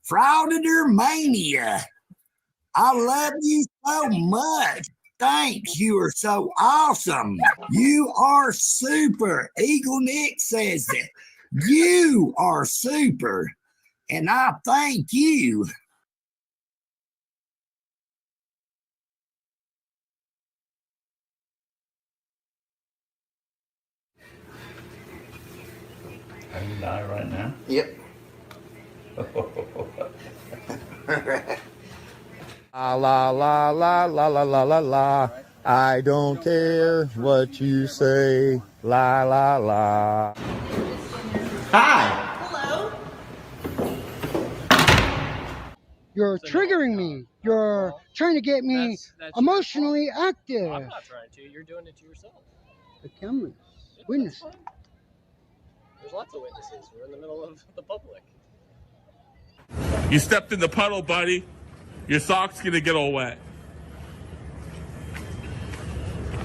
Frauditor Mania. I love you so much. Thanks. You are so awesome. You are super. Eagle Nick says that. You are super. And I thank you. Are you live right now? Yep. La la la la la la la la la. I don't care what you say. La la la. Hi. Hello. You're triggering me. You're trying to get me That's emotionally active. I'm not trying to. You're doing it to yourself. The cameras, Yeah, witness. that's fine. There's lots of witnesses. We're in the middle of the public. You stepped in the puddle, buddy. Your sock's gonna get all wet.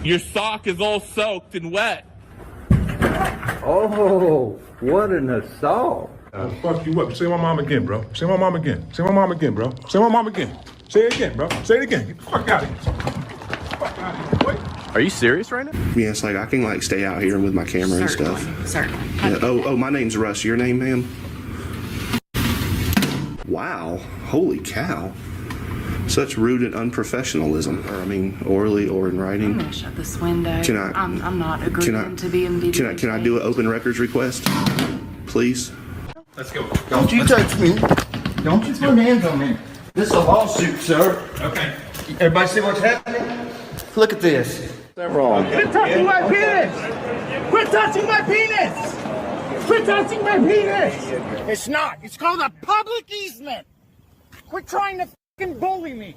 Your sock is all soaked and wet. Oh, what an assault. Fuck you up. Say my mom again, bro. Say my mom again. Say my mom again, bro. Say my mom again. Say it again, bro. Say it again. Get the fuck out of here. Fuck out of here. Wait. Are you serious right now? Yes, like I can stay out here with my camera and stuff. Certainly. Yeah. Oh, my name's Russ. Your name, ma'am? Wow. Holy cow. Such rude and unprofessionalism. Or, I mean, orally or in writing. I'm gonna shut this window. Can I- I'm not agreeing to be in video. Can I do an open records request? Please? Let's go. Don't you touch me. Don't you put hands on me. This is a lawsuit, sir. Okay. Everybody see what's happening? Look at this. They're wrong. Quit touching my penis! Quit touching my penis! Quit touching my penis! It's not. It's called a public easement. Quit trying to fucking bully me.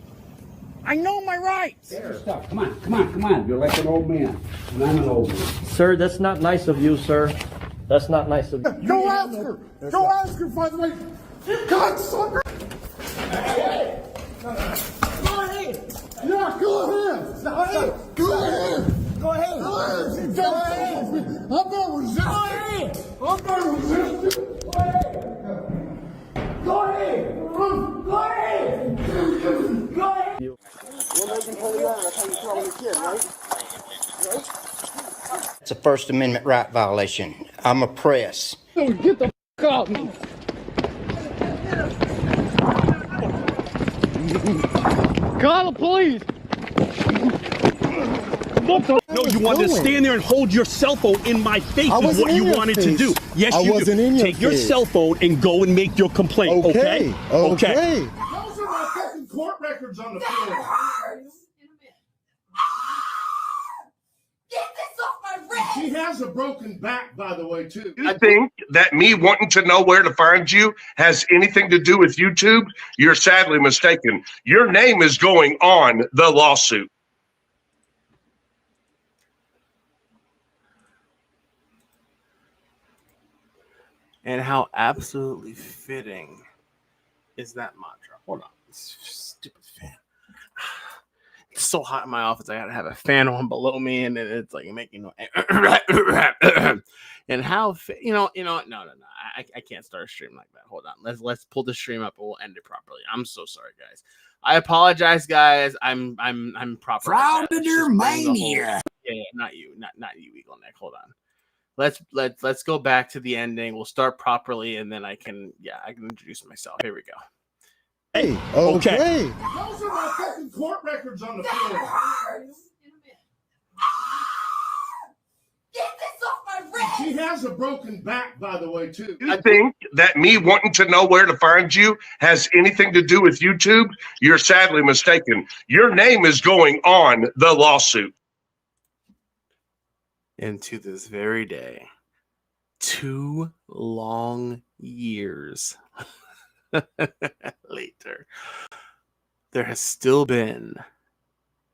I know my rights. Stop. Come on. You're like an old man. And I'm an old man. Sir, that's not nice of you, sir. That's not nice of you. Go ask her. Go ask her, by the way. You cocksucker. Hey. Go ahead. Yeah, go ahead. Go ahead. Go ahead. Go ahead. Go ahead. I'm not resisting. Go ahead. I'm not resisting. Go ahead. Go ahead. Go ahead. Go ahead. We're making holy honor. That's how you throw a kid, right? It's a First Amendment right violation. I'm a press. Get the f*** off me. Call the police. No, you wanted to stand there and hold your cell phone in my face is what you wanted to do. Yes, you do. Take your cell phone and go and make your complaint, okay? Okay. Those are my fucking court records on the floor. Get this off my wrist! She has a broken back, by the way, too. You think that me wanting to know where to find you has anything to do with YouTube? You're sadly mistaken. Your name is going on the lawsuit. And how absolutely fitting is that mantra? Hold on. Stupid fan. It's so hot in my office. I gotta have a fan on below me, and it's like making no. And how no. I can't start a stream like that. Hold on. Let's pull the stream up and we'll end it properly. I'm so sorry, guys. I apologize, guys. I'm proper. Frauditor Mania. Yeah, not you, not you, Eagle Neck. Hold on. Let's go back to the ending. We'll start properly, and then I can introduce myself. Here we go. Hey, okay. Those are my fucking court records on the floor. Get this off my wrist! She has a broken back, by the way, too. You think that me wanting to know where to find you has anything to do with YouTube? You're sadly mistaken. Your name is going on the lawsuit. And to this very day, 2 long years later, there has still been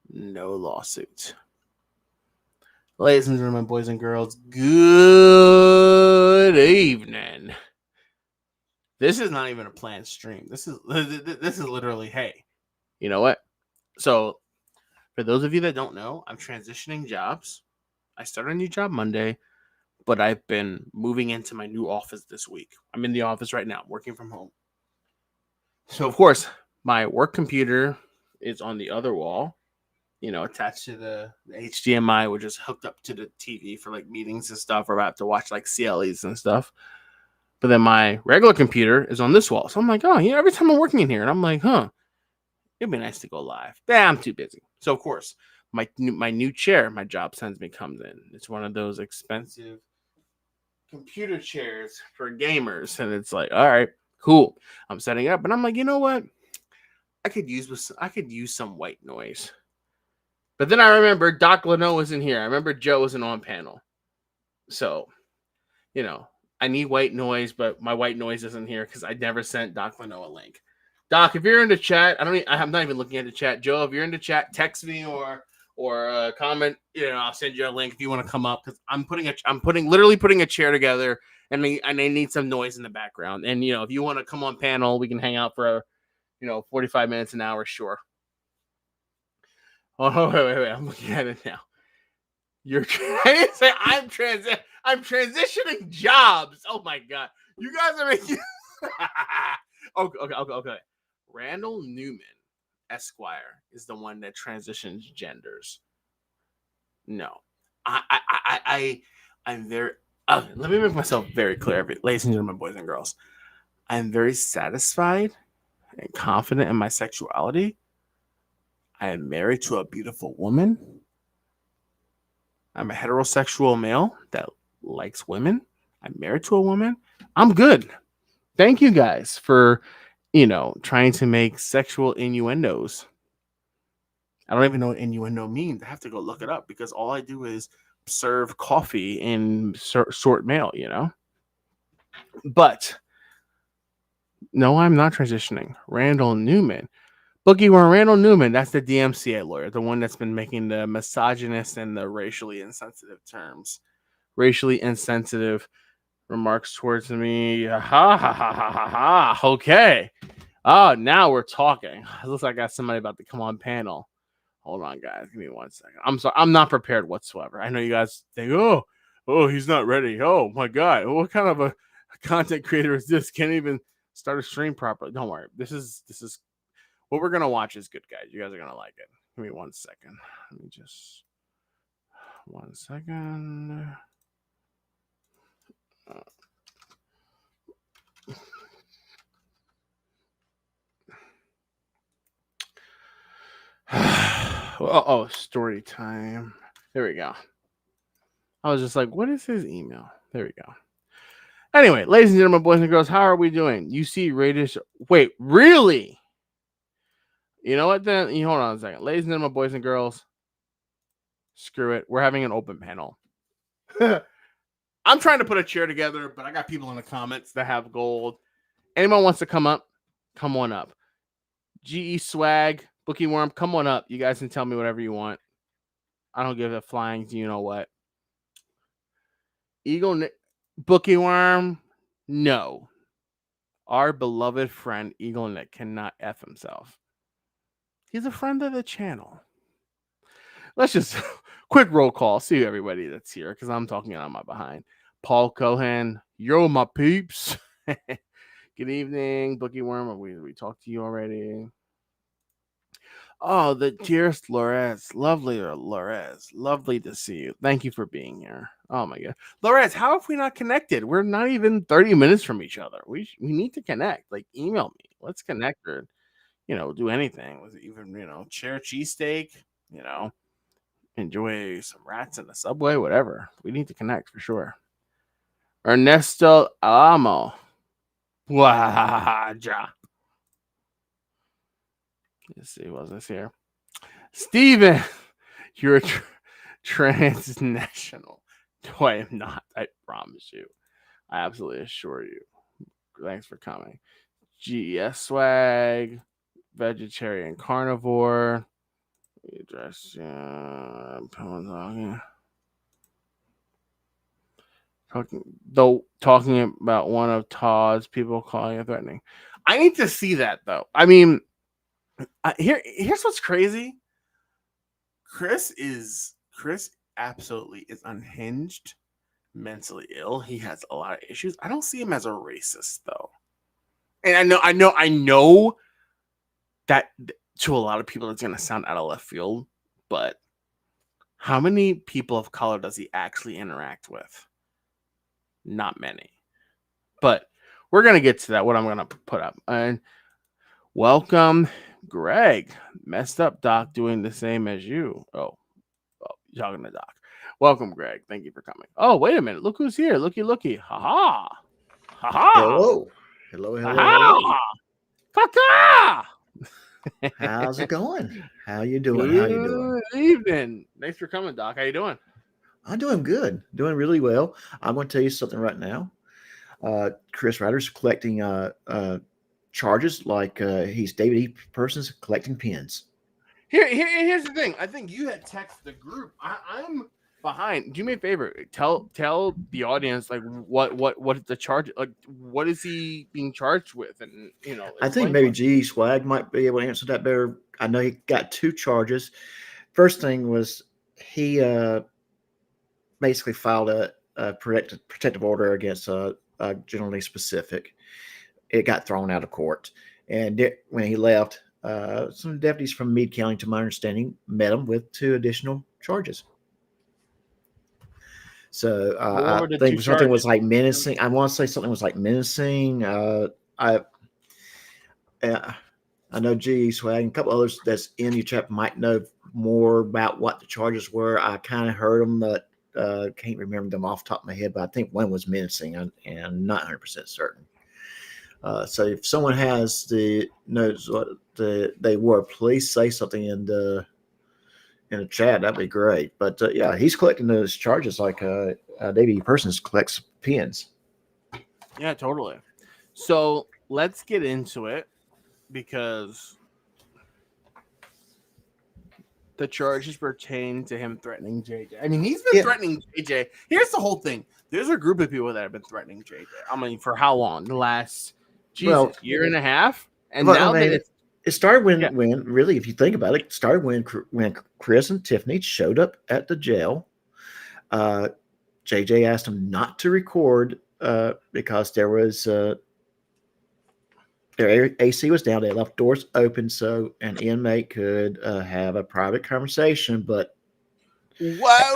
no lawsuit. Ladies and gentlemen, boys and girls, good evening. This is not even a planned stream. This is literally, hey, you know what? So, for those of you that don't know, I'm transitioning jobs. I started a new job Monday, but I've been moving into my new office this week. I'm in the office right now, working from home. So, of course, my work computer is on the other wall, attached to the HDMI, which is hooked up to the TV for like meetings and stuff, or about to watch like CLEs and stuff. But then my regular computer is on this wall. So I'm like, oh, every time I'm working in here, and I'm like, it'd be nice to go live. I'm too busy. So, of course, my new chair, my job sends me, comes in. It's one of those expensive computer chairs for gamers. And it's like, all right, cool. I'm setting up. And I'm like, you know what? I could use some white noise. But then I remember Doc Leno wasn't here. I remember Joe wasn't on panel. So, I need white noise, but my white noise isn't here because I never sent Doc Leno a link. Doc, if you're in the chat, I'm not even looking at the chat. Joe, if you're in the chat, text me or comment. I'll send you a link if you want to come up, because I'm literally putting a chair together, and I need some noise in the background. And if you want to come on panel, we can hang out for 45 minutes, an hour, sure. Oh, wait. I'm looking at it now. You're trying to say I'm transitioning jobs. Oh my god. You guys are making Okay. Randall Newman, Esquire, is the one that transitions genders. No. I'm very let me make myself very clear, ladies and gentlemen, boys and girls. I'm very satisfied and confident in my sexuality. I am married to a beautiful woman. I'm a heterosexual male that likes women. I'm married to a woman. I'm good. Thank you guys for, trying to make sexual innuendos. I don't even know what innuendo means. I have to go look it up, because all I do is serve coffee and sort mail, But no, I'm not transitioning. Randall Newman. Boogie Worm, Randall Newman, that's the DMCA lawyer, the one that's been making the misogynist and the racially insensitive remarks towards me. Ha. Okay. Oh, now we're talking. It looks like I got somebody about to come on panel. Hold on, guys. Give me 1 second. I'm sorry. I'm not prepared whatsoever. I know you guys think, oh, he's not ready. Oh, my God. What kind of a content creator is this? Can't even start a stream properly. Don't worry. This is what we're going to watch is good, guys. You guys are going to like it. Give me 1 second. Let me just 1 second. Story time. There we go. I was just like, what is his email? There we go. Anyway, ladies and gentlemen, boys and girls, how are we doing? You see Raiders. Wait, really? You know what then? Hold on a second. Ladies and gentlemen, boys and girls, screw it. We're having an open panel. I'm trying to put a chair together, but I got people in the comments that have gold. Anyone wants to come up? Come on up. GE Swag, Bookie Worm, come on up. You guys can tell me whatever you want. I don't give a flying you know what. Eagle Nick, Bookie Worm, no. Our beloved friend Eagle Nick cannot F himself. He's a friend of the channel. Let's just quick roll call. See everybody that's here, because I'm talking on my behind. Paul Cohen, yo, my peeps. Good evening, Bookie Worm. We talked to you already. Oh, the dearest Lorez. Lovely Lorez. Lovely to see you. Thank you for being here. Oh, my God. Lorez, how have we not connected? We're not even 30 minutes from each other. We need to connect. Like, email me. Let's connect, or, do anything. Was it even, share cheesesteak, enjoy some rats in the subway, whatever. We need to connect for sure. Ernesto Alamo. Waja. Let's see, what's this here? Steven, you're transnational. No, I am not. I promise you. I absolutely assure you. Thanks for coming. GES Swag, vegetarian carnivore. Address, talking about one of Todd's people calling it threatening. I need to see that though. I mean, here's what's crazy. Chris absolutely is unhinged, mentally ill. He has a lot of issues. I don't see him as a racist though. And I know that to a lot of people it's gonna sound out of left field, but how many people of color does he actually interact with? Not many. But we're gonna get to that. What I'm gonna put up. And welcome, Greg. Messed up, Doc, doing the same as you. Oh, you're talking to Doc. Welcome, Greg. Thank you for coming. Oh, wait a minute. Look who's here. Looky. Ha ha. Hello. Ha ha. How's it going? How you doing? Good evening. Thanks for coming, Doc. How you doing? I'm doing good. Doing really well. I'm going to tell you something right now. Chris Ryder's collecting charges like he's David E. Persons collecting pins. Here's the thing. I think you had texted the group. I'm behind. Do me a favor. Tell the audience like what the charge, like what is he being charged with, and I think maybe G Swag might be able to answer that better. I know he got 2 charges. First thing was he basically filed a protective order against generally specific. It got thrown out of court, and when he left, some deputies from Meade County, to my understanding, met him with 2 additional charges. So I think something was like menacing. I want to say something was like menacing. I know G Swag and a couple others that's in your chat might know more about what the charges were. I kind of heard them, but can't remember them off the top of my head. But I think one was menacing, and not 100% certain. So if someone knows what they were, please say something in the chat. That'd be great. But yeah, he's collecting those charges like David Persons collects pins. Yeah, totally. So let's get into it, because the charges pertain to him threatening JJ. I mean, he's been threatening JJ. Here's the whole thing. There's a group of people that have been threatening JJ. I mean, for how long? The last year and a half? And now that it started when really, if you think about it, started when Chris and Tiffany showed up at the jail. JJ asked them not to record because there was their AC was down. They left doors open so an inmate could have a private conversation. But whoa!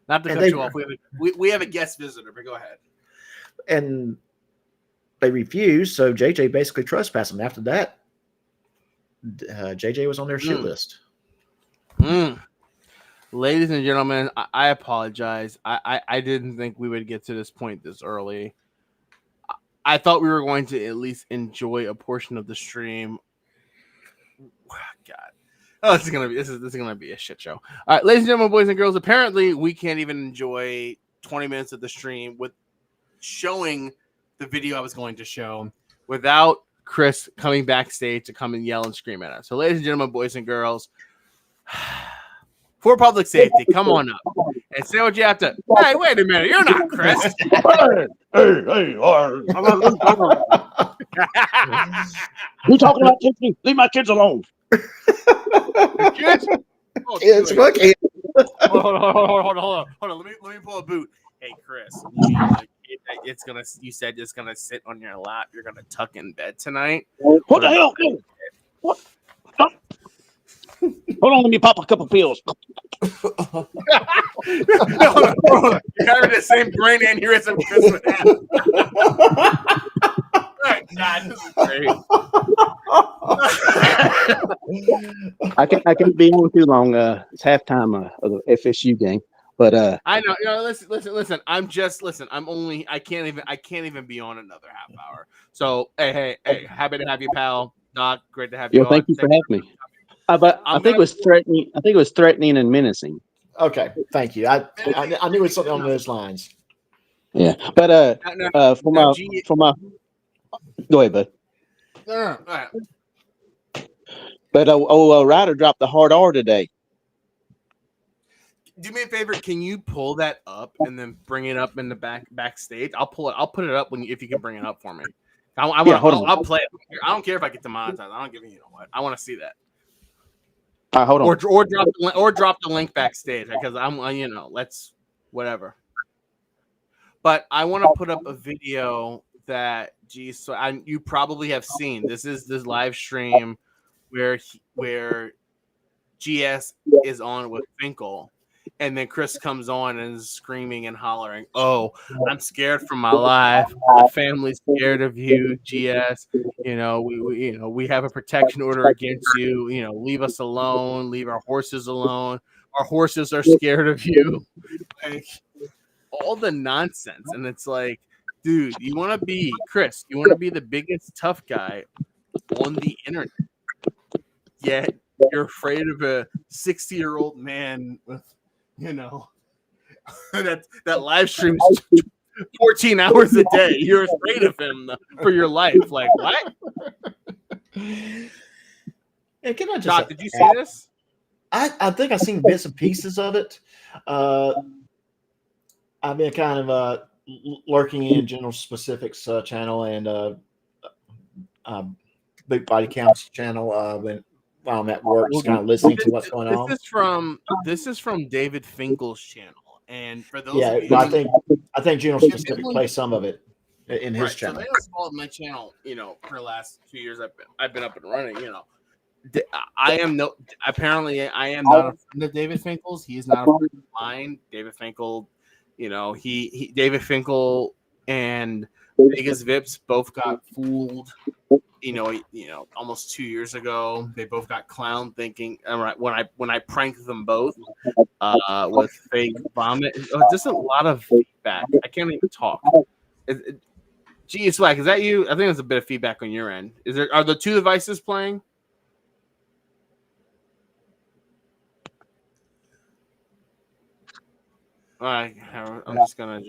Not to cut you off. We have a guest visitor, but go ahead. And they refused, so JJ basically trespassed them. After that, JJ was on their shit list. Ladies and gentlemen, I apologize. I didn't think we would get to this point this early. I thought we were going to at least enjoy a portion of the stream. God. Oh, this is gonna be a shit show. All right, ladies and gentlemen, boys and girls. Apparently, we can't even enjoy 20 minutes of the stream with showing the video I was going to show without Chris coming backstage to come and yell and scream at us. So, ladies and gentlemen, boys and girls, for public safety, come on up and say what you have to. Hey, wait a minute, you're not Chris. Hey, you talking about Tiffany? Leave my kids alone. Kids? Oh, it's okay. Hold on. Let me pull a boot. Hey, Chris, it's gonna. You said it's gonna sit on your lap. You're gonna tuck in bed tonight. What the hell? What? Hold on, let me pop a couple pills. No, you're having the same brain aneurysm Chris would have. Oh, God, this is great. I can't be on too long. It's halftime of the FSU game, but I know. Listen. I can't even be on another half hour. So hey, happy to have you, pal. Doc, great to have you. Thank you for having me. But I think it was threatening. I think it was threatening and menacing. Okay, thank you. I knew it was something on those lines. Yeah, but for my, go ahead, bud. All right. But Ryder dropped the hard R today. Do me a favor. Can you pull that up and then bring it up in the backstage? I'll pull it. I'll put it up if you can bring it up for me. I'll play it. I don't care if I get demonetized. I don't give you know what. I want to see that. All right, hold on. Or drop the link backstage because let's whatever. But I want to put up a video that so you probably have seen this live stream where GS is on with Finkel, and then Chris comes on and is screaming and hollering, "Oh, I'm scared for my life. The family's scared of you, GS. We have a protection order against you. Leave us alone. Leave our horses alone. Our horses are scared of you." Like all the nonsense, and it's like, dude, you want to be Chris? You want to be the biggest tough guy on the internet, yet you're afraid of a 60-year-old man with, that live streams 14 hours a day. You're afraid of him for your life. Like, what? Hey, can I just? Doc, did you see this? I think I've seen bits and pieces of it. I've been kind of lurking in General Specifics channel and Big Bodycams channel while I'm at work, just kind of listening to what's going on. This is from David Finkel's channel, and for those yeah, of you, I think General Specific plays some of it in his channel. So they followed my channel, for the last 2 years. I've been up and running. I am not a friend of David Finkel's. He is not a friend of mine. David Finkel, David Finkel and Vegas Vips both got fooled. Almost 2 years ago, they both got clown thinking. When I pranked them both with fake vomit, just a lot of feedback. I can't even talk. Gee, Swag, is that you? I think there's a bit of feedback on your end. Are the two devices playing? All right, I'm just gonna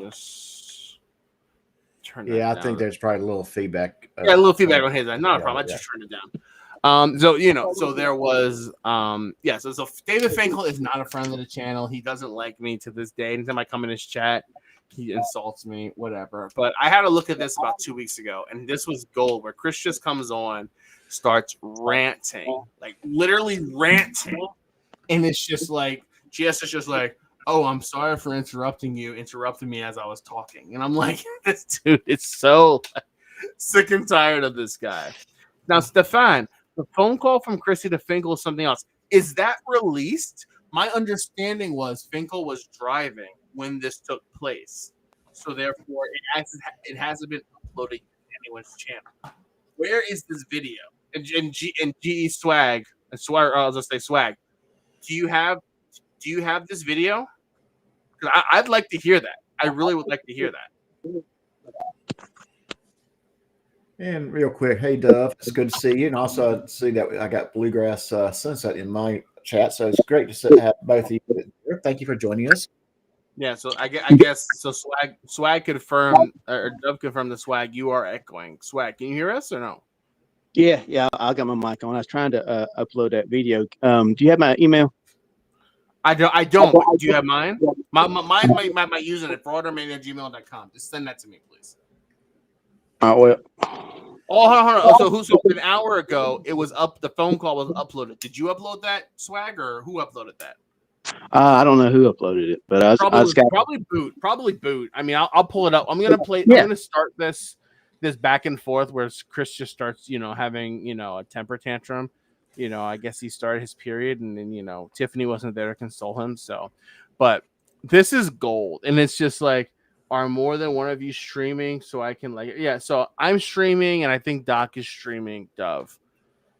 turn that down. I think there's probably a little feedback. A little feedback on his end. Not a problem. I just turned it down. So there was so David Finkel is not a friend of the channel. He doesn't like me to this day. Anytime I come in his chat, he insults me, whatever. But I had a look at this about 2 weeks ago, and this was gold, where Chris just comes on, starts ranting, like literally ranting, and it's just like GS is just like, "Oh, I'm sorry for interrupting me as I was talking." And I'm like, this dude is so sick and tired of this guy. Now, Stefan, the phone call from Chrissy to Finkel is something else. Is that released? My understanding was Finkel was driving when this took place. So therefore, it hasn't been uploaded to anyone's channel. Where is this video? And GE Swag, I'll just say Swag. Do you have this video? Because I'd like to hear that. I really would like to hear that. And real quick, hey Dove, it's good to see you. And also I see that I got Bluegrass Sunset in my chat, so it's great to have both of you here. Thank you for joining us. Yeah, so I guess so. Swag confirmed, or Dove confirmed the Swag. You are echoing. Swag, can you hear us or no? Yeah, I got my mic on. I was trying to upload that video. Do you have my email? I don't. Do you have mine? My username, frauditormania@gmail.com. Just send that to me, please. Well. Oh, hold on. So an hour ago, it was up. The phone call was uploaded. Did you upload that, Swag, or who uploaded that? I don't know who uploaded it, but probably boot. I mean, I'll pull it up. I'm gonna play. Yeah. I'm gonna start this back and forth where Chris just starts, having a temper tantrum. I guess he started his period, and then Tiffany wasn't there to console him. So, but this is gold, and it's just like, are more than one of you streaming so I can so I'm streaming, and I think Doc is streaming Dove.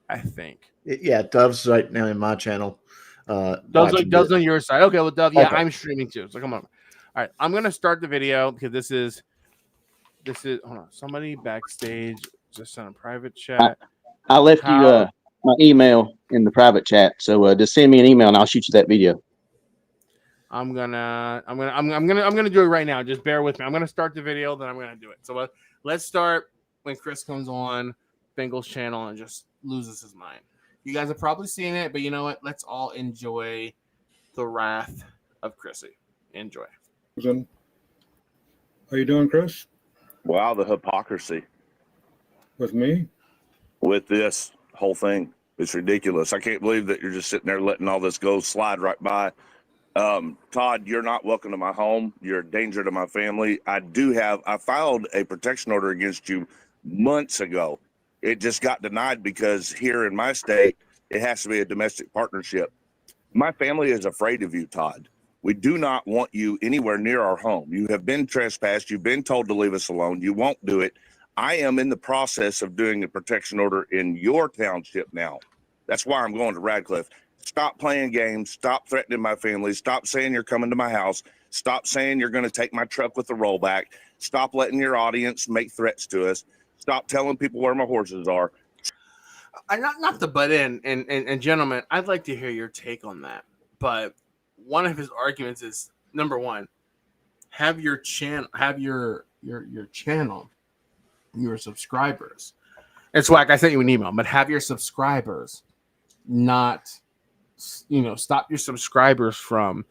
I think. Yeah, Dove's right now in my channel. Dove's on your side. Okay, well, Dove, yeah, okay. I'm streaming too. So come on. All right, I'm gonna start the video because this is hold on. Somebody backstage just sent a private chat. I left you my email in the private chat, so just send me an email and I'll shoot you that video. I'm gonna do it right now. Just bear with me. I'm gonna start the video, then I'm gonna do it. So let's start when Chris comes on Finkel's channel and just loses his mind. You guys have probably seen it, but you know what? Let's all enjoy the wrath of Chrissy. Enjoy. How you doing, Chris? Wow, the hypocrisy. With me? With this whole thing. It's ridiculous. I can't believe that you're just sitting there letting all this go slide right by. Todd, you're not welcome to my home. You're a danger to my family. I filed a protection order against you months ago. It just got denied because here in my state, it has to be a domestic partnership. My family is afraid of you, Todd. We do not want you anywhere near our home. You have been trespassed. You've been told to leave us alone. You won't do it. I am in the process of doing a protection order in your township now. That's why I'm going to Radcliffe. Stop playing games. Stop threatening my family. Stop saying you're coming to my house. Stop saying you're going to take my truck with the rollback. Stop letting your audience make threats to us. Stop telling people where my horses are. Not to butt in, and gentlemen, I'd like to hear your take on that. But one of his arguments is, number one, have your channel, your subscribers. And Swag, I sent you an email, but have your subscribers not, stop your subscribers from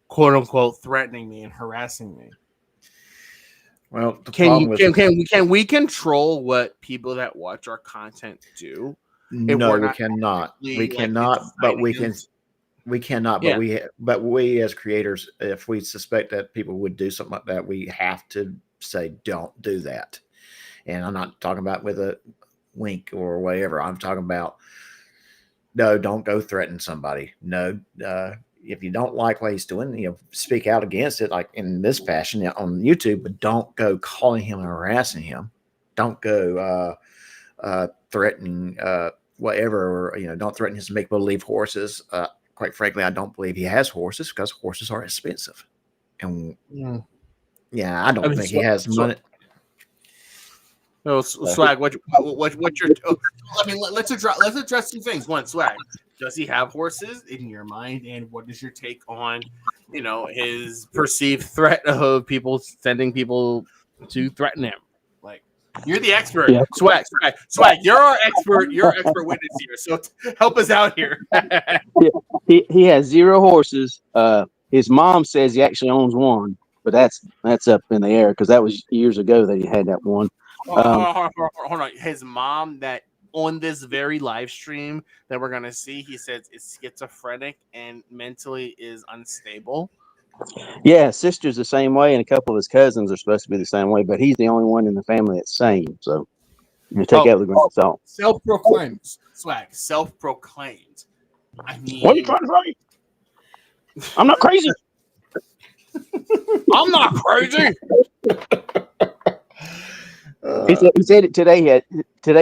quote unquote threatening me and harassing me. Well, can we control what people that watch our content do? No, we cannot. We cannot, but we can. We cannot, but we as creators, if we suspect that people would do something like that, we have to say, don't do that. And I'm not talking about with a wink or whatever. I'm talking about, no, don't go threaten somebody. No, if you don't like what he's doing, speak out against it, like in this fashion on YouTube, but don't go calling him and harassing him. Don't go threatening whatever, or, don't threaten his make-believe horses. Quite frankly, I don't believe he has horses because horses are expensive. And I don't think he has money. No, Swag. What's your? Let's address two things. One, Swag. Does he have horses in your mind, and what is your take on, his perceived threat of people sending people to threaten him? Like, you're the expert, Swag. You're our expert. You're expert witness here. So help us out here. He has 0 horses. His mom says he actually owns one, but that's up in the air because that was years ago that he had that one. Hold on. His mom that on this very live stream that we're gonna see, he says is schizophrenic and mentally is unstable. Yeah, his sister's the same way, and a couple of his cousins are supposed to be the same way, but he's the only one in the family that's sane. So you take out the grain of salt. Self-proclaimed, Swag. Self-proclaimed. I mean, what are you trying to say? I'm not crazy. I'm not crazy. He said it today.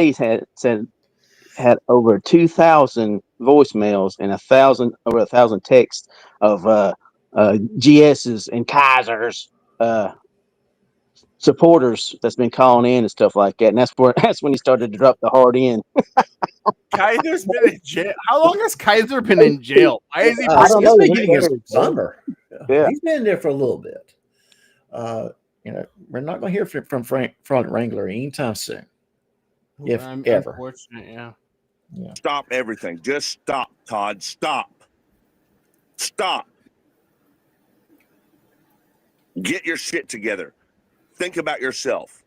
He's had over 2,000 voicemails and over 1,000 texts of GSs and Kaisers supporters that's been calling in and stuff like that. And that's when he started to drop the hard end. Kaiser's been in jail. How long has Kaiser been in jail? Why is he? I don't know. He's getting his number. Yeah, he's been there for a little bit. We're not going to hear from Fraud Wrangler anytime soon, if ever. Unfortunate, yeah. Stop everything. Just stop, Todd. Stop. Get your shit together. Think about yourself.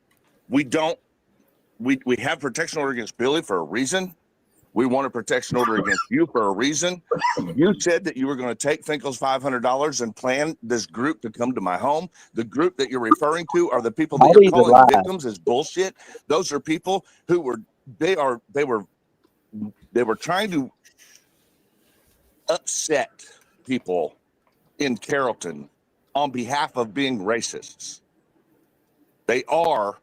We have protection order against Billy for a reason. We want a protection order against you for a reason. You said that you were going to take Finkel's $500 and plan this group to come to my home. The group that you're referring to are the people that you're calling victims is bullshit. Those are people who were trying to upset people in Carrollton on behalf of being racists. They are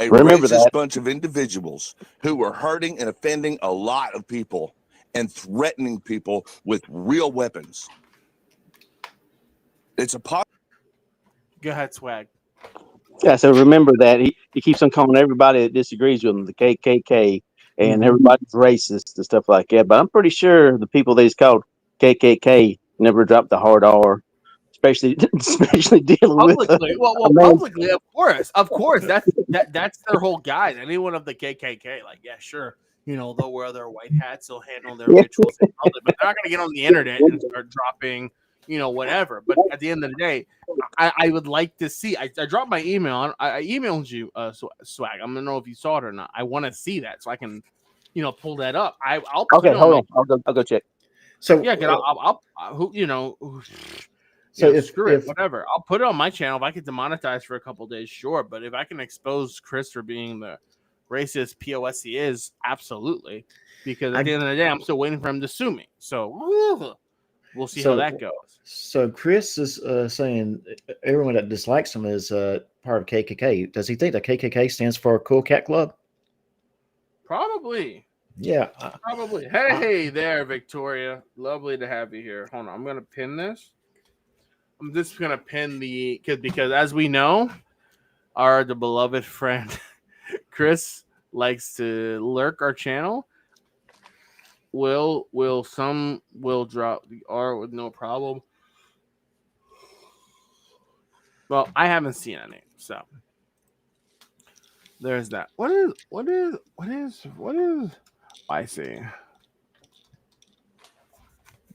a racist bunch of individuals who are hurting and offending a lot of people and threatening people with real weapons. It's a Go ahead, Swag. Yeah, so remember that he keeps on calling everybody that disagrees with him the KKK, and everybody's racist and stuff like that. But I'm pretty sure the people that he's called KKK never dropped the hard R, especially dealing publicly. with Publicly, of course. That's their whole guide. Anyone of the KKK, like, yeah, sure, they'll wear their white hats, they'll handle their rituals in public, but they're not going to get on the internet and start dropping, whatever. But at the end of the day, I would like to see. I dropped my email. I emailed you, Swag. I don't know if you saw it or not. I want to see that so I can, pull that up. I'll okay. Hold on. I'll go check. So yeah, So if, screw it, whatever. I'll put it on my channel. If I get demonetized for a couple days, sure. But if I can expose Chris for being the racist POS he is, absolutely. Because at the end of the day, I'm still waiting for him to sue me. So we'll see how that goes. So Chris is saying everyone that dislikes him is part of KKK. Does he think that KKK stands for Cool Cat Club? Probably. Yeah. Probably. Hey there, Victoria. Lovely to have you here. Hold on. I'm going to pin this. I'm just going to pin because as we know, the beloved friend Chris likes to lurk our channel. Some will drop the R with no problem. Well, I haven't seen any, so there's that. What is I see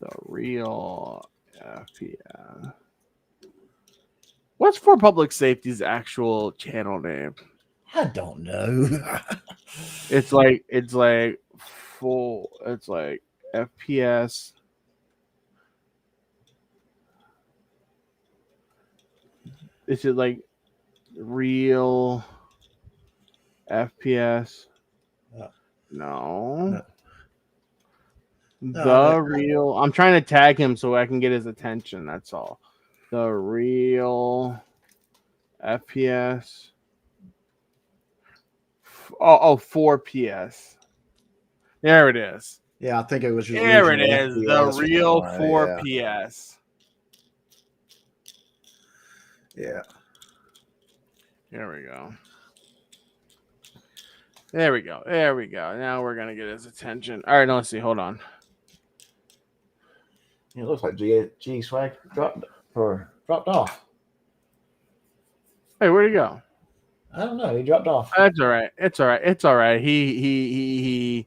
the real FPS. What's For Public Safety's actual channel name? I don't know. It's like FPS. Is it like real FPS? No. Real. I'm trying to tag him so I can get his attention. That's all. The real FPS. 4PS. There it is. Yeah, I think it was. There it is. The real 4PS. Yeah. Here we go. There we go. There we go. Now we're gonna get his attention. All right, no, let's see. Hold on. It looks like G Swag dropped off. Hey, where'd he go? I don't know. He dropped off. That's all right. It's all right. It's all right. He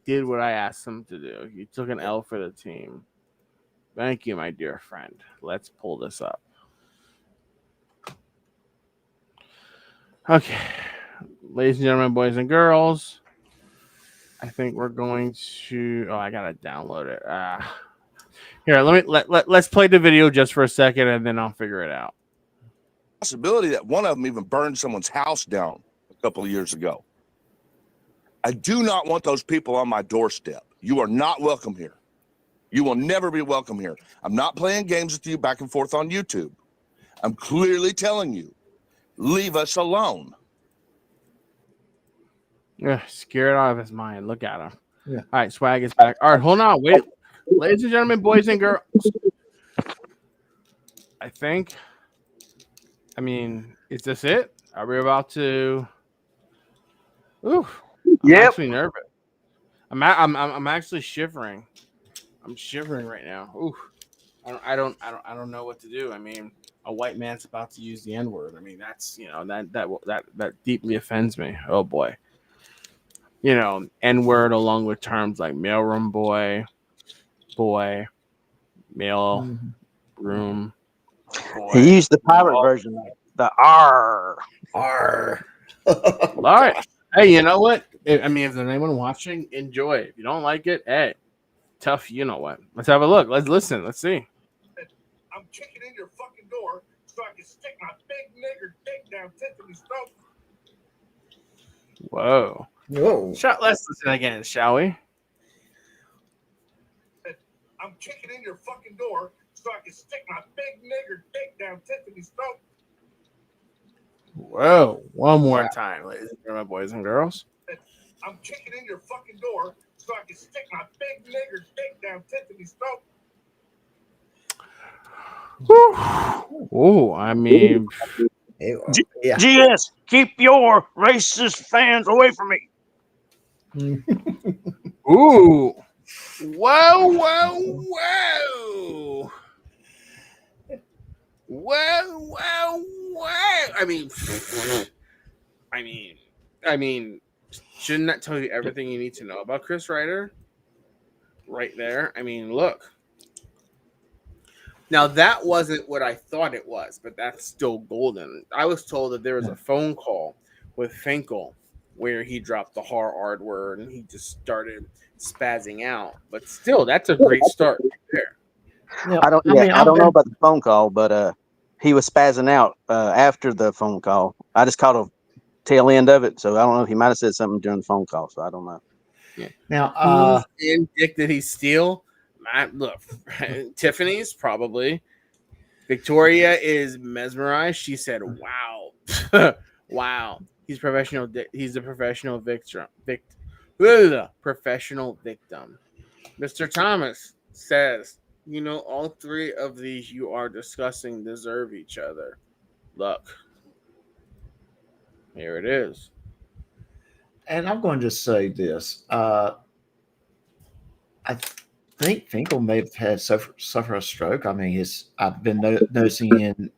did what I asked him to do. He took an L for the team. Thank you, my dear friend. Let's pull this up. Okay, ladies and gentlemen, boys and girls, I think we're going to. Oh, I gotta download it. Here, let's play the video just for a second, and then I'll figure it out. Possibility that one of them even burned someone's house down a couple of years ago. I do not want those people on my doorstep. You are not welcome here. You will never be welcome here. I'm not playing games with you back and forth on YouTube. I'm clearly telling you, leave us alone. Yeah, scared out of his mind. Look at him. Yeah. All right, Swag is back. All right, hold on. Wait. Ladies and gentlemen, boys and girls. Is this it? Are we about to? Ooh. I'm actually nervous. I'm actually shivering. I'm shivering right now. Ooh. I don't know what to do. I mean, a white man's about to use the N-word. I mean, that's that deeply offends me. Oh boy. N-word along with terms like mailroom boy, mail room. Boy. He used the pirate version, the R. R. All right. Hey, you know what? If there's anyone watching, enjoy. If you don't like it, hey, tough. You know what? Let's have a look. Let's listen. Let's see. I'm kicking in your fucking door so I can stick my big nigger dick down Tiffany's throat. Whoa. Let's listen again, shall we? I'm kicking in your fucking door so I can stick my big nigger dick down Tiffany's throat. Whoa. One more time, ladies and gentlemen, boys and girls. I'm kicking in your fucking door so I can stick my big nigger dick down Tiffany's throat. Oh, I mean, GS, keep your racist fans away from me. Ooh, whoa, whoa, whoa, whoa, whoa, whoa. I mean, shouldn't that tell you everything you need to know about Chris Ryder? Right there. I mean, look. Now, that wasn't what I thought it was, but that's still golden. I was told that there was a phone call with Finkel where he dropped the hard word and he just started spazzing out. But still, that's a great start right there. I don't know about the phone call, but he was spazzing out after the phone call. I just caught a tail end of it, so I don't know if he might have said something during the phone call. So I don't know. Yeah. Now, and dick did he steal? Look, Tiffany's probably. Victoria is mesmerized. She said, "Wow, wow, he's professional. He's a professional victim. Professional victim." Mr. Thomas says, "You know, all three of these you are discussing deserve each other." Look, here it is. and I'm going to just say this. I think Finkel may have had suffer a stroke. I mean, I've been noticing in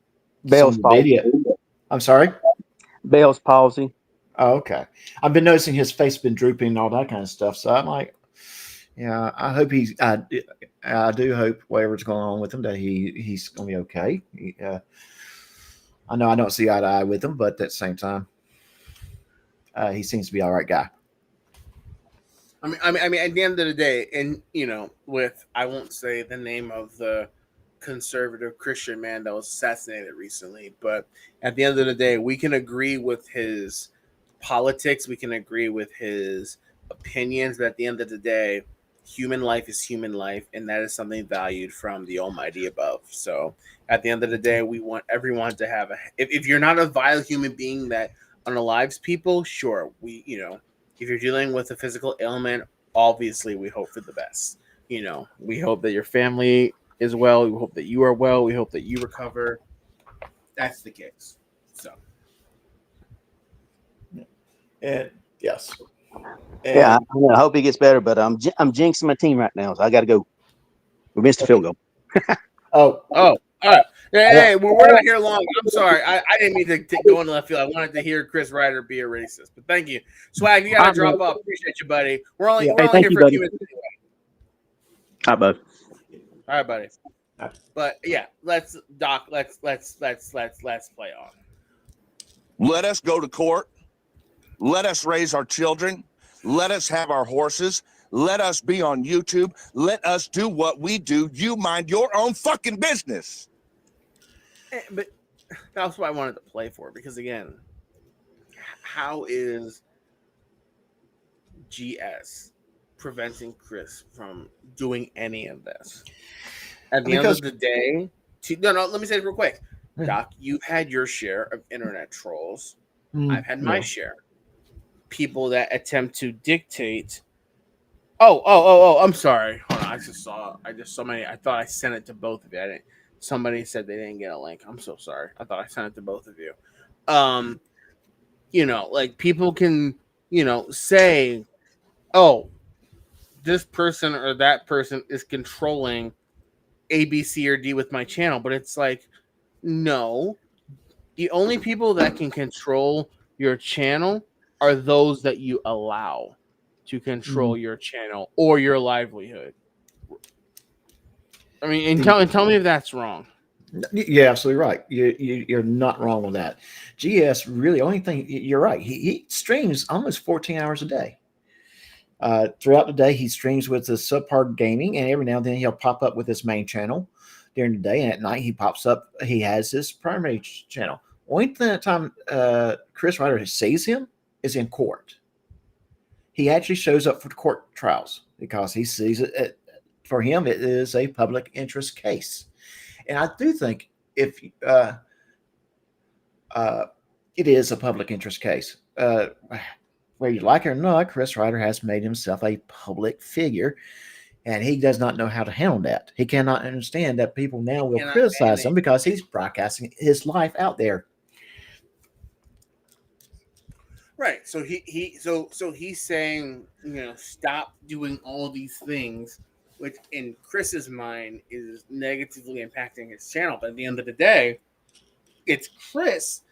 Bell's some media. I'm sorry? Bell's palsy. Oh, okay. I've been noticing his face been drooping and all that kind of stuff. So I'm like, yeah, I hope I do hope whatever's going on with him that he's going to be okay. I know I don't see eye to eye with him, but at the same time, he seems to be all right guy. I mean, at the end of the day, and I won't say the name of the conservative Christian man that was assassinated recently, but at the end of the day, we can agree with his politics, we can agree with his opinions, but at the end of the day, human life is human life, and that is something valued from the Almighty above. So, at the end of the day, we want everyone to have if you're not a vile human being that unalives people, sure, if you're dealing with a physical ailment, obviously we hope for the best. We hope that your family is well. We hope that you are well. We hope that you recover. That's the case. So, and yes, yeah, I hope he gets better. But I'm jinxing my team right now, so I got to go. We missed a field goal. Oh, all right. Hey, we're not here long. I'm sorry. I didn't mean to go into left field. I wanted to hear Chris Ryder be a racist. But thank you. Swag, you got to drop off. Appreciate you, buddy. We're only here for a few minutes anyway. All right, bud. All right, buddy. But yeah, let's play on. Let us go to court. Let us raise our children. Let us have our horses. Let us be on YouTube. Let us do what we do. You mind your own fucking business. But that's what I wanted to play for, because again, how is GS preventing Chris from doing any of this? At the end of the day, let me say it real quick. Doc, you've had your share of internet trolls. I've had my share. People that attempt to dictate. Oh! I'm sorry. Hold on. I just saw many. I thought I sent it to both of you. I didn't. Somebody said they didn't get a link. I'm so sorry. I thought I sent it to both of you. Like people can, say, oh, this person or that person is controlling A, B, C, or D with my channel. But it's like, no. The only people that can control your channel are those that you allow to control your channel or your livelihood. I mean, and tell me if that's wrong. You're absolutely right. You're not wrong on that. GS really, only thing, you're right. He streams almost 14 hours a day. Throughout the day, he streams with the subpar gaming, and every now and then he'll pop up with his main channel during the day, and at night he pops up. He has his primary channel. Only time Chris Ryder sees him is in court. He actually shows up for court trials because he sees it. For him, it is a public interest case. And I do think if it is a public interest case, whether you like it or not, Chris Ryder has made himself a public figure, and he does not know how to handle that. He cannot understand that people now will criticize him because he's broadcasting his life out there. Right. So he's saying, stop doing all these things, which in Chris's mind is negatively impacting his channel. But at the end of the day, it's Chris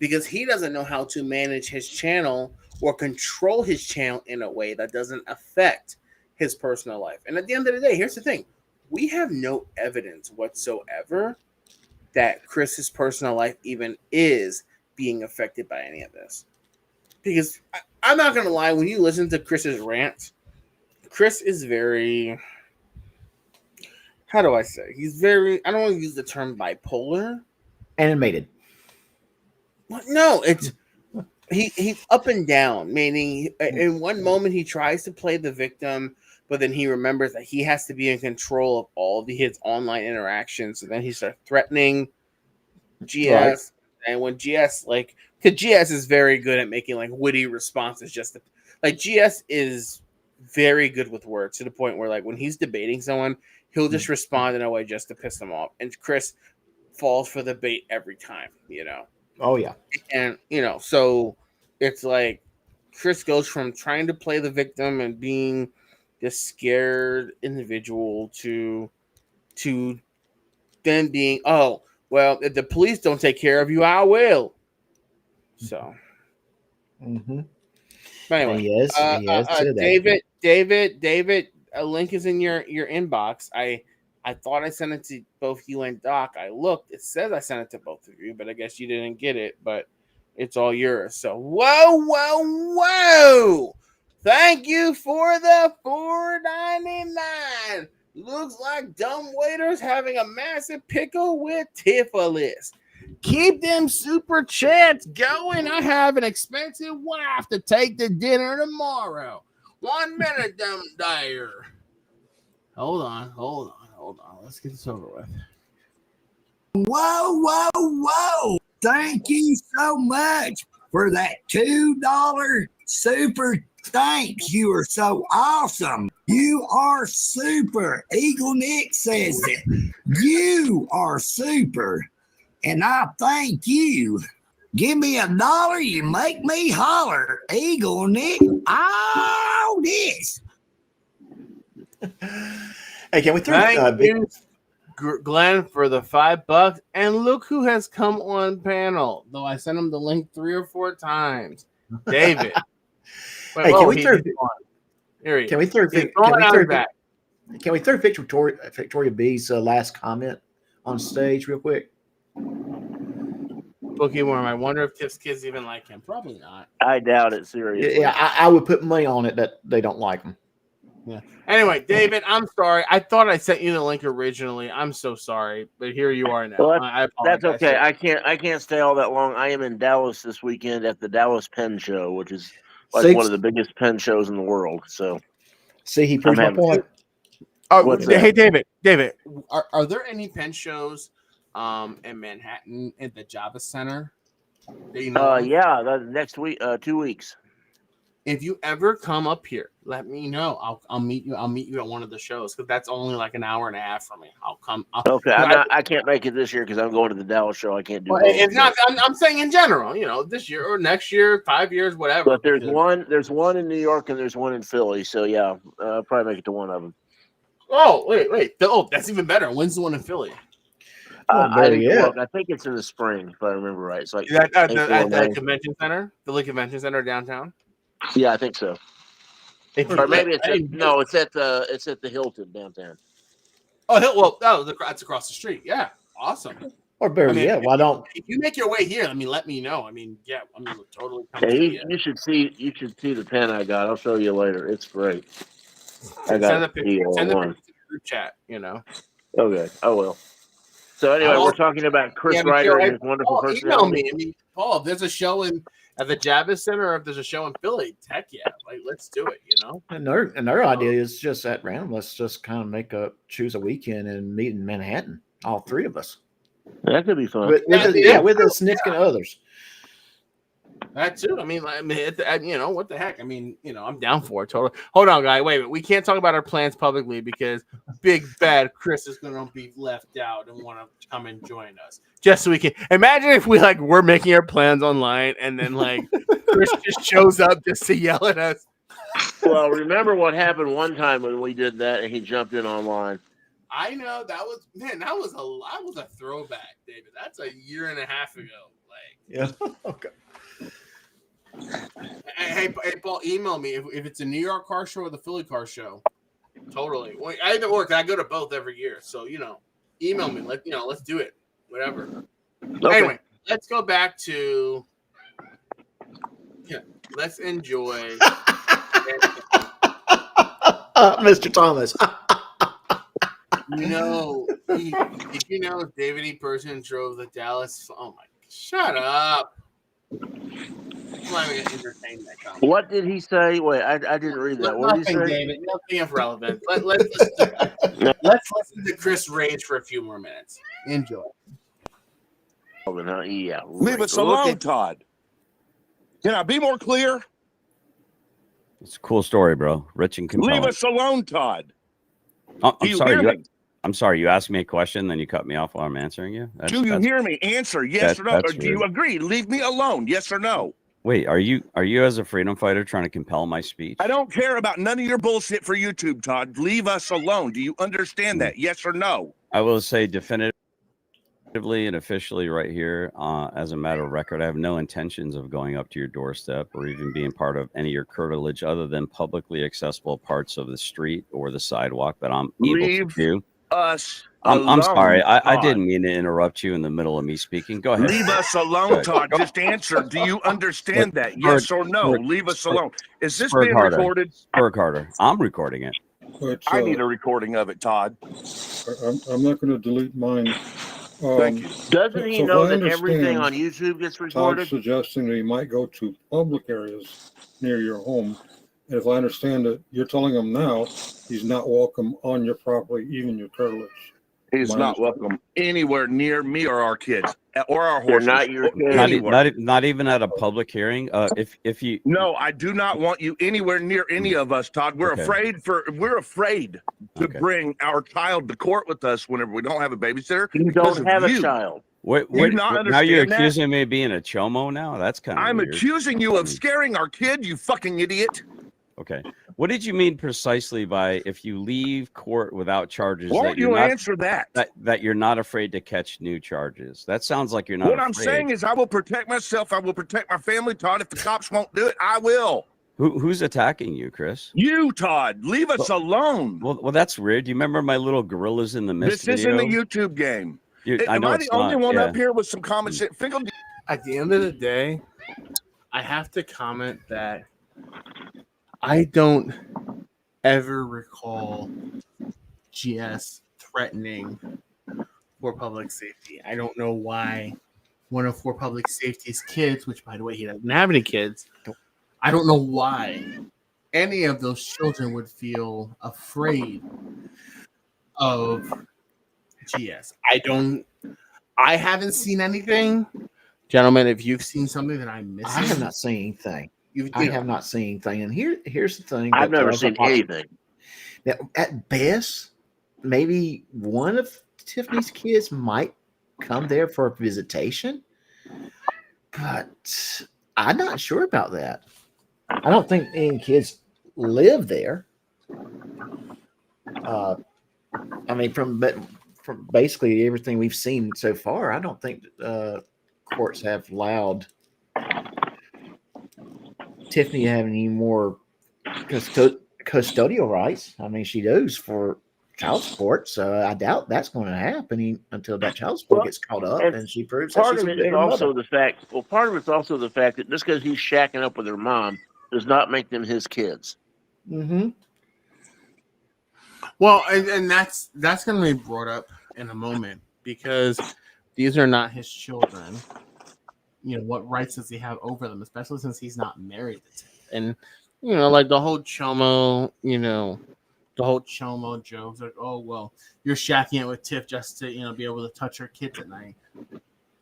because he doesn't know how to manage his channel or control his channel in a way that doesn't affect his personal life. And at the end of the day, here's the thing. We have no evidence whatsoever that Chris's personal life even is being affected by any of this. Because I'm not going to lie, when you listen to Chris's rant, Chris is very... how do I say? He's very. I don't want to use the term bipolar. Animated. No, it's he's up and down. Meaning, in one moment he tries to play the victim, but then he remembers that he has to be in control of all of his online interactions. So then he starts threatening GS, right. And when GS because GS is very good at making like witty responses. GS is very good with words to the point where like when he's debating someone, he'll just respond in a way just to piss them off. And Chris falls for the bait every time, Oh yeah. And so it's like Chris goes from trying to play the victim and being this scared individual to then being, oh, well, if the police don't take care of you, I will. So mm-hmm. But anyway, David, a link is in your inbox. I thought I sent it to both you and Doc. I looked. It says I sent it to both of you, but I guess you didn't get it. But it's all yours. So, whoa. Thank you for the $4.99. Looks like dumb waiters having a massive pickle with Tiffalist. Keep them super chats going. I have an expensive wife to take to dinner tomorrow. 1 minute, dumb dyer. Hold on. Let's get this over with. Whoa. Thank you so much for that $2 super thanks. You are so awesome. You are super. Eagle Nick says it. You are super. And I thank you. Give me $1, you make me holler. Eagle Nick, all this. Hey, can we throw thank you, Glenn, for the $5? And look who has come on panel. Though I sent him the link 3 or 4 times. David. Hey, can we throw? Can we throw Victoria B's last comment on stage real quick? Bookworm. I wonder if Tiff's kids even like him. Probably not. I doubt it. Seriously. Yeah, I would put money on it that they don't like him. Yeah. Anyway, David, I'm sorry. I thought I sent you the link originally. I'm so sorry, but here you are now. Well, that's okay. I can't stay all that long. I am in Dallas this weekend at the Dallas Pen Show, which is one of the biggest pen shows in the world. So, see, he proved my point. Hey, David, are there any pen shows in Manhattan at the Java Center? Yeah, next week, 2 weeks. If you ever come up here, let me know. I'll meet you. I'll meet you at one of the shows because that's only like an hour and a half from me. I'll come. Okay, I can't make it this year because I'm going to the Dallas show. I can't do it. It's not. I'm saying in general. This year or next year, 5 years, whatever. But there's one in New York and there's one in Philly. So yeah, I'll probably make it to one of them. Oh wait. Oh, that's even better. When's the one in Philly? I think it's in the spring, if I remember right. It's like at the convention center, Philly Convention Center downtown. Yeah, I think so. Or maybe it's at the Hilton downtown. That's across the street. Yeah, awesome. Or better why don't if you make your way here? Let me know. We'll totally come. You should see the pen I got. I'll show you later. It's great. I got send a picture to the group chat. Okay, I will. So anyway, we're talking about Chris Ryder and his wonderful personality. Email me. Paul, if there's a show at the Javits Center or if there's a show in Philly, heck yeah, let's do it. And their idea is just at random. Let's just kind of choose a weekend and meet in Manhattan. All 3 of us. That could be fun. With the significant others. That too. What the heck? I'm down for it. Totally. Hold on, guy. Wait a minute. We can't talk about our plans publicly because big bad Chris is going to be left out and want to come and join us. Just so we can imagine if we're making our plans online and then Chris just shows up just to yell at us. Well, remember what happened one time when we did that and he jumped in online. I know that was a throwback, David. That's a year and a half ago. Yeah. Okay. Hey, Paul, email me if it's a New York car show or the Philly car show. Totally. Well, either or. I go to both every year, so email me. Let's do it. Whatever. Okay. Anyway, let's go back to. Yeah, let's enjoy. Mr. Thomas. No, did you know David E. Person drove the Dallas? Oh my! Shut up! I'm not even gonna entertain that comment. What did he say? Wait, I didn't read that. What did he Nothing, say? David. Nothing of relevance. Let's listen to Chris rage for a few more minutes. Enjoy. Yeah. Leave us alone, Todd. Can I be more clear? It's a cool story, bro. Rich and compelling. Leave us alone, Todd. Oh, Do I'm you sorry. hear me? I'm sorry. You asked me a question, then you cut me off while I'm answering you. Do you hear me? Answer yes or no. Or do you agree? Leave me alone. Yes or no. Wait, are you as a freedom fighter trying to compel my speech? I don't care about none of your bullshit for YouTube, Todd. Leave us alone. Do you understand that? Yes or no? I will say definitively and officially right here, as a matter of record, I have no intentions of going up to your doorstep or even being part of any of your curtilage other than publicly accessible parts of the street or the sidewalk that I'm able to do. Us I'm sorry. alone, I Todd. didn't mean to interrupt you in the middle of me speaking. Go ahead. Leave us alone, Todd. Just answer. Do you understand that? Yes or no? Leave us alone. Is this being recorded? Spur Carter. I'm recording it. But, I need a recording of it, Todd. I'm not going to delete mine. Thank you. Doesn't he so if know I that everything understand, on YouTube gets recorded? Todd's suggesting that he might go to public areas near your home. And if I understand it, you're telling him now he's not welcome on your property, even your curtilage. He's not welcome anywhere near me or our kids or our horses. They're not your kids. Not even at a public hearing. If you No, I do not want you anywhere near any of us, Todd. We're afraid to bring our child to court with us whenever we don't have a babysitter. You don't have a child. Now you're accusing me of being a chomo now? That's kind of I'm weird. accusing you of scaring our kid, you fucking idiot. Okay. What did you mean precisely by if you leave court without charges? Won't you answer that? That you're not afraid to catch new charges. That sounds like you're not What afraid. I'm saying is I will protect myself. I will protect my family, Todd. If the cops won't do it, I will. Who's attacking you, Chris? You, Todd. Leave us alone. Well, that's weird. Do you remember my little gorillas in the mist This video? isn't a YouTube game. I know Am I it's the only not, one yeah. up here with some common sense? At the end of the day, I have to comment that I don't ever recall GS threatening for public safety. I don't know why one of For Public Safety's kids, which by the way, he doesn't have any kids, I don't know why any of those children would feel afraid of GS. I haven't seen anything. Gentlemen, if you've seen something that I'm missing. I have not seen anything. I have not seen anything. And here's the thing. I've never seen anything. Now, at best, maybe one of Tiffany's kids might come there for a visitation, but I'm not sure about that. I don't think any kids live there. I mean, from basically everything we've seen so far, I don't think courts have allowed Tiffany to have any more custodial rights. I mean, she owes for child support, so I doubt that's going to happen until that child support gets caught up and she proves that Part she's of it a is also the fact. Well, part of it's also the fact that just because he's shacking up with her mom does not make them his kids. Mm-hmm. Well, and that's going to be brought up in a moment because these are not his children. You know, what rights does he have over them, especially since he's not married to Tiff? And, you know, like the whole Chomo, jokes, like, oh, well, you're shacking it with Tiff just to, be able to touch her kids at night.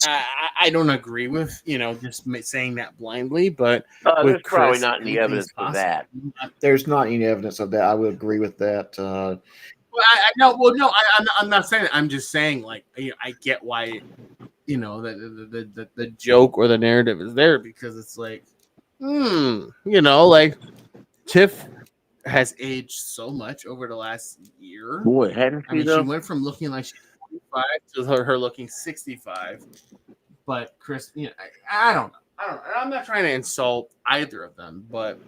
I don't agree with, just saying that blindly, but there's probably not any evidence for that. There's not any evidence of that. I would agree with that. I'm not saying that. I'm just saying, like, I get why, the joke or the narrative is there because it's like, like Tiff has aged so much over the last year. Boy, hadn't she? She went from looking like she's 45 to her looking 65. But Chris, I don't know. I'm not trying to insult either of them, but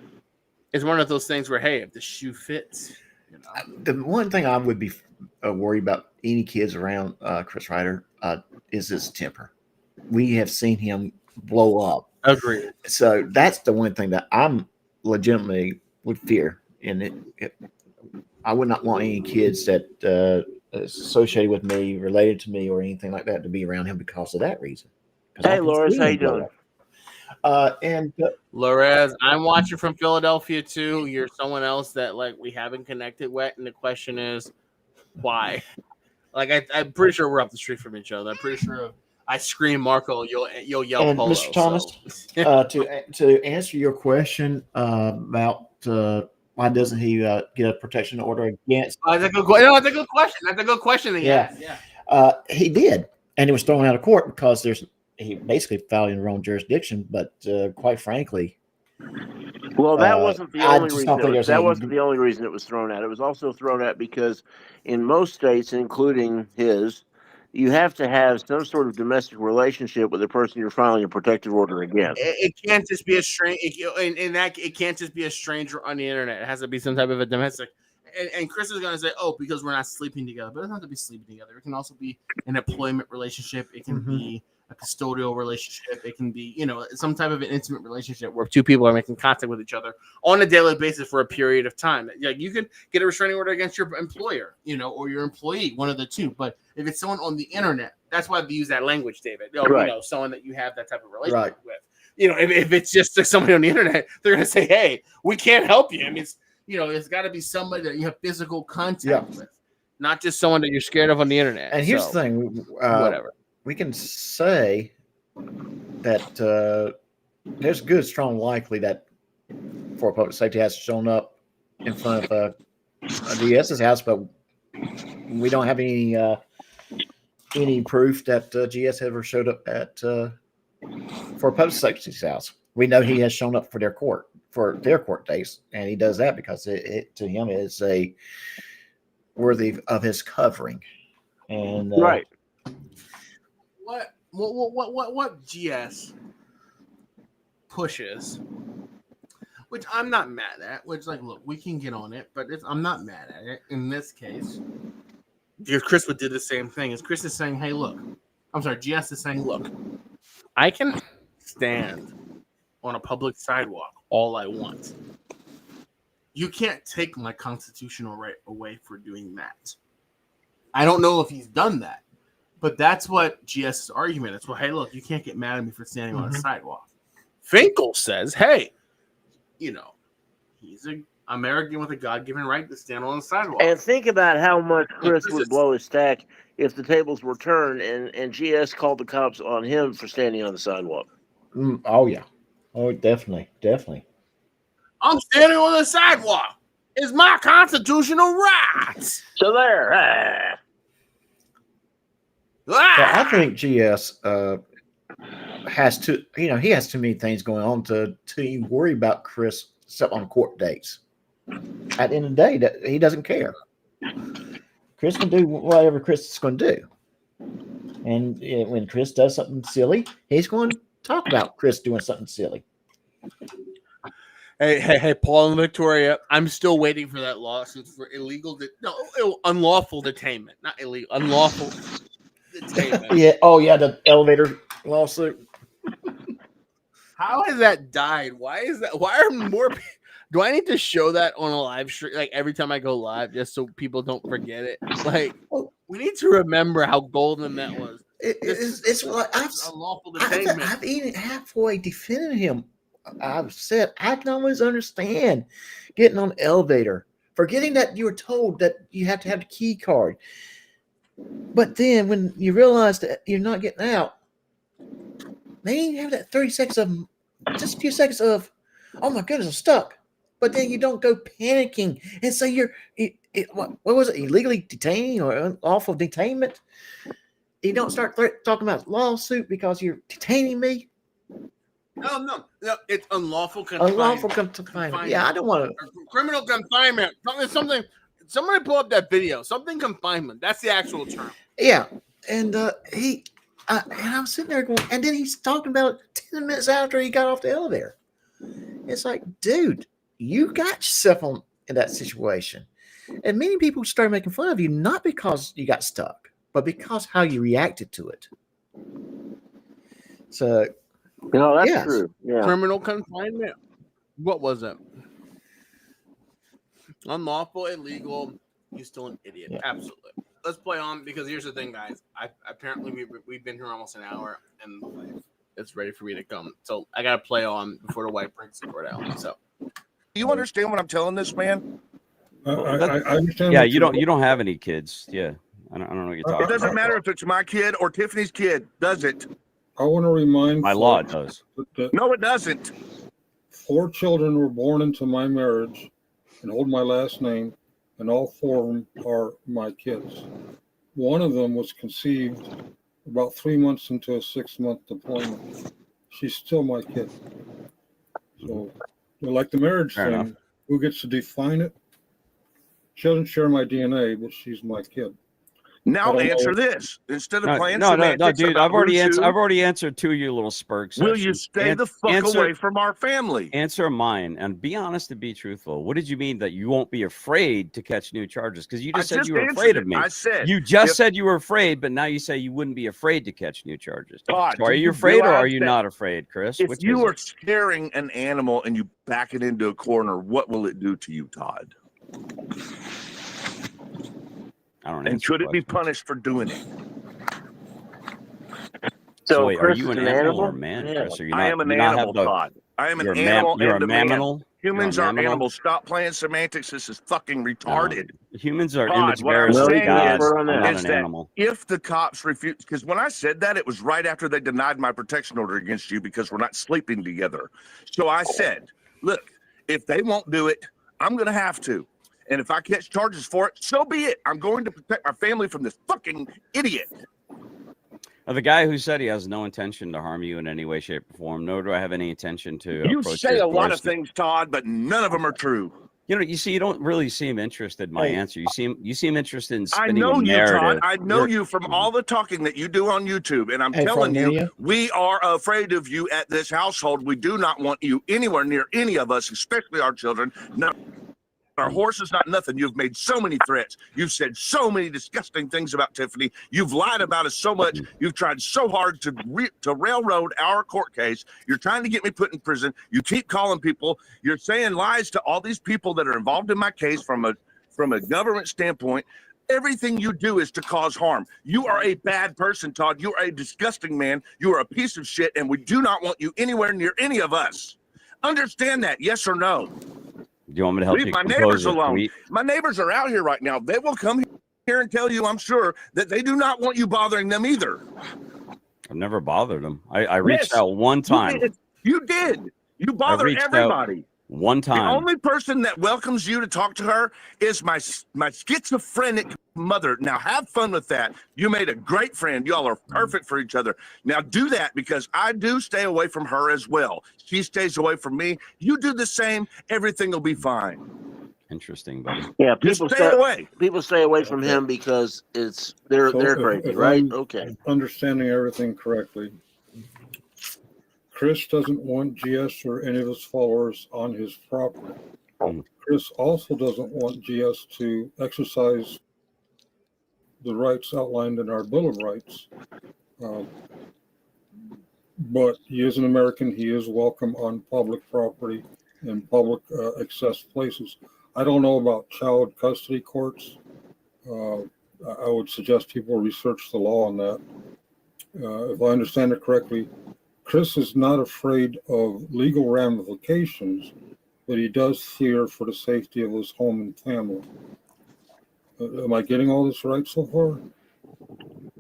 it's one of those things where, hey, if the shoe fits, The one thing I would be worried about any kids around Chris Ryder is his temper. We have seen him blow up. Agreed. So that's the one thing that I'm legitimately would fear. And I would not want any kids that associated with me, related to me, or anything like that to be around him because of that reason. Hey, Loris, how you doing? Lorez, I'm watching from Philadelphia too. You're someone else that like we haven't connected with, and the question is, why? Like I'm pretty sure we're up the street from each other. I'm pretty sure I scream Marco, you'll yell and Polo. Mr. Thomas, to answer your question about why doesn't he get a protection order against? That's a good question. That's a good question. That's a good question. Yeah. He did, and he was thrown out of court because he basically filed in the wrong jurisdiction. But quite frankly, well, that wasn't the only reason. That wasn't the the only reason it was thrown out. It was also thrown out because in most states, including his, you have to have some sort of domestic relationship with the person you're filing a protective order against. It can't just be a stranger. It can't just be a stranger on the internet. It has to be some type of a domestic. And Chris is going to say, "Oh, because we're not sleeping together." But it doesn't have to be sleeping together. It can also be an employment relationship. It can be a custodial relationship. It can be, some type of an intimate relationship where two people are making contact with each other on a daily basis for a period of time. Like you can get a restraining order against your employer, or your employee, one of the two. But if it's someone on the internet, that's why they use that language, David. Right. Someone that you have that type of relationship with. If it's just somebody on the internet, they're going to say, "Hey, we can't help you." I mean, it's got to be somebody that you have physical contact with, not just someone that you're scared of on the internet. And here's the thing, whatever. We can say that there's good, strong likely that for public safety has shown up in front of GS's house, but we don't have any proof that GS ever showed up for public safety's house. We know he has shown up for their court days, and he does that because it to him is a worthy of his covering. And right. What GS pushes, which I'm not mad at, which look, we can get on it, but I'm not mad at it. In this case, if Chris would do the same thing, as Chris is saying, "Hey, look," I'm sorry, GS is saying, "Look, I can stand on a public sidewalk all I want. You can't take my constitutional right away for doing that." I don't know if he's done that. But that's what GS's argument is. Well, hey, look, you can't get mad at me for standing on a sidewalk. Finkel says, hey, he's an American with a God-given right to stand on the sidewalk. And think about how much Chris would blow his stack if the tables were turned and GS called the cops on him for standing on the sidewalk. Oh, yeah. Oh, definitely. I'm standing on the sidewalk. It's my constitutional right. So there. So I think GS has to, he has too many things going on to even worry about Chris except on court dates. At the end of the day, he doesn't care. Chris can do whatever Chris is going to do. And when Chris does something silly, he's going to talk about Chris doing something silly. Hey, Paul and Victoria, I'm still waiting for that lawsuit for unlawful detainment. Not illegal, unlawful detainment. Yeah. Oh, yeah, the elevator lawsuit. How has that died? Why is that? Why are more people? Do I need to show that on a live stream, like every time I go live, just so people don't forget it? Like, we need to remember how golden that was. It's like unlawful detainment. I've even halfway defended him. I've said I can always understand getting on the elevator, forgetting that you were told that you have to have the key card. But then when you realize that you're not getting out, then you have that 30 seconds of just a few seconds of, oh my goodness, I'm stuck. But then you don't go panicking and say what was it, illegally detaining or unlawful detainment? You don't start talking about lawsuit because you're detaining me. No, it's unlawful confinement. Unlawful confinement. Yeah, I don't want to. Criminal confinement. Something. Somebody pull up that video. Something confinement. That's the actual term. Yeah, and and I'm sitting there going, and then he's talking about it 10 minutes after he got off the elevator. It's like, dude, you got yourself in that situation, and many people started making fun of you not because you got stuck, but because how you reacted to it. So. No, that's true. Yeah. Criminal confinement. What was it? Unlawful, illegal. You're still an idiot. Yeah. Absolutely. let's play on, because here's the thing, guys. Apparently we've been here almost an hour and it's ready for me to come. So I gotta play on before the wife brings the court out. So Do you understand what I'm telling this man? I understand. Yeah, you don't have any kids. Yeah, I don't know what you're talking It doesn't about. matter if it's my kid or Tiffany's kid, does it? I want to remind My law does. that No, it doesn't. 4 children were born into my marriage and hold my last name, and all 4 of them are my kids. One of them was conceived about 3 months into a 6-month deployment. She's still my kid. So, like the marriage Fair thing, enough. who gets to define it? She doesn't share my DNA, but she's my kid. Now I don't answer know. this. Instead of playing No, semantics dude. about I've already answered. Bluetooth, I've already answered 2 of your little spurg will sessions. you stay the fuck away from our family? Answer mine and be honest and be truthful. What did you mean that you won't be afraid to catch new charges? Because you just said you were afraid of me. I said you just said you were afraid, but now you say you wouldn't be afraid to catch new charges. Todd, So are do you you afraid or are realize you that not afraid, Chris? If Which you is are it? scaring an animal and you back it into a corner, what will it do to you, Todd? I don't know. And could it be punished for doing it? So wait, are Chris you is an animal or a man, Chris? Or you not, I am an you not animal, have the, Todd. I am an you're a animal you're and a a man. mammal? Humans You're a are mammal? animals. Stop playing semantics. This is fucking retarded. Humans are Todd, image what I'm bearers of saying God. is, I'm not is an that animal. if the cops refuse, because when I said that, it was right after they denied my protection order against you because we're not sleeping together. So I said, look, if they won't do it, I'm going to have to. And if I catch charges for it, so be it. I'm going to protect our family from this fucking idiot. The guy who said he has no intention to harm you in any way, shape, or form, nor do I have any intention to. You approach say your a lot of doorstep. things, Todd, but none of them are true. You know, you see, you don't really seem interested in my answer. You seem interested in I spinning know a you, narrative. Todd. I know you from all the talking that you do on YouTube, and I'm telling you, we are afraid of you at this household. We do not want you anywhere near any of us, especially our children. No, our horses, not nothing. You've made so many threats. You've said so many disgusting things about Tiffany. You've lied about us so much. You've tried so hard to railroad our court case. You're trying to get me put in prison. You keep calling people. You're saying lies to all these people that are involved in my case from a government standpoint. Everything you do is to cause harm. You are a bad person, Todd. You are a disgusting man. You are a piece of shit, and we do not want you anywhere near any of us. Understand that, yes or no? Do you want me to help Leave you my compose neighbors a alone. tweet? My neighbors are out here right now. They will come here and tell you, I'm sure, that they do not want you bothering them either. I've never bothered them. I reached Yes, out one time. You did. You bother reached out everybody. One The time. only person that welcomes you to talk to her is my schizophrenic mother. Now, have fun with that. You made a great friend. Y'all are perfect for each other. Now, do that, because I do stay away from her as well. She stays away from me. You do the same. Everything will be fine. Interesting, buddy. Yeah, Just people stay away. People stay away from him because they're crazy, if right? I'm Okay. understanding everything correctly, Chris doesn't want GS or any of his followers on his property. Chris also doesn't want GS to exercise the rights outlined in our Bill of Rights. But he is an American. He is welcome on public property and public access places. I don't know about child custody courts. I would suggest people research the law on that. If I understand it correctly, Chris is not afraid of legal ramifications, but he does fear for the safety of his home and family. Am I getting all this right so far?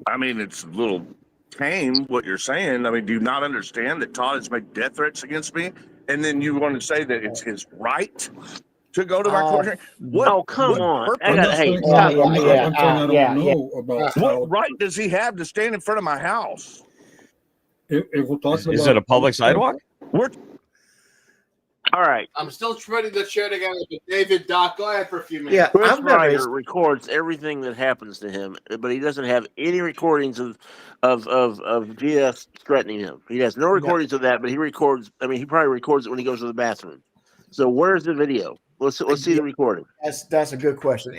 I mean, it's a little tame what you're saying. I mean, do you not understand that Todd has made death threats against me? And then you want to say that it's his right to go to my court hearing? Oh, come on. Hey, stop. I'm saying I don't know about What right does he have to stand in front of my house? If we're talking Is about it a public sidewalk? All right. I'm still ready to share together with David. Doc, go ahead for a few minutes. Chris Ryder records everything that happens to him, but he doesn't have any recordings of GS threatening him. He has no recordings of that, but he records. I mean, he probably records it when he goes to the bathroom. So where's the video? Let's see the recording. That's a good question,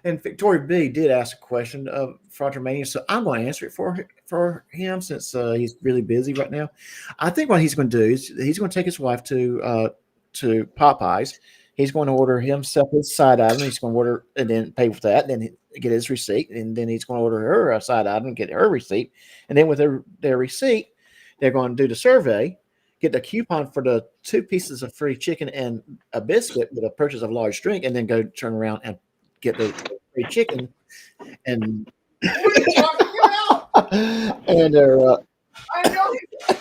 and Victoria B did ask a question of Frontermania, so I'm going to answer it for him since he's really busy right now. I think what he's going to do is he's going to take his wife to Popeyes. He's going to order himself his side item. He's going to order and then pay for that, and then get his receipt, and then he's going to order her a side item and get her receipt. And then with their receipt, they're going to do the survey, get the coupon for the 2 pieces of free chicken and a biscuit with a purchase of a large drink, and then go turn around and get the free chicken and and their I know he's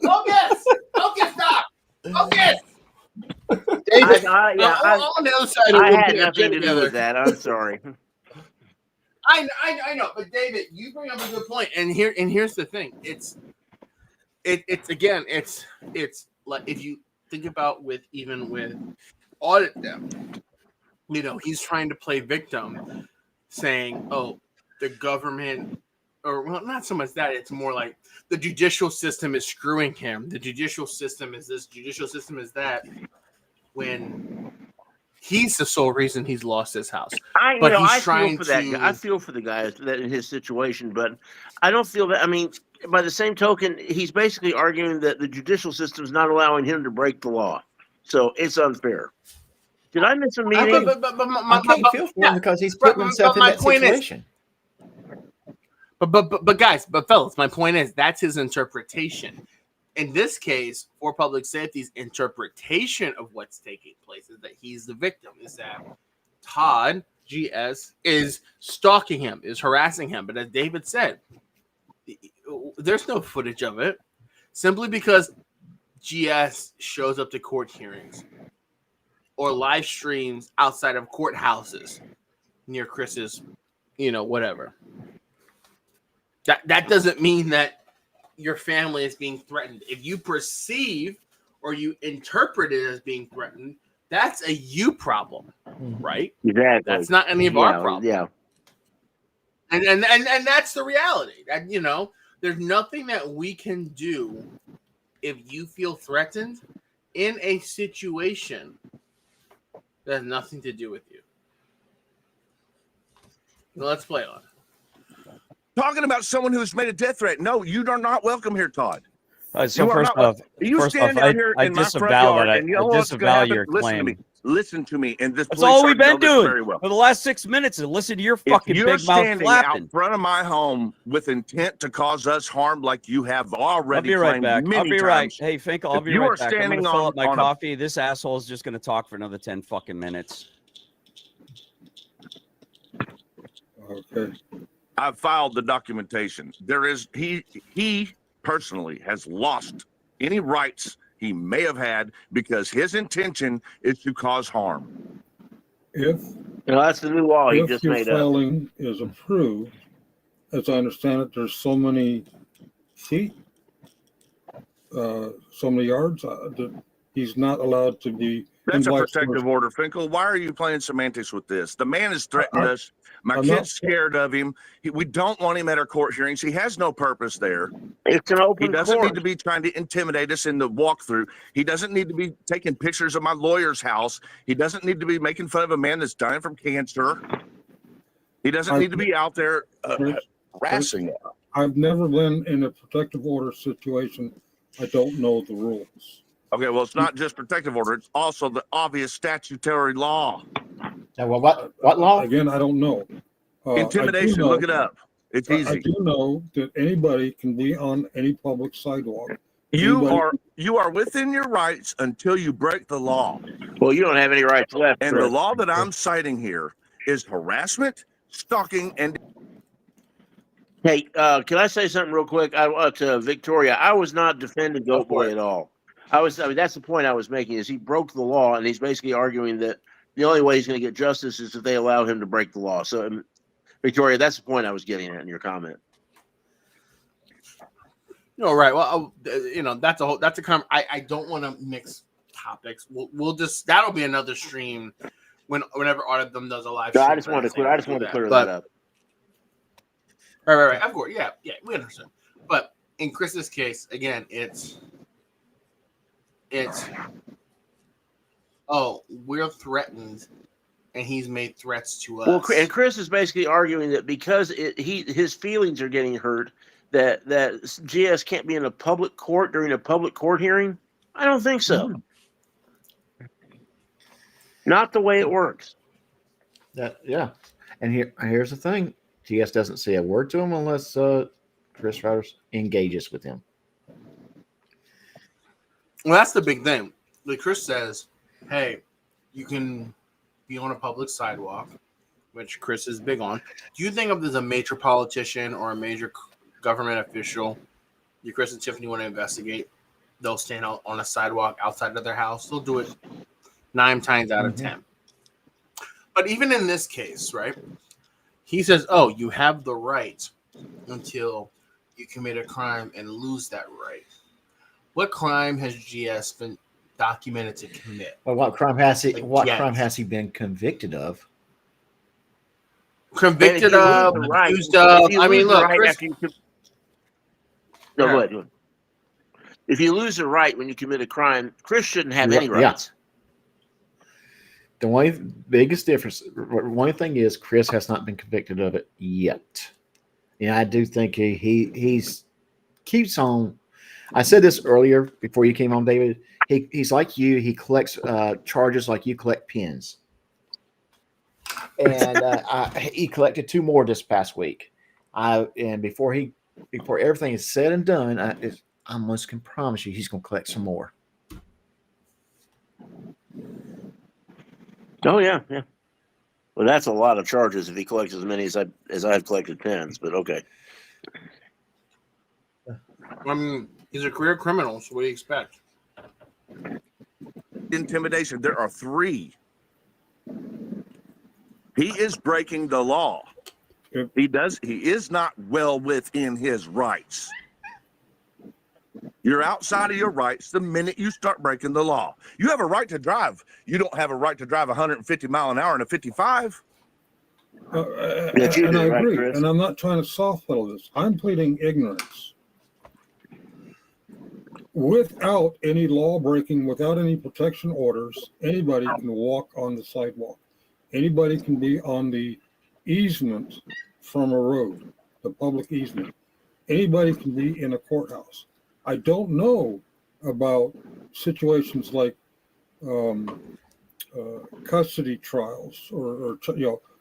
Focus! Focus, Doc! Focus! David, On the other side, I had nothing to do with that. I'm sorry. I know, but David, you bring up a good point, and here's the thing. It's like if you think about with audit them, he's trying to play victim, saying, "Oh, the government," or well, not so much that. It's more like the judicial system is screwing him. The judicial system is this. Judicial system is that. When he's the sole reason he's lost his house. I feel for the guy that in his situation, but I don't feel that. I mean, by the same token, he's basically arguing that the judicial system is not allowing him to break the law, so it's unfair. Did I miss a meeting? I can't feel for him because he's putting himself in that situation. But fellas, my point is that's his interpretation. In this case, for public safety's interpretation of what's taking place is that he's the victim, is that Todd, GS, is stalking him, is harassing him. But as David said, there's no footage of it simply because GS shows up to court hearings or live streams outside of courthouses near Chris's, whatever. That doesn't mean that your family is being threatened. If you perceive or you interpret it as being threatened, that's a you problem, right? Exactly. That's not any of our problem. Yeah. And that's the reality. That there's nothing that we can do if you feel threatened in a situation that has nothing to do with you. Well, let's play on. Talking about someone who's made a death threat. No, you are not welcome here, Todd. So first off, I disavow your claim. Listen to me. And this that's all we've been doing for the last 6 minutes. And listen to your fucking big mouth flapping. Out front of my home with intent to cause us harm, like you have already. I'll be right back. I'll be right. Hey, Finkel, I'll be right back. I'm gonna fill up my coffee. This asshole is just going to talk for another 10 fucking minutes. Okay. I've filed the documentation. He personally has lost any rights he may have had because his intention is to cause harm. That's the new law he just made up. If your filing is approved, as I understand it, there's so many feet, so many yards that he's not allowed to be. That's a protective order, Finkel. Why are you playing semantics with this? The man has threatened us. My kid's scared of him. We don't want him at our court hearings. He has no purpose there. It's an open He doesn't court. need to be trying to intimidate us in the walkthrough. He doesn't need to be taking pictures of my lawyer's house. He doesn't need to be making fun of a man that's dying from cancer. He doesn't need to be out there harassing. I've never been in a protective order situation. I don't know the rules. Okay, well, it's not just protective order. It's also the obvious statutory law. Well, what law? Again, I don't know. Intimidation, look it up. It's easy. I do know that anybody can be on any public sidewalk. You are within your rights until you break the law. Well, you don't have any rights left. And the law that I'm citing here is harassment, stalking, and... Hey, can I say something real quick? To Victoria, I was not defending Goat Boy at all. That's the point I was making, is he broke the law, and he's basically arguing that the only way he's going to get justice is if they allow him to break the law. So, Victoria, that's the point I was getting at in your comment. Right. Well, that's I don't want to mix topics. We'll just, that'll be another stream whenever Audit Them does a live stream. I just wanted to clear that up. Right. Of course. Yeah, we understand. But in Chris's case, again, it's we're threatened, and he's made threats to us. Well, and Chris is basically arguing that because his feelings are getting hurt, that GS can't be in a public court during a public court hearing. I don't think so. Not the way it works. Yeah. And here's the thing. TS doesn't say a word to him unless Chris FrAuditors engages with him. Well, that's the big thing. Like Chris says, hey, you can be on a public sidewalk, which Chris is big on. Do you think if there's a major politician or a major government official you, Chris and Tiffany, want to investigate, they'll stand out on a sidewalk outside of their house? They'll do it 9 times out of 10. But even in this case, right, he says, oh, you have the right until you commit a crime and lose that right. What crime has GS been documented to commit? Well, what crime has he? What crime has he been convicted of? Convicted of, accused of. I mean, look, Chris. Go ahead. If you lose the right when you commit a crime, Chris shouldn't have any rights. The only biggest difference, one thing is Chris has not been convicted of it yet. And I do think he's keeps on. I said this earlier before you came on, David. He's like you. He collects charges like you collect pins. And he collected 2 more this past week. And before everything is said and done, I almost can promise you he's going to collect some more. Oh yeah. Well, that's a lot of charges if he collects as many as I've collected pins. But okay. I mean, he's a career criminal, so what do you expect? Intimidation. There are 3. He is breaking the law. He is not well within his rights. You're outside of your rights the minute you start breaking the law. You have a right to drive. You don't have a right to drive 150 mile an hour in a 55. And I agree. Chris. And I'm not trying to soft pedal this. I'm pleading ignorance. Without any law breaking, without any protection orders, anybody can walk on the sidewalk. Anybody can be on the easement from a road, the public easement. Anybody can be in a courthouse. I don't know about situations like custody trials or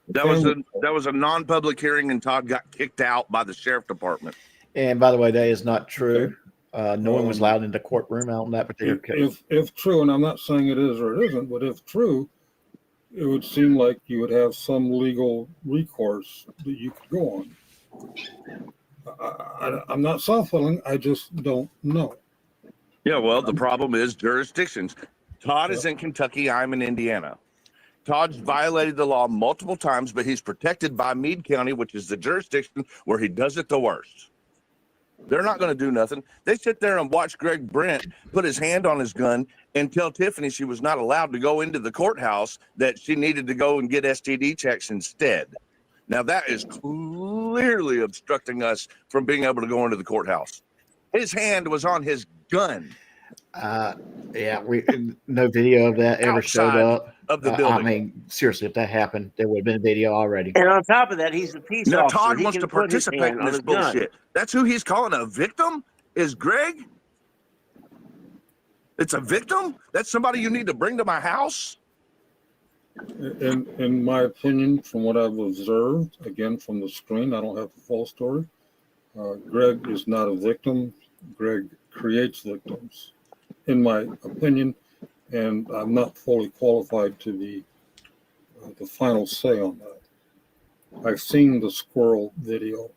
that was a non-public hearing, and Todd got kicked out by the sheriff department. And by the way, that is not true. No one was allowed in the courtroom out in that particular case. If true, and I'm not saying it is or it isn't, but if true, it would seem like you would have some legal recourse that you could go on. I'm not soft-pedaling. I just don't know. Yeah, well, the problem is jurisdictions. Todd is in Kentucky. I'm in Indiana. Todd's violated the law multiple times, but he's protected by Meade County, which is the jurisdiction where he does it the worst. They're not going to do nothing. They sit there and watch Greg Brent put his hand on his gun and tell Tiffany she was not allowed to go into the courthouse, that she needed to go and get STD checks instead. Now, that is clearly obstructing us from being able to go into the courthouse. His hand was on his gun. No video of that ever showed up. Of the building. I mean, seriously, if that happened, there would have been a video already. And on top of that, he's a peace officer. Todd wants to participate in this bullshit. That's who he's calling a victim? Is Greg? It's a victim? That's somebody you need to bring to my house? In my opinion, from what I've observed, again, from the screen, I don't have the full story. Greg is not a victim. Greg creates victims, in my opinion, and I'm not fully qualified to be the final say on that. I've seen the squirrel video.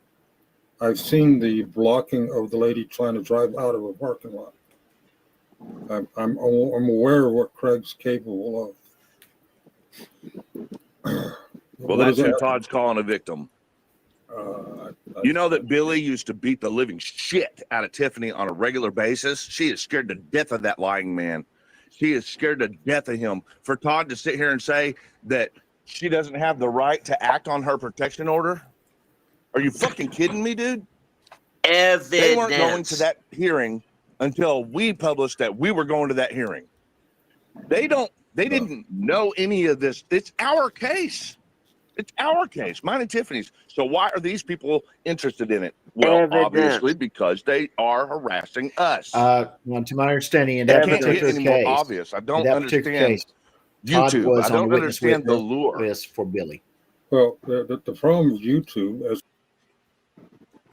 I've seen the blocking of the lady trying to drive out of a parking lot. I'm aware of what Craig's capable of. Well, that's who Todd's calling a victim. You know that Billy used to beat the living shit out of Tiffany on a regular basis? She is scared to death of that lying man. She is scared to death of him. For Todd to sit here and say that she doesn't have the right to act on her protection order? Are you fucking kidding me, dude? Evidence. They weren't going to that hearing until we published that we were going to that hearing. They didn't know any of this. It's our case. It's our case, mine and Tiffany's. So why are these people interested in it? Well, obviously because they are harassing us. To my understanding, in that particular case, obvious. I don't understand Todd YouTube. was I on the don't witness understand the witness lure. list for Billy. Well, the problem with YouTube, as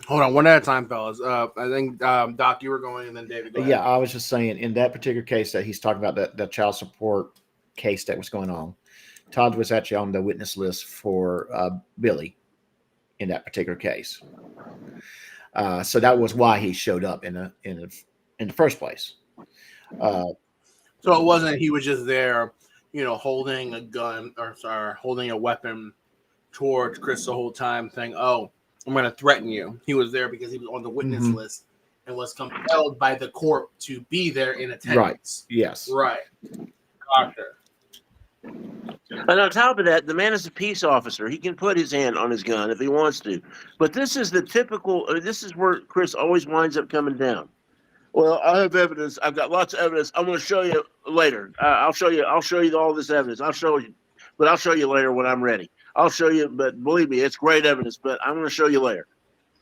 Hold on, one at a time, fellas. I think Doc, you were going, and then David. Go Yeah, ahead. I was just saying in that particular case that he's talking about, that child support case that was going on, Todd was actually on the witness list for Billy in that particular case. So that was why he showed up in the first place. So it wasn't he was just there, holding a gun holding a weapon towards Chris the whole time, saying, "Oh, I'm going to threaten you." He was there because he was on the witness list and was compelled by the court to be there in attendance. Right. Yes. Right. Doctor. And on top of that, the man is a peace officer. He can put his hand on his gun if he wants to. But this is the typical. This is where Chris always winds up coming down. Well, I have evidence. I've got lots of evidence. I'm going to show you later. I'll show you all this evidence. I'll show you, but I'll show you later when I'm ready. I'll show you, but believe me, it's great evidence. But I'm going to show you later.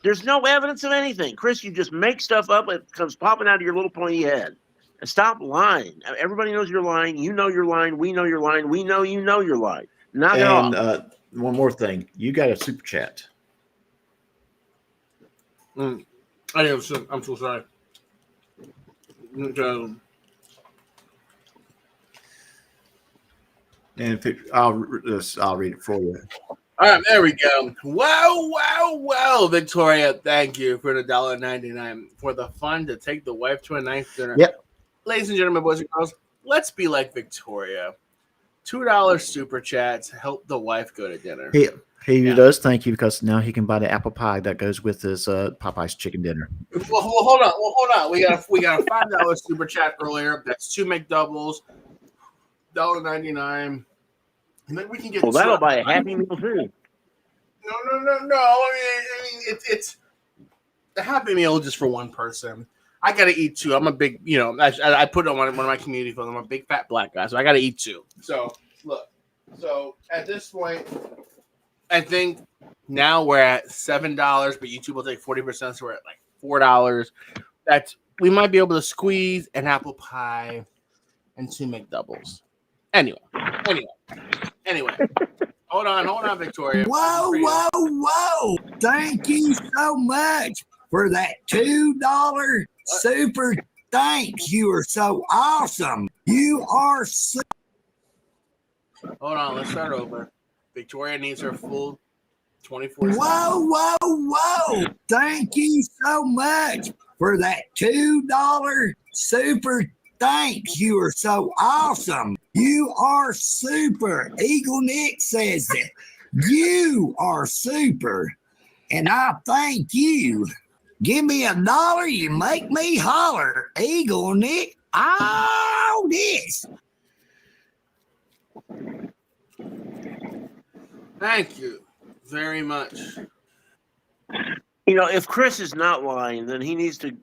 There's no evidence of anything, Chris. You just make stuff up. It comes popping out of your little pointy head. And stop lying. Everybody knows you're lying. You know you're lying. We know you're lying. We know you know you're lying. Knock it off. And one more thing, you got a super chat. I'm so sorry. And I'll read it for you. All right, there we go. Wow, Victoria, thank you for the $1.99 for the fun to take the wife to a nice dinner. Yep. Ladies and gentlemen, boys and girls, let's be like Victoria. $2 super chat to help the wife go to dinner. He does thank you because now he can buy the apple pie that goes with his Popeye's chicken dinner. Well, hold on. We got a $5 super chat earlier. That's 2 McDoubles, $1.99. And then we can get. Well, that'll buy a Happy Meal too. No. I mean, it's the Happy Meal just for one person. I gotta eat too. I'm a big, I put it on one of my community photos. I'm a big fat black guy, so I gotta eat too. So look, at this point, I think now we're at $7, but YouTube will take 40%, so we're at like $4. We might be able to squeeze an apple pie and 2 McDoubles. Anyway. Hold on, Victoria. Whoa. Thank you so much for that $2 super. Thanks. You are so awesome. You are so. Hold on, let's start over. Victoria needs her full 24. Whoa. Thank you so much for that $2 super. Thanks. You are so awesome. You are super. Eagle Nick says that. You are super. And I thank you. Give me $1, you make me holler. Eagle Nick. All this. Thank you very much. If Chris is not lying, then he needs to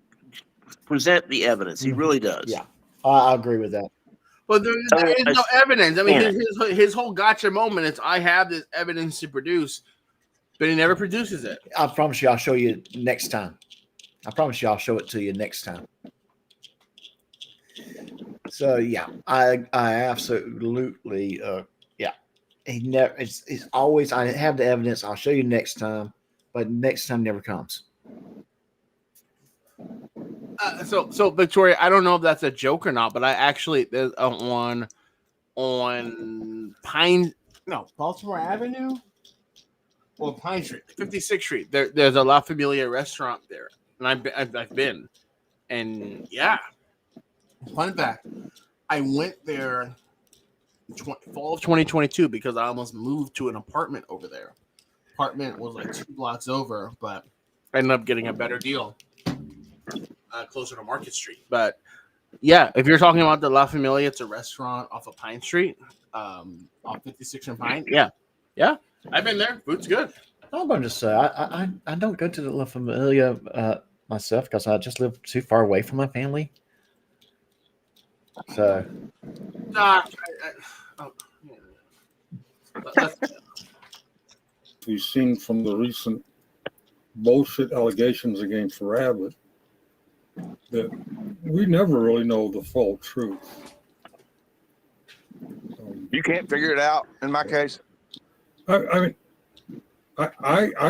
present the evidence. He really does. Yeah, I agree with that. But there is no evidence. I mean, his whole gotcha moment is I have this evidence to produce, but he never produces it. I promise you I'll show you next time. I promise you I'll show it to you next time. So yeah, I absolutely he never. It's always I have the evidence. I'll show you next time, but next time never comes. So Victoria, I don't know if that's a joke or not, but I actually there's one on Baltimore Avenue or Pine Street, 56th Street. There's a La Familia restaurant there, and I've been, and yeah. Fun fact, I went there fall of 2022 because I almost moved to an apartment over there. Apartment was like 2 blocks over, but I ended up getting a better deal closer to Market Street. But yeah, if you're talking about the La Familia, it's a restaurant off of Pine Street, off 56 and Pine. Yeah, I've been there. Food's good. I'm going to say I don't go to the La Familia myself because I just live too far away from my family. So, we've seen from the recent bullshit allegations against Rabbit that we never really know the full truth. You can't figure it out in my case. I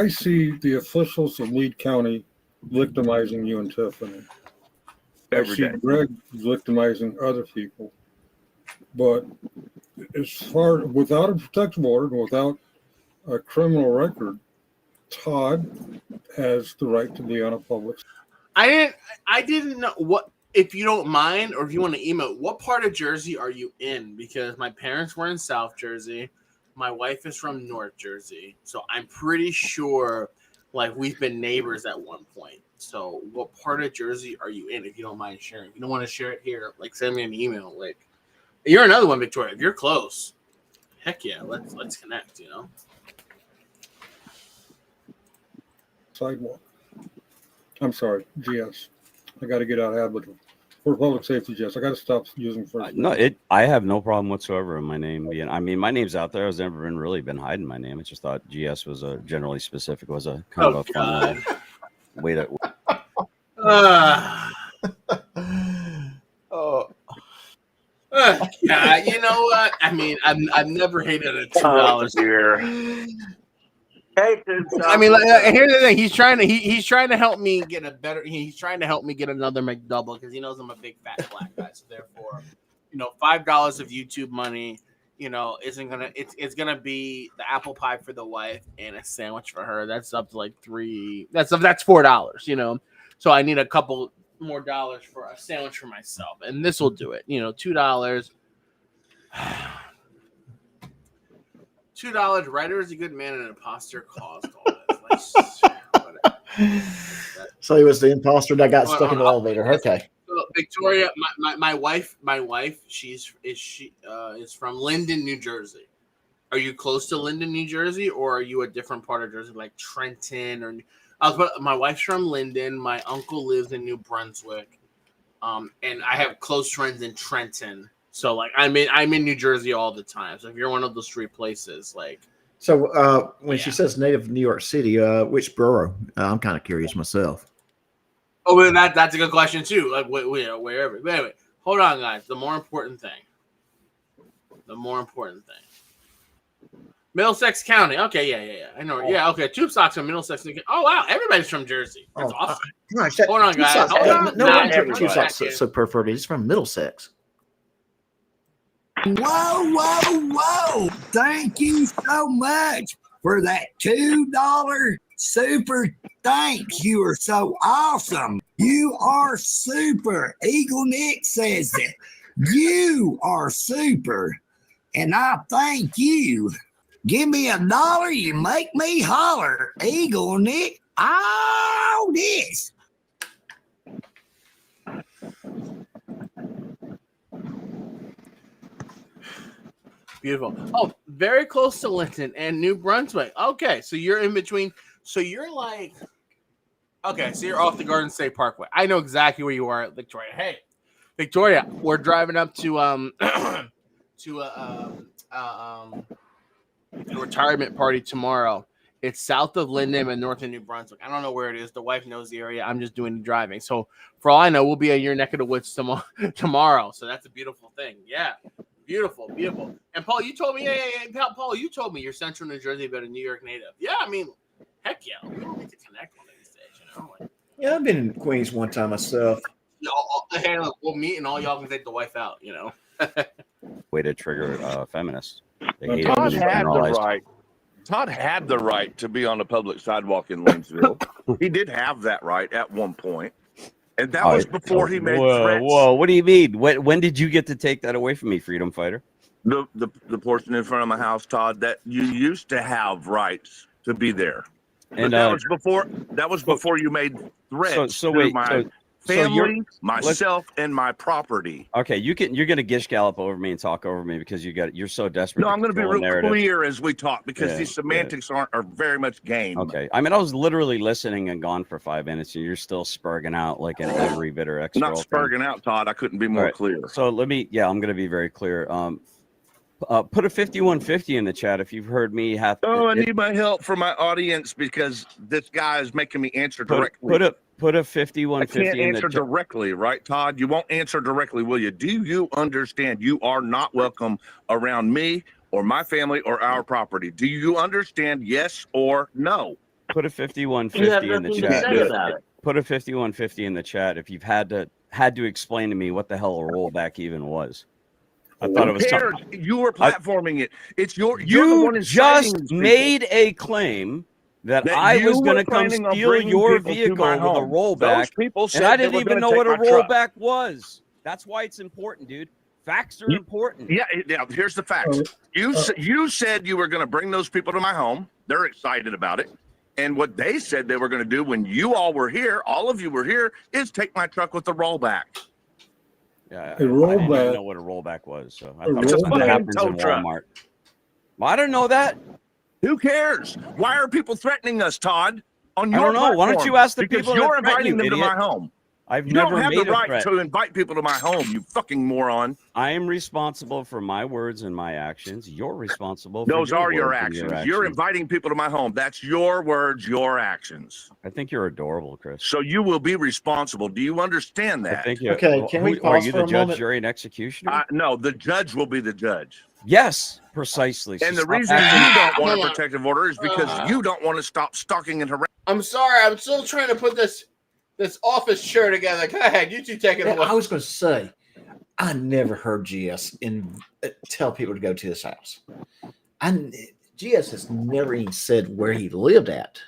see the officials of Meade County victimizing you and Tiffany. Every I see day. Greg victimizing other people. But as far without a protective order, without a criminal record, Todd has the right to be on a public. I didn't know what, if you don't mind, or if you want to email, what part of Jersey are you in? Because my parents were in South Jersey. My wife is from North Jersey. So I'm pretty sure like we've been neighbors at one point. So what part of Jersey are you in, if you don't mind sharing? If you don't want to share it here, like send me an email. Like, you're another one, Victoria. If you're close, heck yeah, let's connect, you know? Sidewalk. I'm sorry, GS. I got to get out of habit for public safety, GS. I got to stop using first. No, I have no problem whatsoever in my name being. I mean, my name's out there. I've never really been hiding my name. I just thought GS was a generally specific, was a kind of a fun way to. Yeah, you know what? I mean, I've never hated a $2 here. I mean, here's the thing. He's trying to help me get a better. He's trying to help me get another McDouble because he knows I'm a big fat black guy. So therefore, you know, $5 of YouTube money, you know, isn't gonna. It's gonna be the apple pie for the wife and a sandwich for her. That's up to like $3. That's $4. You know, so I need a couple more dollars for a sandwich for myself, and this will do it. You know, $2. $2. Writer is a good man and an imposter caused all this. So he was the imposter that got stuck in the elevator. Okay. So Victoria, my wife, is from Linden, New Jersey. Are you close to Linden, New Jersey, or are you a different part of Jersey, like Trenton? Or my wife's from Linden. My uncle lives in New Brunswick, and I have close friends in Trenton. So like I'm in New Jersey all the time. So if you're one of those three places, like. So when she says native New York City, which borough? I'm kind of curious myself. Oh, well, that's a good question too. Like wherever. But anyway, hold on, guys. The more important thing. Middlesex County. Okay, yeah. I know. Yeah, okay. Tube Socks from Middlesex. Oh wow, everybody's from Jersey. That's awesome. Gosh, hold on, guys. No wonder Tube Socks so perverted. He's from Middlesex. Whoa. Thank you so much for that $2 super thanks. You are so awesome. You are super. Eagle Nick says that. You are super. And I thank you. Give me $1, you make me holler. Eagle Nick, all this. Beautiful. Oh, very close to Linton and New Brunswick. Okay, so you're in between. So you're like, okay, so you're off the Garden State Parkway. I know exactly where you are at Victoria. Hey, Victoria, we're driving up to a retirement party tomorrow. It's south of Linden and north of New Brunswick. I don't know where it is. The wife knows the area. I'm just doing the driving. So for all I know, we'll be in your neck of the woods tomorrow. So that's a beautiful thing. Yeah. Beautiful. And Paul, you told me, Paul, you told me you're Central New Jersey, but a New York native. Yeah, I mean, heck yeah, we don't need to connect one of these days, you know. Like, yeah, I've been in Queens one time myself. We'll meet and all y'all can take the wife out, you know. Way to trigger feminists. Todd had the right to be on the public sidewalk in Lanesville. He did have that right at one point. And that was before he made threats. Whoa, what do you mean? When did you get to take that away from me, freedom fighter? The portion in front of my house, Todd, that you used to have rights to be there. And that was before you made threats to my family, myself, and my property. Okay, you're gonna gish gallop over me and talk over me because you're so desperate. No, I'm gonna be real clear as we talk because these semantics are very much game. Okay, I mean I was literally listening and gone for 5 minutes, and you're still spurging out like an angry, bitter ex-girlfriend. Not spurging out, Todd. I couldn't be more clear. So I'm gonna be very clear. Put a 5150 in the chat if you've heard me have. I need my help for my audience because this guy is making me answer directly. Put a I 5150 can't in the answer chat. directly, right, Todd? You won't answer directly, will you? Do you understand you are not welcome around me or my family or our property? Do you understand, yes or no? Put a You have 5150 in the nothing to chat. say about it. Put a 5150 in the chat if you've had to explain to me what the hell a rollback even was. I thought it Who was cares? something. You were platforming it. It's you're the You one inciting just these people. made a claim that I you was going were to come planning on steal bringing your people to vehicle my with a home. rollback, Those people and said I they didn't were even gonna know take what a my truck. rollback was. That's why it's important, dude. Facts are important. Yeah, now here's the facts. You said you were going to bring those people to my home. They're excited about it. And what they said they were going to do when you all were here, all of you were here, is take my truck with the rollback. Yeah, A I didn't even rollback. know what a rollback was, so I A thought It's it a was something that rollback. happens tow in truck. Walmart. Well, I didn't know that. Who cares? Why are people threatening us, Todd? On I your don't know. Why don't platform? you ask the Because people that you're threaten you, inviting them to idiot? my home. I've You never don't have the made a right threat. to invite people to my home, you fucking moron. I am responsible for my words and my actions. You're responsible for Those your are your words and actions. your You're actions. inviting people to my home. That's your words, your actions. I think you're adorable, Chris. So you will be responsible. Do you understand I that? think you. Okay, Well, can who we are pause you? for The a judge, moment? jury, and executioner? No, the judge will be the judge. Yes, precisely. So And the stop reason acting- you don't want Hold a on. protective order is because you don't want to stop stalking and harassing. I'm sorry. I'm still trying to put this office chair together. Go ahead. You two take it away. I was going to say, I never heard GS tell people to go to his house. GS has never even said where he lived at.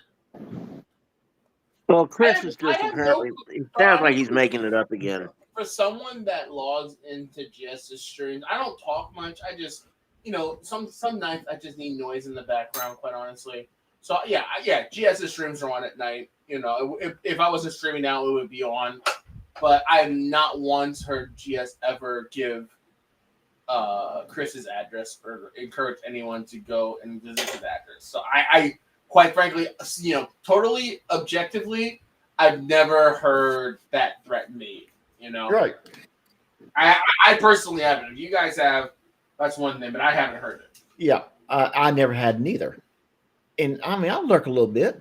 Well, Chris is I just have apparently. no- It sounds like he's making it up again. For someone that logs into GS's streams, I don't talk much. I just, some nights I just need noise in the background, quite honestly. So yeah, GS's streams are on at night. If I wasn't streaming now, it would be on. But I have not once heard GS ever give Chris's address or encourage anyone to go and visit his address. So I quite frankly, totally objectively, I've never heard that threat made. Right. I personally haven't. If you guys have, that's one thing, but I haven't heard it. Yeah, I never had neither. And I mean, I lurk a little bit.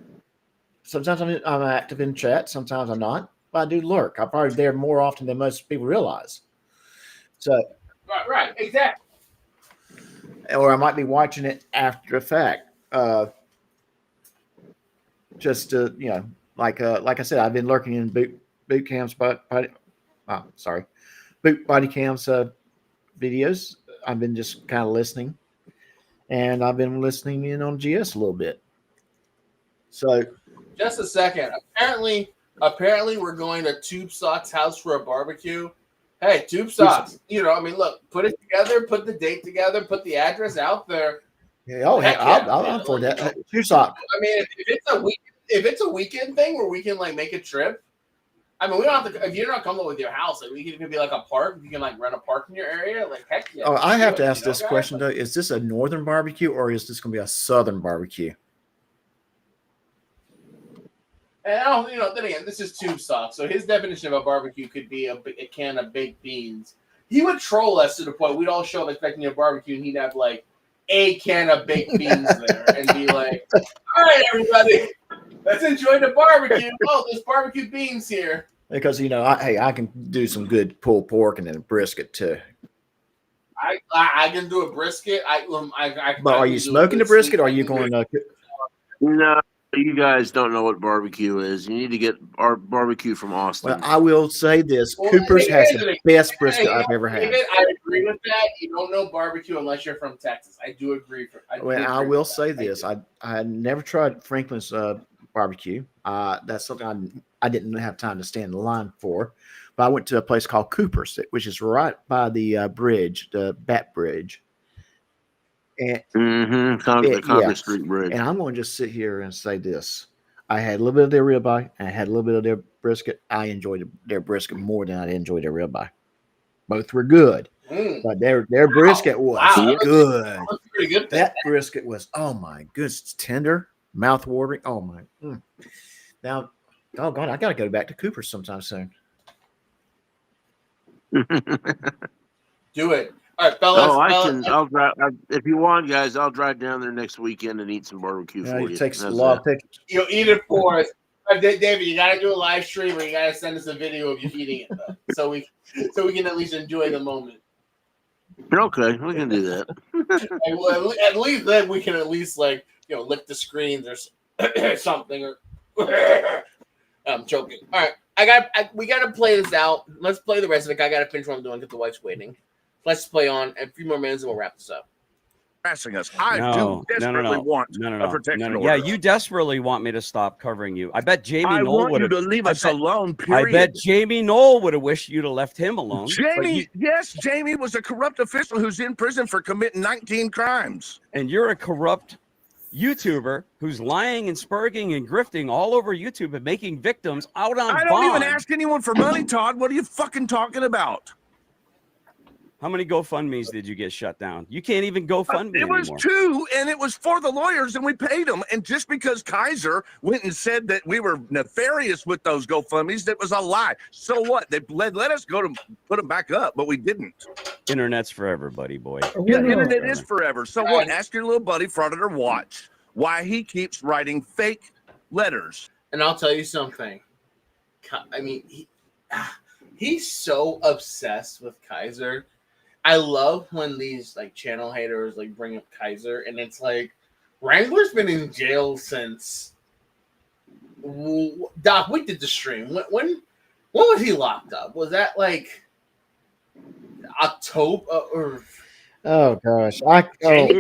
Sometimes I'm active in chat. Sometimes I'm not. But I do lurk. I'm probably there more often than most people realize. So, Right, exactly. or I might be watching it after the fact. Just to, like I said, I've been lurking in boot camps, body cams videos. I've been just kind of listening, and I've been listening in on GS a little bit. So, just a second. Apparently, we're going to Tube Sock's house for a barbecue. Hey, Tube Socks. Look, put it together, put the date together, put the address out there. Yeah, I'll for that. Tube Sock. I mean, if it's a weekend thing where we can make a trip. I mean, we don't have to. If you're not coming with your house, it could be like a park. You can rent a park in your area. Heck yeah. Oh, I have to ask this question though: is this a northern barbecue or is this going to be a southern barbecue? And then again, this is Tube Sock, so his definition of a barbecue could be a can of baked beans. He would troll us to the point we'd all show up expecting a barbecue, and he'd have a can of baked beans there, and be like, "All right, everybody, let's enjoy the barbecue. Oh, there's barbecue beans here." Because I can do some good pulled pork and then a brisket too. I can do a brisket. But are you smoking the brisket, or are you going to? No, you guys don't know what barbecue is. You need to get our barbecue from Austin. Well, I will say this: Cooper's has the best brisket I've ever had. David, I agree with that. You don't know barbecue unless you're from Texas. I do agree. I will say this: I never tried Franklin's barbecue. That's something I didn't have time to stand in line for. But I went to a place called Cooper's, which is right by the bridge, the Bat Bridge. And the Congress Street Bridge. And I'm going to just sit here and say this: I had a little bit of their ribeye, and I had a little bit of their brisket. I enjoyed their brisket more than I enjoyed their ribeye. Both were good, but their brisket was good. That was pretty good. That brisket was, oh my goodness, it's tender, mouth watering. Oh my! Now, oh God, I got to go back to Cooper's sometime soon. Do it. All right, fellas. I'll drive. If you want, guys, I'll drive down there next weekend and eat some barbecue for you. It takes a lot of pictures. Eat it for us. David, you gotta do a live stream, or you gotta send us a video of you eating it, though, so we can at least enjoy the moment. Okay, we can do that. And well, at least then we can at least lick the screens or something. Or I'm joking. All right, we gotta play this out. Let's play the rest of it. I gotta finish what I'm doing because the wife's waiting. Let's play on a few more minutes and we'll wrap this up. Harassing us. I do desperately want a protection order. Yeah, you desperately want me to stop covering you. I bet Jamie I Knoll want would you to leave us alone, period. I bet Jamie Knoll would have wished you'd have left him alone. Jamie, yes, Jamie was a corrupt official who's in prison for committing 19 crimes. And you're a corrupt YouTuber who's lying and spurging and grifting all over YouTube and making victims out on I don't even ask anyone for money, Todd. What are you fucking talking about? How many GoFundMes did you get shut down? You can't even GoFundMe It was anymore. 2, and it was for the lawyers, and we paid them. And just because Kaiser went and said that we were nefarious with those GoFundMes, that was a lie. So what? They let us go to put them back up, but we didn't. Internet's for everybody, boy. Yeah, the internet is forever. So what? Ask your little buddy, FrAuditor Watch, why he keeps writing fake letters. And I'll tell you something. I mean, he's so obsessed with Kaiser. I love when these channel haters bring up Kaiser, and it's like Wrangler's been in jail since Doc. We did the stream. When was he locked up? Was that October or? Oh gosh, I can't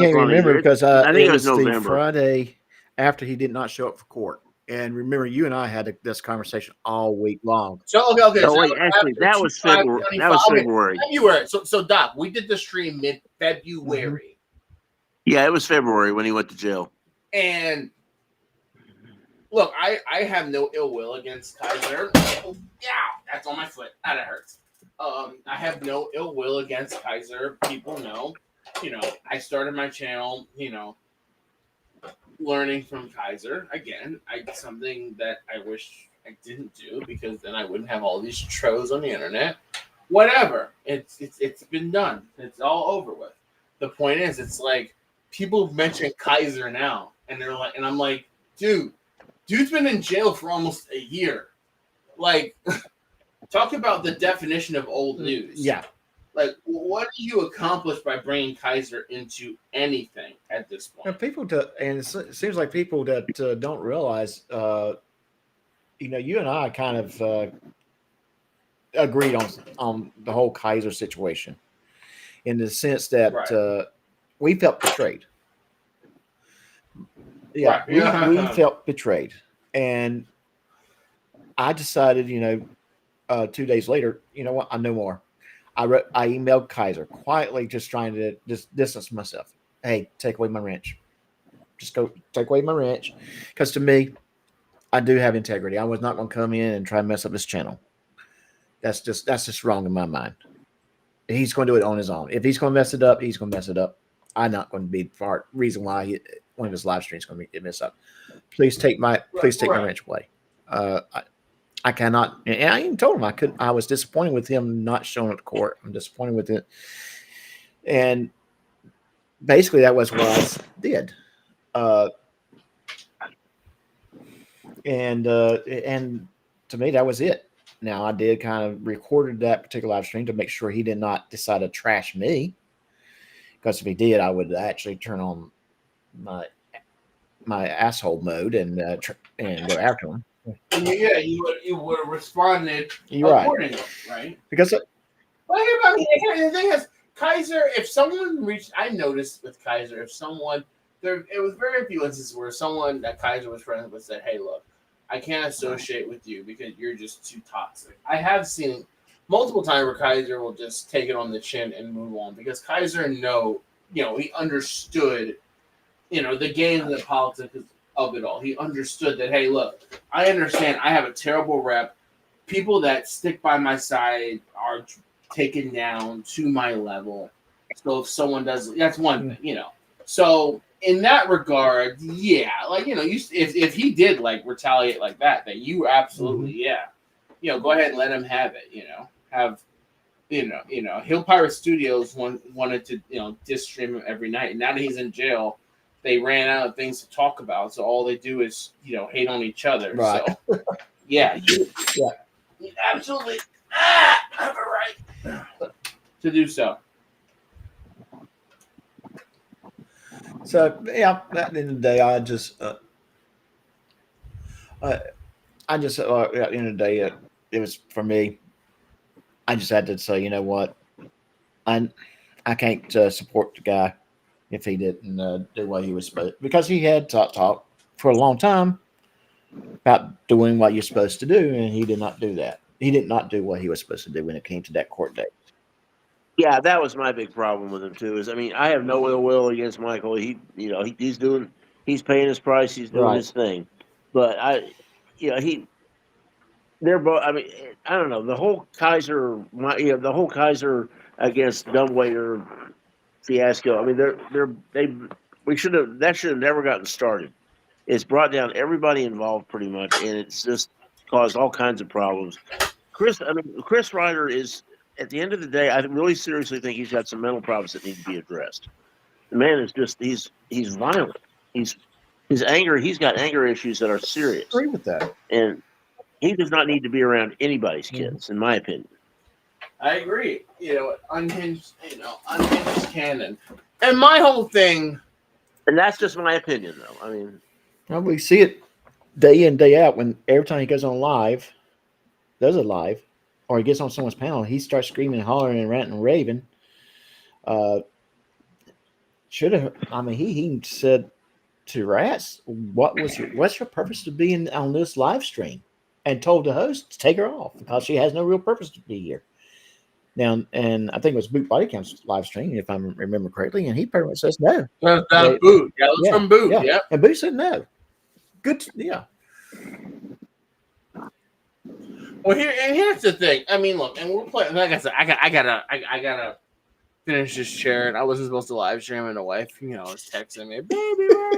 remember because I think it was the November. Friday after he did not show up for court. And remember, you and I had this conversation all week long. So okay. Oh, wait, actually, that was February. That was February. February. So Doc, we did the stream mid-February. Yeah, it was February when he went to jail. And look, I have no ill will against Kaiser. Oh, yeah, that's on my foot. That hurts. I have no ill will against Kaiser. People know. I started my channel, learning from Kaiser. Again, something that I wish I didn't do, because then I wouldn't have all these trolls on the internet. Whatever. It's been done. It's all over with. The point is, it's like people mention Kaiser now, and they're like, and I'm like, dude's been in jail for almost a year. Talk about the definition of old news. Yeah. What do you accomplish by bringing Kaiser into anything at this point? And it seems like people that don't realize, you and I kind of agreed on the whole Kaiser situation, in the sense that we felt betrayed. Yeah, right. we felt betrayed, and I decided, 2 days later, you know what? I know more. I emailed Kaiser quietly, just trying to just distance myself. Hey, take away my wrench. Just go take away my wrench. Because to me, I do have integrity. I was not going to come in and try and mess up this channel. That's just wrong in my mind. He's going to do it on his own. If he's going to mess it up, he's going to mess it up. I'm not going to be the reason why one of his live streams is going to get messed up. Please take my wrench away. I cannot, and I even told him I was disappointed with him not showing up to court. I'm disappointed with it. And basically that was what I did. And to me, that was it. Now I did kind of recorded that particular live stream to make sure he did not decide to trash me. Because if he did, I would actually turn on my asshole mode and go after him. Yeah, you would have responded accordingly, right? Because the thing is, Kaiser, if someone reached, I noticed with Kaiser, it was very few instances where someone that Kaiser was friends with said, "Hey, look, I can't associate with you because you're just too toxic." I have seen multiple times where Kaiser will just take it on the chin and move on, because Kaiser he understood, the game and the politics of it all. He understood that, hey, look, I understand I have a terrible rep. People that stick by my side are taken down to my level. So if someone does, that's one thing, So in that regard, yeah, if he did retaliate like that, then you absolutely, go ahead and let him have it. Hill Pirate Studios wanted to, diss stream him every night. And now that he's in jail, they ran out of things to talk about, so all they do is hate on each other. Right. So yeah, you absolutely have a right to do so. So yeah, at the end of the day, at the end of the day, it was for me. I just had to say, you know what, I can't support the guy if he didn't do what he was supposed to, because he had talk for a long time about doing what you're supposed to do, and he did not do that. He did not do what he was supposed to do when it came to that court date. Yeah, that was my big problem with him too. I have no ill will against Michael. He's paying his price. He's doing his thing. But they're both. I don't know, the whole Kaiser against Dumbwaiter fiasco. That should have never gotten started. It's brought down everybody involved pretty much, and it's just caused all kinds of problems. Chris Ryder is, at the end of the day, I really seriously think he's got some mental problems that need to be addressed. The man is he's violent. He's got anger issues that are serious. I agree with that. And he does not need to be around anybody's kids, in my opinion. I agree. Unhinged canon. And my whole thing, and that's just my opinion, though. Well, we see it day in, day out. When every time he goes on live, does a live, or he gets on someone's panel, he starts screaming and hollering and ranting and raving. He said to Rats, what's your purpose to be on this live stream? And told the host to take her off because she has no real purpose to be here. Now, and I think it was Boot Bodycams live stream, if I remember correctly, and he pretty much says no. Boot. Yeah, it was from Boot. Yeah. And Boot said no. Good. Yeah. Well, here's the thing. Look, and we're playing. Like I said, I gotta finish this chair, and I wasn't supposed to live stream, and the wife, was texting me, "Baby, where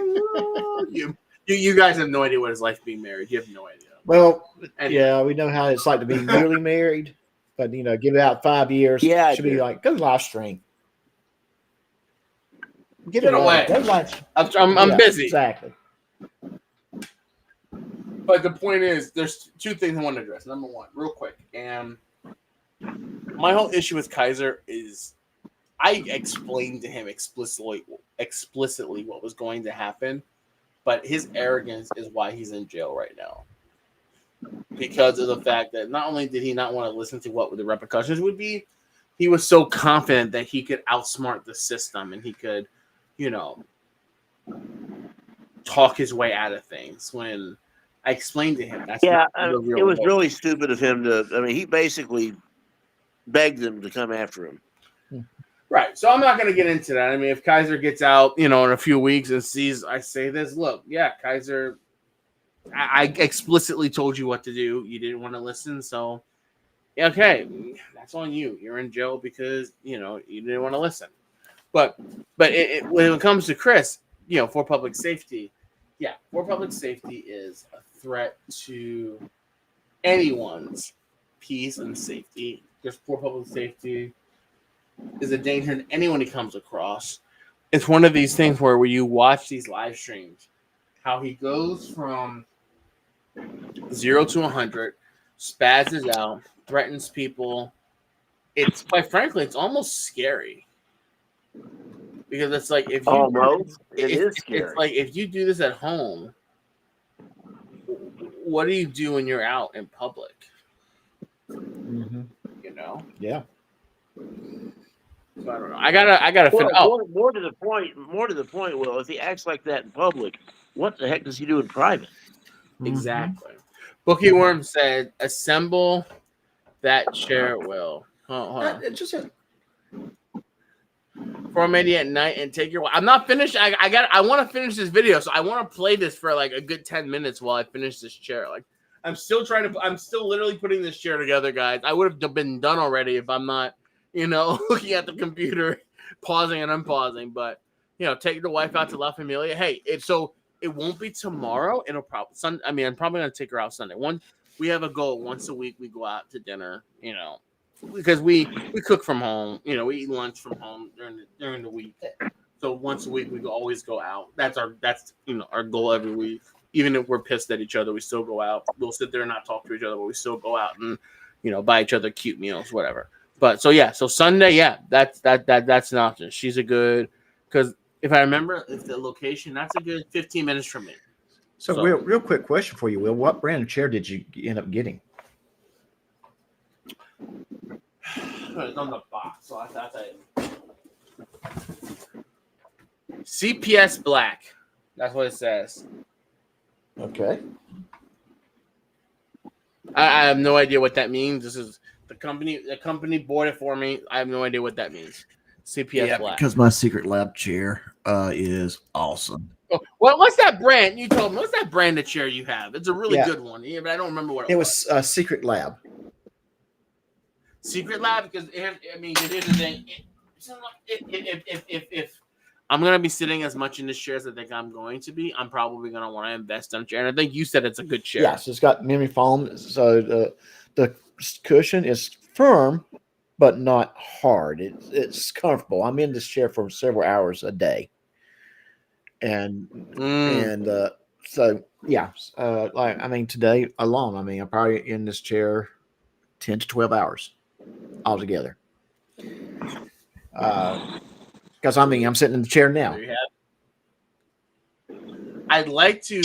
are you?" You guys have no idea what it's like to be married. You have no idea. Well, yeah, we know how it's like to be newly married, but give it out 5 years. Yeah, it should be like, go live stream. Get away. I'm busy. Exactly. But the point is, there's two things I want to address. Number one, real quick, and my whole issue with Kaiser is I explained to him explicitly what was going to happen, but his arrogance is why he's in jail right now. Because of the fact that not only did he not want to listen to what the repercussions would be, he was so confident that he could outsmart the system and he could, talk his way out of things. When I explained to him, it was really stupid of him to. He basically begged them to come after him. Right. So I'm not going to get into that. If Kaiser gets out, in a few weeks and sees I say this, look, yeah, Kaiser, I explicitly told you what to do. You didn't want to listen, so okay, that's on you. You're in jail because you didn't want to listen. But when it comes to Chris, for public safety, for public safety is a threat to anyone's peace and safety. Just for public safety is a danger to anyone he comes across. It's one of these things where you watch these live streams, how he goes from 0 to 100, spazzes out, threatens people. It's quite frankly, it's almost scary because it's like if you it's like if you do this at home, what do you do when you're out in public? Mm-hmm. Yeah. So I don't know. I gotta finish. More to the point, Will, if he acts like that in public, what the heck does he do in private? Exactly. Bookie Worm said, "Assemble that chair, Will." Hold on. Just Formatting at night and take your. I'm not finished. I want to finish this video, so I want to play this for like a good 10 minutes while I finish this chair. Like I'm still literally putting this chair together, guys. I would have been done already if I'm not, looking at the computer, pausing and unpausing. But take the wife out to La Familia. Hey, it won't be tomorrow. It'll probably I'm probably gonna take her out Sunday. We have a goal once a week. We go out to dinner. Because we cook from home. We eat lunch from home during the week. So once a week we always go out. That's our goal every week. Even if we're pissed at each other, we still go out. We'll sit there and not talk to each other, but we still go out and buy each other cute meals, whatever. But so Sunday, that's an option. She's a good, because if I remember, if the location, that's a good 15 minutes from me. So real quick question for you, Will. What brand of chair did you end up getting? It's on the box, so I'll tell you. CPS Black. That's what it says. Okay. I have no idea what that means. This is the company. The company bought it for me. I have no idea what that means. CPS Black. Because my secret lab chair is awesome. Oh, well, what's that brand? You told me. What's that brand of chair you have? It's a really good one. Yeah, but I don't remember what it was. Secret Lab. Secret Lab, because it is the thing. If I'm gonna be sitting as much in this chair as I think I'm going to be, I'm probably gonna want to invest in a chair. And I think you said it's a good chair. Yes, it's got memory foam, so the cushion is firm, but not hard. It's comfortable. I'm in this chair for several hours a day, and so yeah, today alone, I'm probably in this chair 10 to 12 hours altogether. Because I'm sitting in the chair now. I'd like to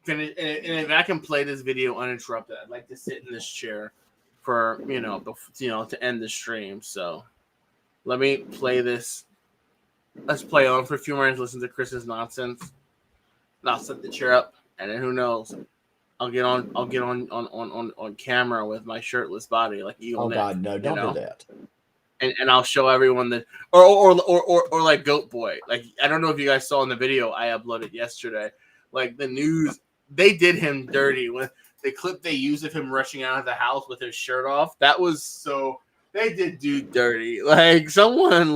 finish, and if I can play this video uninterrupted, I'd like to sit in this chair for to end the stream. So let me play this. Let's play on for a few minutes. Listen to Chris's nonsense. And I'll set the chair up, and then who knows? I'll get on camera with my shirtless body like Eagle. Oh God, no! Don't do that. And I'll show everyone that, or like Goat Boy. Like, I don't know if you guys saw in the video I uploaded yesterday. Like, the news, they did him dirty with the clip they used of him rushing out of the house with his shirt off. That was so, they did dude dirty. Like, someone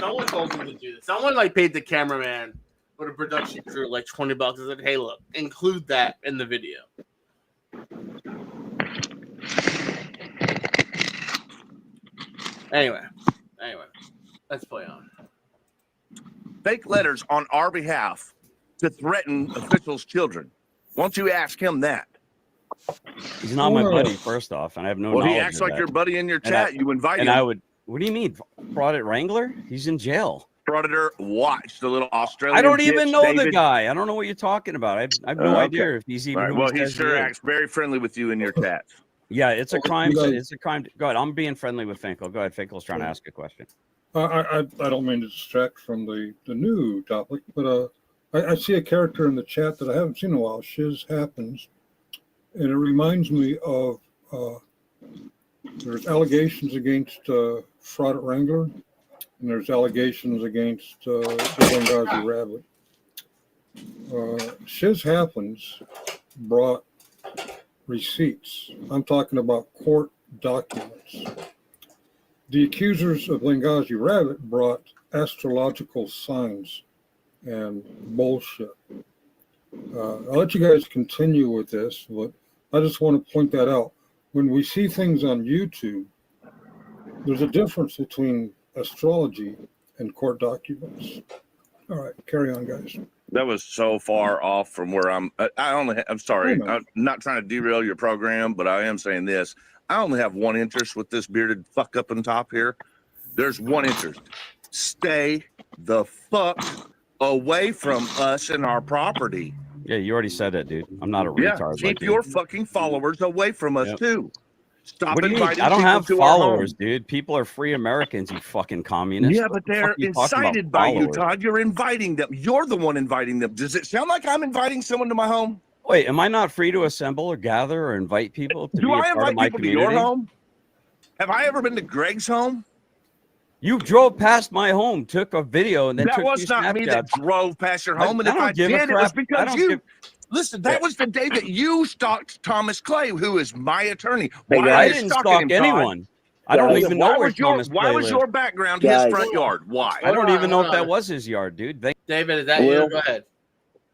told him to do this. Someone paid the cameraman or the production crew like $20 and said, hey, look, include that in the video. Anyway, let's play on. Fake letters on our behalf to threaten officials' children. Won't you ask him that? He's not my buddy, first off, and I have no knowledge. Well, he acts like your buddy in your chat. You invite him. And I would. What do you mean, Fraudit Wrangler? He's in jail. Frauditor, watch the little Australian. I don't even know David. the guy. I don't know what you're talking about. I have no idea if he's even. Right. Well, he sure acts very friendly with you in your chat. Yeah, it's a crime. It's a crime. Go ahead. I'm being friendly with Finkel. Go ahead. Finkel's trying to ask a question. I don't mean to distract from the new topic, but I see a character in the chat that I haven't seen in a while. Shiz Happens, and it reminds me of there's allegations against Fraudit Wrangler, and there's allegations against the Benghazi Rabbit. Shiz Happens brought receipts. I'm talking about court documents. The accusers of Benghazi Rabbit brought astrological signs and bullshit. I'll let you guys continue with this, but I just want to point that out. When we see things on YouTube, there's a difference between astrology and court documents. All right, carry on, guys. That was so far off from where I'm sorry. I'm not trying to derail your program, but I am saying this. I only have one interest with this bearded fuck up on top here. There's one interest. Stay the fuck away from us and our property. Yeah, you already said it, dude. I'm not a retard. Keep your fucking followers away from us too. Stop what do you mean? inviting I don't people have to followers, our home. dude. People are free Americans, you fucking communists. Yeah, but they're incited by you, Todd. You're inviting them. You're the one inviting them. Does it sound like I'm inviting someone to my home? Wait, am I not free to assemble or gather or invite people to Do be a I part of invite my people community? to your home? Have I ever been to Greg's home? You drove past my home, took a video, and then that took was not me that drove past your home. And if I did, it was because you. Listen, that was the day that you stalked Thomas Clay, who is my attorney. Why I didn't stalk anyone. I don't even know where Thomas Clay Why was your lived. background his front yard? Why? I don't even know if that was his yard, dude. David, is that you? Go ahead.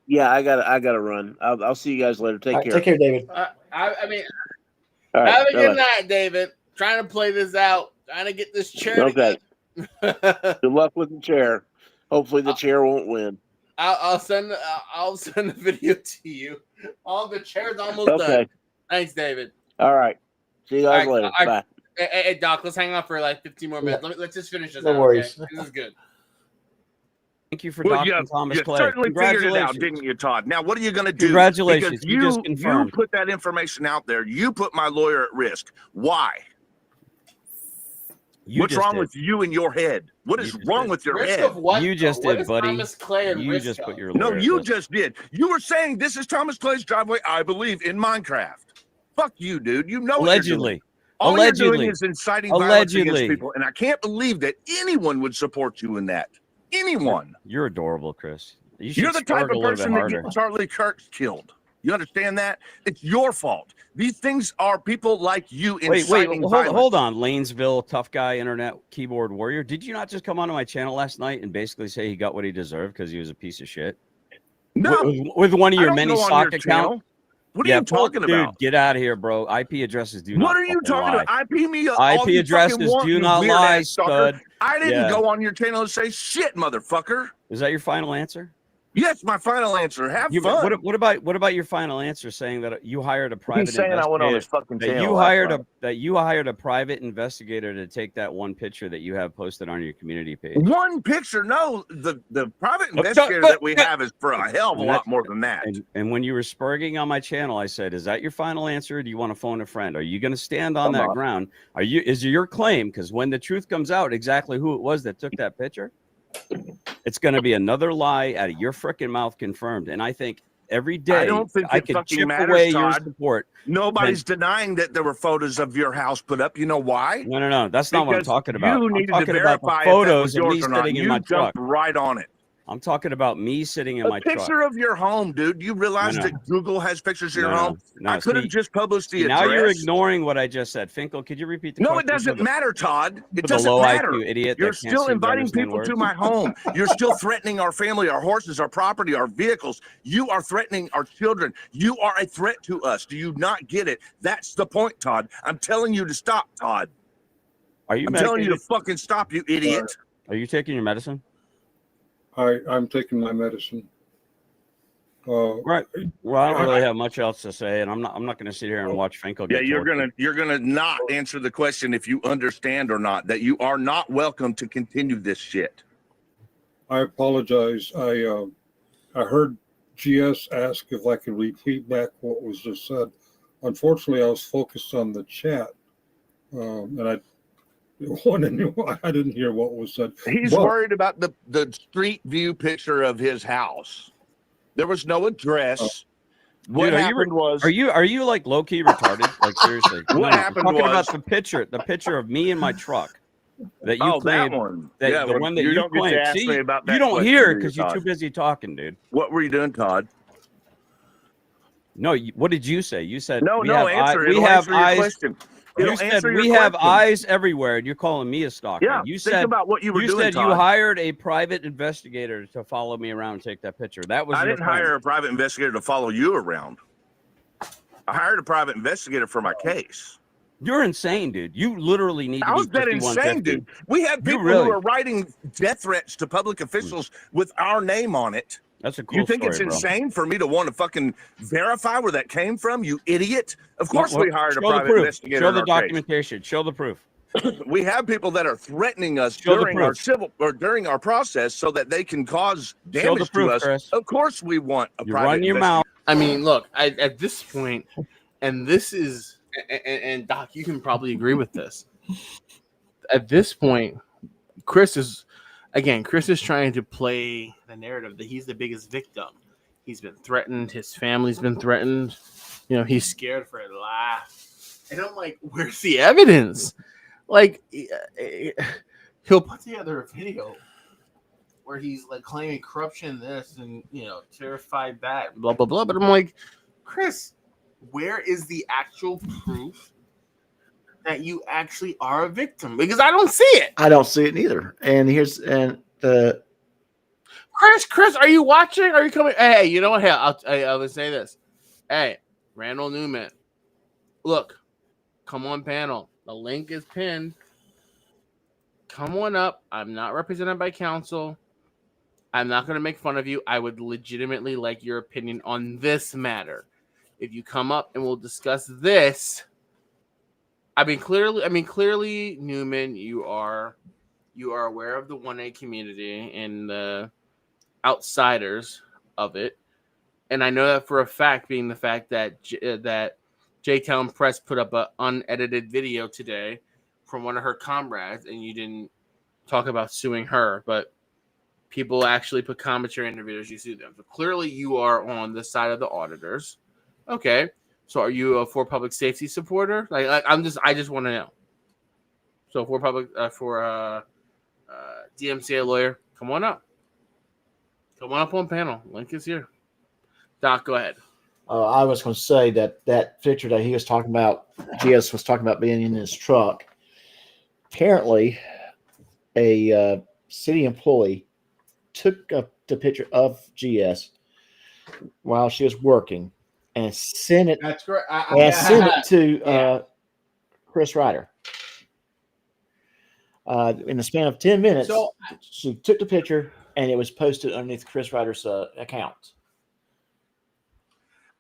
Yeah, I gotta run. I'll see you guys later. Take care. Take care, David. I mean, All right, have a good bye-bye. night, David. Trying to play this out. Trying to get this chair. Okay. Good luck with the chair. Hopefully the chair won't win. I'll send the video to you. All the chair's almost done. Thanks, David. All right. See you guys later. Bye. Hey, Doc, let's hang on for like 15 more minutes. Let's just finish this. No out, worries. Okay? This is good. Thank you for Well, Dr. Thomas you Clay. certainly figured it out, didn't you, Todd? Now, what are you going to do? Congratulations. Because You just you confirmed. put that information out there. You put my lawyer at risk. Why? What's wrong with you in your head? What is wrong with your Risk head? of what? You just What did, is buddy. Thomas Clay and You risk just of? put your No, lawyer at you risk. just did. You were saying this is Thomas Clay's driveway, I believe, in Minecraft. Fuck you, dude. You know what you're doing. Allegedly. All you're Allegedly. doing is inciting violence against Allegedly. people, and I can't believe that anyone would support you in that. Anyone. You're adorable, Chris. You're the type of person that gets Charlie Kirk killed. You understand that? It's your fault. These things are people like you inciting violence. Hold on. Lanesville, tough guy, internet keyboard warrior. Did you not just come onto my channel last night and basically say he got what he deserved because he was a piece of shit? No. With one of I your don't many go on sock your channel. accounts? What are you talking dude, about? Get out of here, bro. IP addresses do not What are you fucking talking lie. about? IP me all IP you addresses fucking want, do you not weird lie, ass stalker. stud. I didn't Yeah. go on your channel and say shit, motherfucker. Is that your final answer? Yes, my final answer. Have fun. What about your final answer saying that you hired a private He's saying I went on his fucking that channel. you hired a private investigator to take that one picture that you have posted on your community page? One picture? No, the private investigator that we have is for a hell of a lot more than that. And when you were spurging on my channel, I said, "Is that your final answer? Or do you want to phone a friend? Are you going to stand on that ground? Is it your claim? Because when the truth comes out, exactly who it was that took that picture, it's going to be another lie out of your freaking mouth confirmed." And I think every day I don't think I could chip away your support. Nobody's denying that there were photos of your house put up. You know why? No. That's not what I'm talking about. You I'm needed talking to about the verify photos if that of was me yours or not. sitting in You my jumped truck. right on it. I'm talking about me sitting in my A truck. picture of your home, dude. You realize No. that Google has pictures of your home? No, I could have just published the now address. you're ignoring what I just said. Finkel, could you repeat the No, question? it doesn't matter, Todd. It the doesn't low matter. IQ idiot that You're can't still seem to inviting understand people to words. my home. You're still threatening our family, our horses, our property, our vehicles. You are threatening our children. You are a threat to us. Do you not get it? That's the point, Todd. I'm telling you to stop, Todd. I'm telling you to fucking stop, you idiot. Are you taking your medicine? I'm taking my medicine. Right. Well, I don't really have much else to say, and I'm not going to sit here and watch Finkel Yeah, get you're gonna not answer the question if you understand or not that you are not welcome to continue this shit. I apologize. I heard GS ask if I could repeat back what was just said. Unfortunately, I was focused on the chat, and I didn't hear what was said. He's worried about the street view picture of his house. There was no address. What Dude, happened was, are you like low key retarded? Like seriously, What happened I'm talking was- about the picture of me in my truck that you Oh, that claimed. one. That Yeah, the well, one that you you don't get to claimed. ask See, me about that you don't question, hear do you, because you're too Todd? busy talking, dude. What were you doing, Todd? No, what did you say? You said No, we no, have answer. we It'll have answer your eyes. question. You It'll said answer your we have question. eyes everywhere, and you're calling me a stalker. Yeah, you think said about what you were you doing, said you Todd. hired a private investigator to follow me around and take that picture. That was I your didn't claim. hire a private investigator to follow you around. I hired a private investigator for my case. You're insane, dude. You literally need to How's be that insane, 5150. dude? We have people really- who are writing death threats to public officials with our name on it. That's a cool You think story, it's bro. insane for me to want to fucking verify where that came from, you idiot? Of course Well, we hired a show the private proof. investigator Show in the our case. documentation. Show the proof. We have people that are threatening us Show the during our proof. during our process so that they can cause Show damage the proof, to us. Chris. Of course we want a You private run your investigator. mouth. I mean, look, at this point, and this is, and Doc, you can probably agree with this. At this point, Chris is trying to play the narrative that he's the biggest victim. He's been threatened. His family's been threatened. You know, he's scared for his life. And I'm like, where's the evidence? Like, he'll put together a video where he's like claiming corruption, this, and, you know, terrified that, blah, blah, blah. But I'm like, Chris, where is the actual proof that you actually are a victim? Because I don't see it. I don't see it either. And the Chris, are you watching? Are you coming? Hey, you know what? Hey, I'll say this. Hey, Randall Newman, look, come on panel. The link is pinned. Come on up. I'm not represented by counsel. I'm not going to make fun of you. I would legitimately like your opinion on this matter. If you come up and we'll discuss this, clearly, Newman, you are aware of the 1A community and the outsiders of it, and I know that for a fact, being the fact that that J-Town Press put up an unedited video today from one of her comrades, and you didn't talk about suing her, but people actually put commentary in the videos, you sue them. So clearly you are on the side of the auditors. Okay. So are you a for public safety supporter? I just want to know. So for DMCA lawyer, come on up. Come on up on panel. Link is here. Doc, go ahead. I was going to say that picture that he was talking about, GS was talking about being in his truck. Apparently, a city employee took the picture of GS while she was working and sent it. That's correct. Sent it to Chris Ryder. In the span of 10 minutes, she took the picture and it was posted underneath Chris Ryder's account.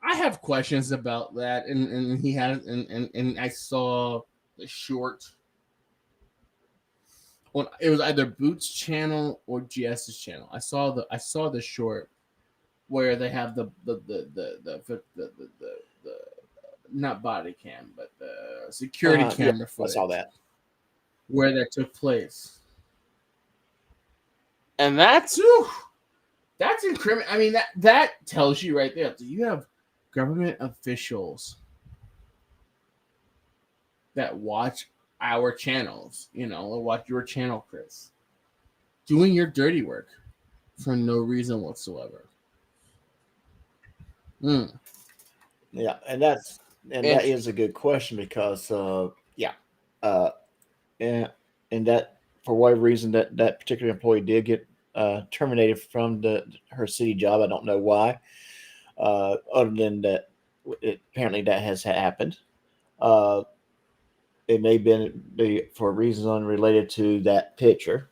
I have questions about that, and he had and I saw the short. Well, it was either Boots' channel or GS's channel. I saw the short where they have the not body cam, but the security camera footage. I saw that where that took place, and that's incriminating. I mean, that tells you right there. So you have government officials that watch our channels, or watch your channel, Chris, doing your dirty work for no reason whatsoever. Yeah, and that is a good question because and that for whatever reason that particular employee did get terminated from her city job. I don't know why. Other than that, apparently that has happened. It may have been for reasons unrelated to that picture.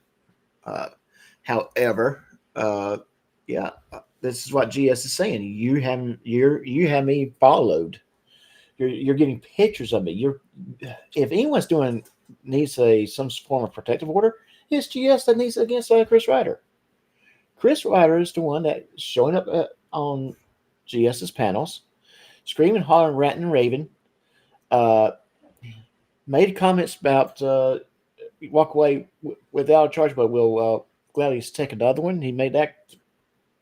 However, this is what GS is saying. You have me followed. You're getting pictures of me. If anyone's needs some form of protective order, it's GS that needs against Chris Ryder. Chris Ryder is the one that's showing up on GS's panels, screaming, hollering, ranting, and raving. Made comments about walk away without a charge, but we'll gladly take another one. He made that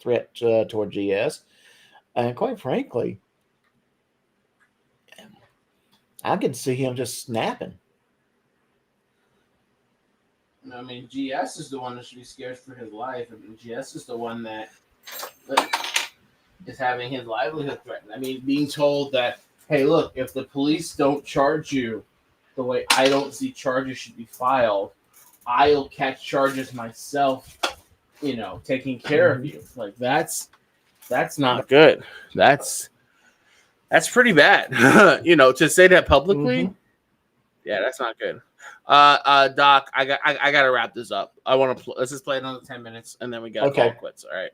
threat toward GS. And quite frankly, I could see him just snapping. I mean, GS is the one that should be scared for his life. I mean, GS is the one that is having his livelihood threatened. I mean, being told that, hey, look, if the police don't charge you the way I don't see charges should be filed, I'll catch charges myself, taking care of you. Like, that's not good. That's pretty bad. To say that publicly, yeah, that's not good. Doc, I gotta wrap this up. Let's just play another 10 minutes and then we gotta call it quits. All right.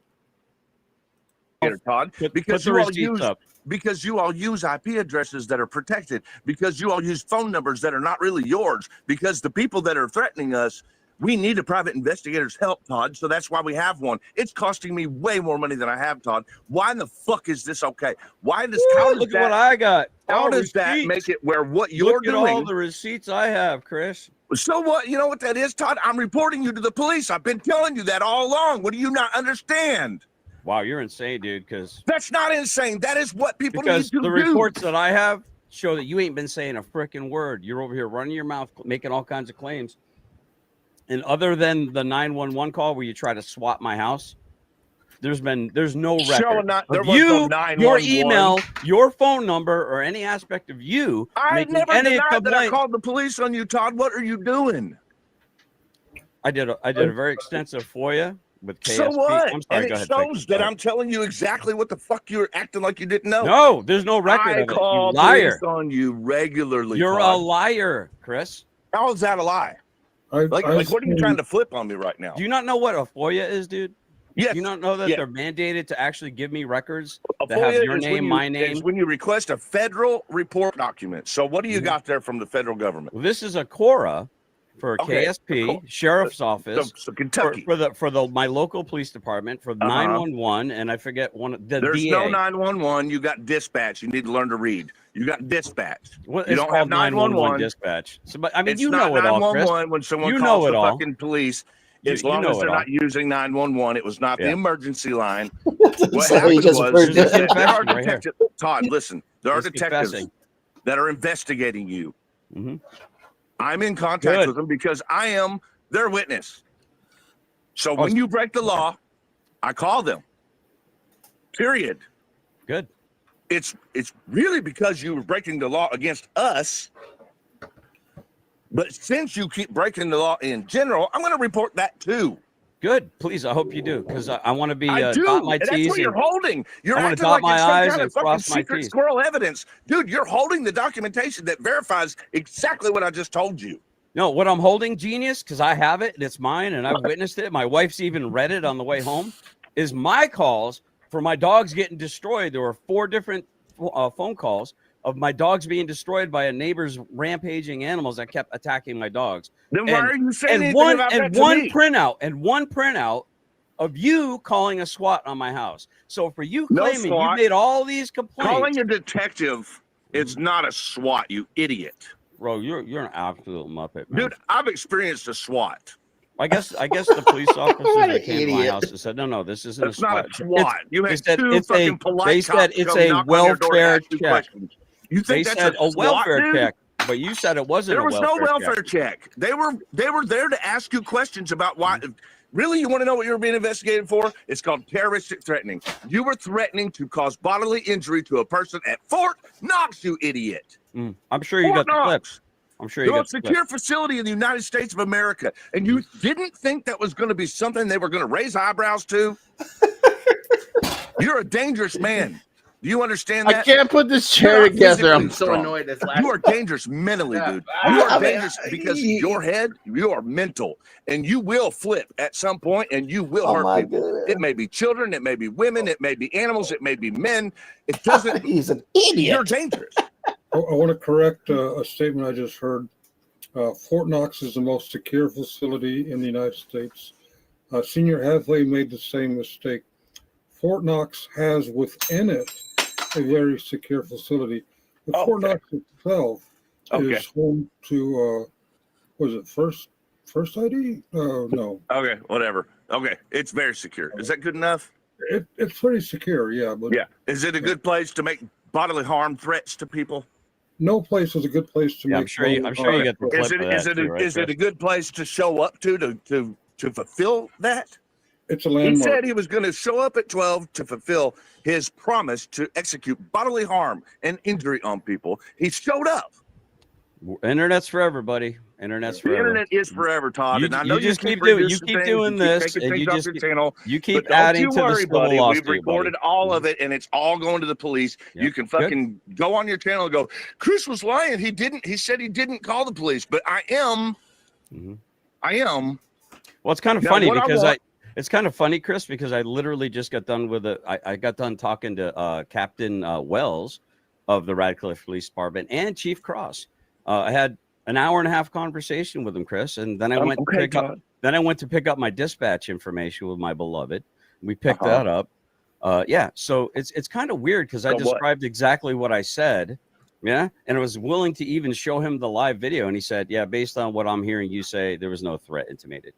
Todd, because you all use IP addresses that are protected, because you all use phone numbers that are not really yours, because the people that are threatening us, we need a private investigator's help, Todd. So that's why we have one. It's costing me way more money than I have, Todd. Why in the fuck is this okay? Why does look at what I got? How does that make it where what you're doing? Look at all the receipts I have, Chris. So what? You know what that is, Todd? I'm reporting you to the police. I've been telling you that all along. What do you not understand? Wow, you're insane, dude. Because that's not insane. That is what people need to do. Because the reports that I have show that you ain't been saying a freaking word. You're over here running your mouth, making all kinds of claims. And other than the 911 call where you try to swap my house, there's no record of you, your email, your phone number, or any aspect of you. I never denied that I called the police on you, Todd. What are you doing? I did a very extensive FOIA with KSP. So what? I'm sorry, and it shows that I'm telling you exactly what the fuck you're acting like you didn't know. No, there's no record of it. I You liar. call on you regularly. You're Todd. a liar, Chris. How is that a lie? Like, what are you trying to flip on me right now? Do you not know what a FOIA is, dude? Yes. Do you not know that Yes. they're mandated to actually give me records A that have FOIA your is when name, you- my name? is when you request a federal report document. So what do you got there from the federal government? Well, this is a Cora for Okay, KSP, cool. Sheriff's Office, So Kentucky. for the my local police department, for 911, and I forget one the There's DA. no 911. You got dispatch. You need to learn to read. You got dispatch. Well, you it's don't have called 911 911 dispatch. So, but I mean, It's you not know it all, Chris. 911 when someone You calls know it the all. fucking police. You As long know as they're it all. not using 911, it was not the Yeah. emergency line. What So he happened just was proved is it. that there are Confession right here. detectives. Todd, listen. There are He's detectives confessing. that are investigating you. Mm-hmm. I'm in contact Good. with them because I am their witness. So Oh, when you break the law, I call them. Period. Good. It's really because you were breaking the law against us. But since you keep breaking the law in general, I'm going to report that too. Good. Please, I hope you do, because I want to be I do. dot my And that's T's what you're and holding. You're I wanna acting dot like my it's some I's kind and of fucking cross my secret T's. squirrel evidence. Dude, you're holding the documentation that verifies exactly what I just told you. No, what I'm holding, genius, because I have it and it's mine and I've witnessed it. My wife's even read it on the way home. Is my calls for my dogs getting destroyed. There were 4 different phone calls of my dogs being destroyed by a neighbor's rampaging animals that kept attacking my dogs. Then why are you saying anything one about and that to one me? printout of you calling a SWAT on my house? So for you No claiming you SWAT. made all these complaints, Calling a detective, it's not a SWAT, you idiot. bro, you're an absolute muppet, man. Dude, I've experienced a SWAT. I guess the police officers that came to my house and said, no, this isn't That's a SWAT. not a SWAT. You had they said two it's fucking a, polite they said cops it's come a knock on your door to welfare ask you check. questions. You They think that's said a SWAT, welfare dude? check, but you said it wasn't There a was no welfare welfare check. They were there to ask you questions about why. Really, you want to know what you were being investigated for? It's called terroristic threatening. You were threatening to cause bodily injury to a person at Fort Knox, you idiot. I'm sure you Fort got the clip. Knox. I'm sure The you got most the clip. secure facility in the United States of America. And you didn't think that was going to be something they were going to raise eyebrows to? You're a dangerous man. Do you understand that? I can't put this You're chair not together. I'm physically so strong. annoyed. This You are dangerous mentally, dude. You are dangerous because your head, you are mental. And you will flip at some point and you will hurt people. goodness. It may be children, it may be women, it may be animals, it may be men. It doesn't. He's an idiot. You're dangerous. I want to correct a statement I just heard. Fort Knox is the most secure facility in the United States. Senior Hathaway made the same mistake. Fort Knox has within it a very secure facility. The Fort Knox itself is home to, was it First ID? No. Okay, whatever. Okay, it's very secure. Is that good enough? It's pretty secure, yeah. But yeah. Is it a good place to make bodily harm threats to people? No place is a good place to make. I'm sure you get the clip Is it a good place to show up to fulfill that? It's a He landmark. said he was going to show up at 12 to fulfill his promise to execute bodily harm and injury on people. He showed up. Internet's forever, buddy. Internet's The forever. internet is forever, Todd. And I know you just keep reducing doing things, this, taking and you things off just your channel, you keep but adding don't to you the worry, civil buddy. lawsuit, We've recorded all of it, and it's all going to the police. You can fucking go on your channel and go, Chris was lying. He said he didn't call the police, but I am. I am. Well, it's kind of Now, funny what I because want- it's kind of funny, Chris, because I literally just got done with I got done talking to Captain Wells of the Radcliffe Police Department and Chief Cross. I had an hour and a half conversation with him, Chris, and then I went to pick up. Then I went to pick up my dispatch information with my beloved. We picked that up. Yeah, so it's kind of weird because I described exactly what I said. Yeah, and I was willing to even show him the live video, and he said, "Yeah, based on what I'm hearing you say, there was no threat intimated."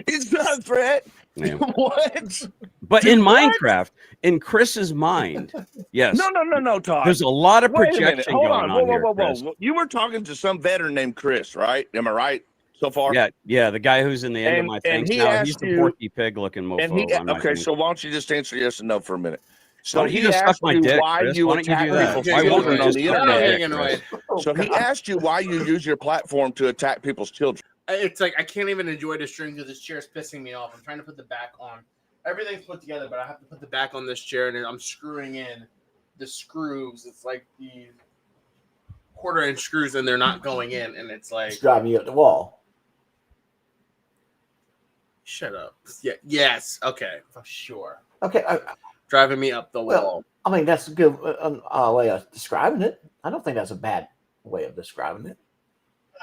It's not a threat. Yeah. What? But Dude, in what? Minecraft, in Chris's mind, yes. No, Todd. There's a lot of Wait a minute. projection Hold going on. on here, Whoa. Chris. You were talking to some veteran named Chris, right? Am I right so far? Yeah, the guy who's in the end of my things he now. asked He's the you- Porky Pig looking mofo. And he on my okay. thing. So why don't you just answer yes and no for a minute? So Why don't you he just suck asked my you dick, why Chris? you Why don't you attack do that? people's Why won't children you on just the suck my internet. dick, So he asked you why you use your platform to attack people's children. It's like I can't even enjoy this string because this chair is pissing me off. I'm trying to put the back on. Everything's put together, but I have to put the back on this chair, and I'm screwing in the screws. It's like the 1/4-inch screws, and they're not going in, and it's like It's driving you up the wall. Shut up. Yeah. Yes. Okay. For sure. Okay. Driving me up the wall. I mean, that's a good way of describing it. I don't think that's a bad way of describing it.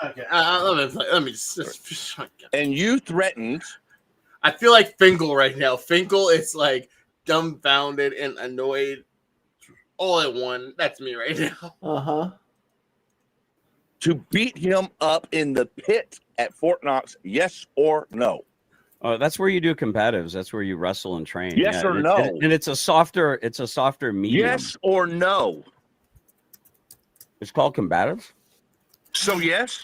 Okay. Let me just. And you threatened. I feel like Finkel right now. Finkel is like dumbfounded and annoyed all at one. That's me right now. Uh-huh. To beat him up in the pit at Fort Knox, yes or no? Oh, that's where you do combatives. That's where you wrestle and train. Yes or no? And it's a softer medium. Yes or no? It's called combatives. So yes.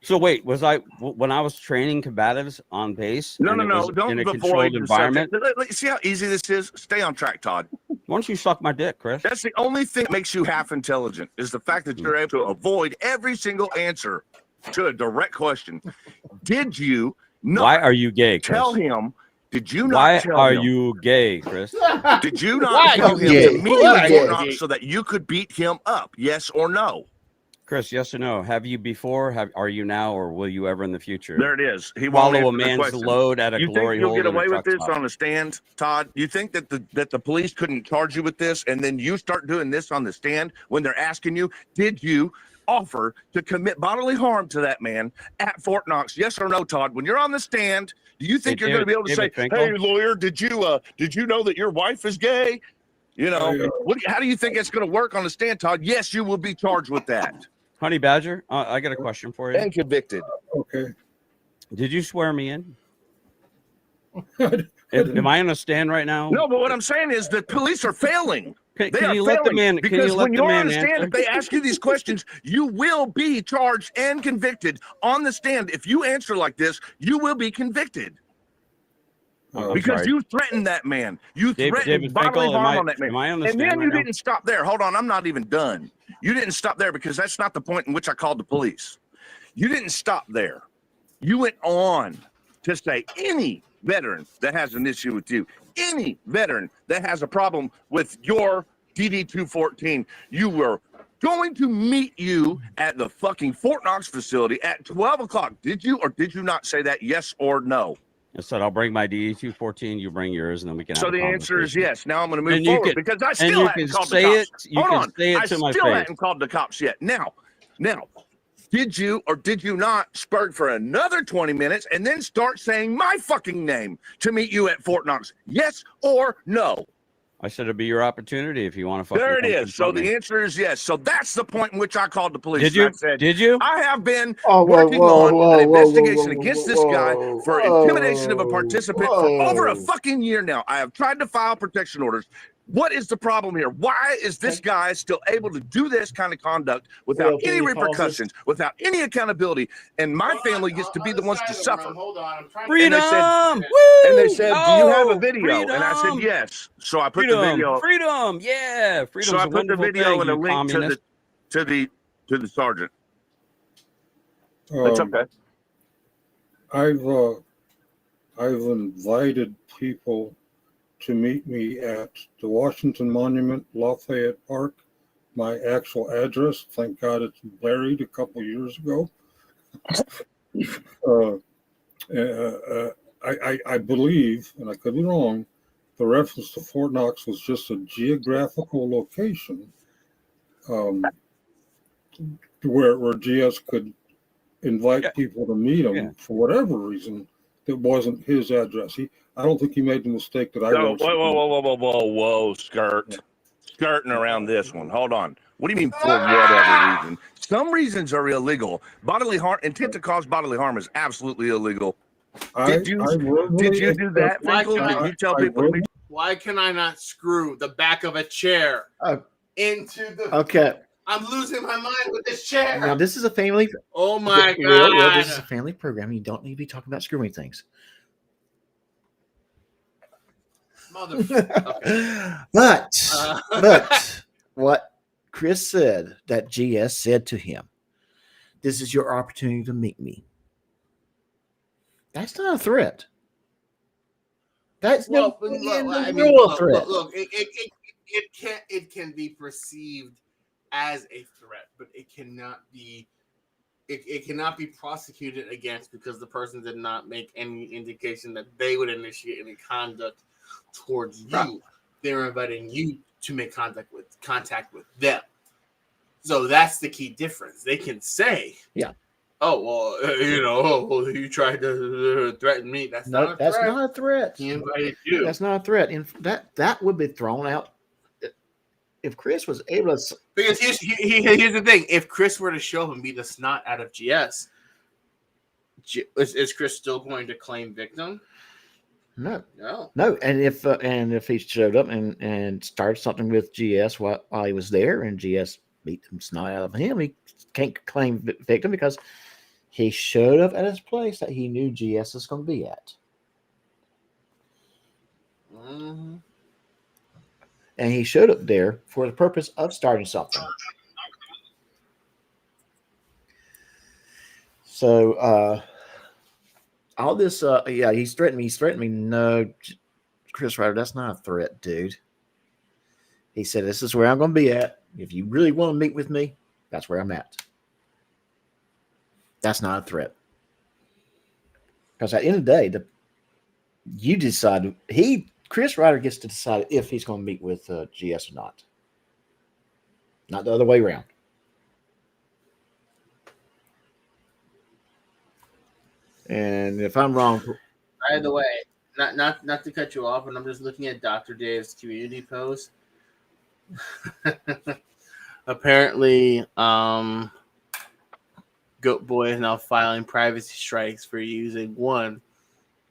So wait, when I was training combatives on base? No. Don't in a controlled controlled environment. See how easy this is? Stay on track, Todd. Why don't you suck my dick, Chris? That's the only thing that makes you half intelligent is the fact that you're able to avoid every single answer to a direct question. Did you not? Why are you gay, Chris? Tell him. Did you not? Why tell are him? you gay, Chris? Did you not tell him to meet you at Fort Knox so that you could beat him up? Yes or no? Chris, yes or no? Have you before? Are you now, or will you ever in the future? There it is. He follow a man's load at a you glory think you'll hole get in a away with truck this stop? on the stand, Todd? You think that the police couldn't charge you with this, and then you start doing this on the stand when they're asking you, did you offer to commit bodily harm to that man at Fort Knox? Yes or no, Todd? When you're on the stand, do you think you're going to be able to say, "Hey, lawyer, did you know that your wife is gay?" You know, how do you think it's going to work on the stand, Todd? Yes, you will be charged with that. Honey Badger, I got a question for you. And convicted. Okay. Did you swear me in? Am I on a stand right now? No, but what I'm saying is the police are failing. Can you let the man? Because when you're on the stand, answer? if they ask you these questions, you will be charged and convicted on the stand. If you answer like this, you will be convicted. Because you threatened that man. You threatened bodily harm on that man. Am I on the and stand then you right now? didn't stop there. Hold on, I'm not even done. You didn't stop there because that's not the point in which I called the police. You didn't stop there. You went on to say any veteran that has an issue with you, any veteran that has a problem with your DD-214, you were going to meet you at the fucking Fort Knox facility at 12 o'clock. Did you or did you not say that? Yes or no? I said I'll bring my DD-214, you bring yours, and then we can. So have the a answer is conversation. yes. Now I'm going to move forward because I still haven't called the cops. Hold on, I still haven't called the cops yet. Now, did you or did you not spurt for another 20 minutes and then start saying my fucking name to meet you at Fort Knox? Yes or no? I said it'd be your opportunity if you want to fucking. There it is. So the answer is yes. So that's the point in which I called the police. Did you? I said, Did you? I have been working on an investigation against this guy for intimidation of a participant for over a fucking year now. I have tried to file protection orders. What is the problem here? Why is this guy still able to do this kind of conduct without any repercussions, without any accountability? And my family gets to be the ones to suffer. Hold on, I'm trying. Freedom! And they said, do you have a video? And I said, yes. So I put the video. Freedom, yeah. Freedom's So I a put the wonderful video thing, and a you link communist. to the sergeant. It's okay. I've invited people to meet me at the Washington Monument, Lafayette Park. My actual address, thank God it's buried a couple years ago. I believe, and I could be wrong, the reference to Fort Knox was just a geographical location where GS could invite people to meet him for whatever reason. It wasn't his address. I don't think he made the mistake that I wrote. Whoa, skirting around this one. Hold on. What do you mean for whatever reason? Some reasons are illegal. Bodily harm, intent to cause bodily harm is absolutely illegal. Did you do that? Did you tell people? Why can I not screw the back of a chair into the? Okay. I'm losing my mind with this chair. Now this is a family. Oh my god! Will, this is a family program. You don't need to be talking about screwing things. Motherfucker. But what Chris said that GS said to him, "This is your opportunity to meet me." That's not a threat. That's no real threat. Look, it can be perceived as a threat, but it cannot be it cannot be prosecuted against because the person did not make any indication that they would initiate any conduct towards you. Right. They're inviting you to make contact with them. So that's the key difference. They can say, Yeah. "Oh well, you tried to threaten me." That's not a threat. That's not a threat. He invited you. That's not a threat. And that would be thrown out if Chris was able to. Because here's the thing: if Chris were to show up and beat the snot out of GS, is Chris still going to claim victim? No. And if he showed up and started something with GS while he was there, and GS beat the snot out of him, he can't claim victim because he showed up at his place that he knew GS was going to be at. Mm-hmm. And he showed up there for the purpose of starting something. So all this, he's threatened me. He's threatened me. No, Chris Ryder, that's not a threat, dude. He said, "This is where I'm going to be at. If you really want to meet with me, that's where I'm at." That's not a threat. Because at the end of the day, you decide. Chris Ryder gets to decide if he's going to meet with GS or not. Not the other way around. And if I'm wrong, by the way, not to cut you off, but I'm just looking at Dr. Dave's community post. Apparently, Goat Boy is now filing privacy strikes for using one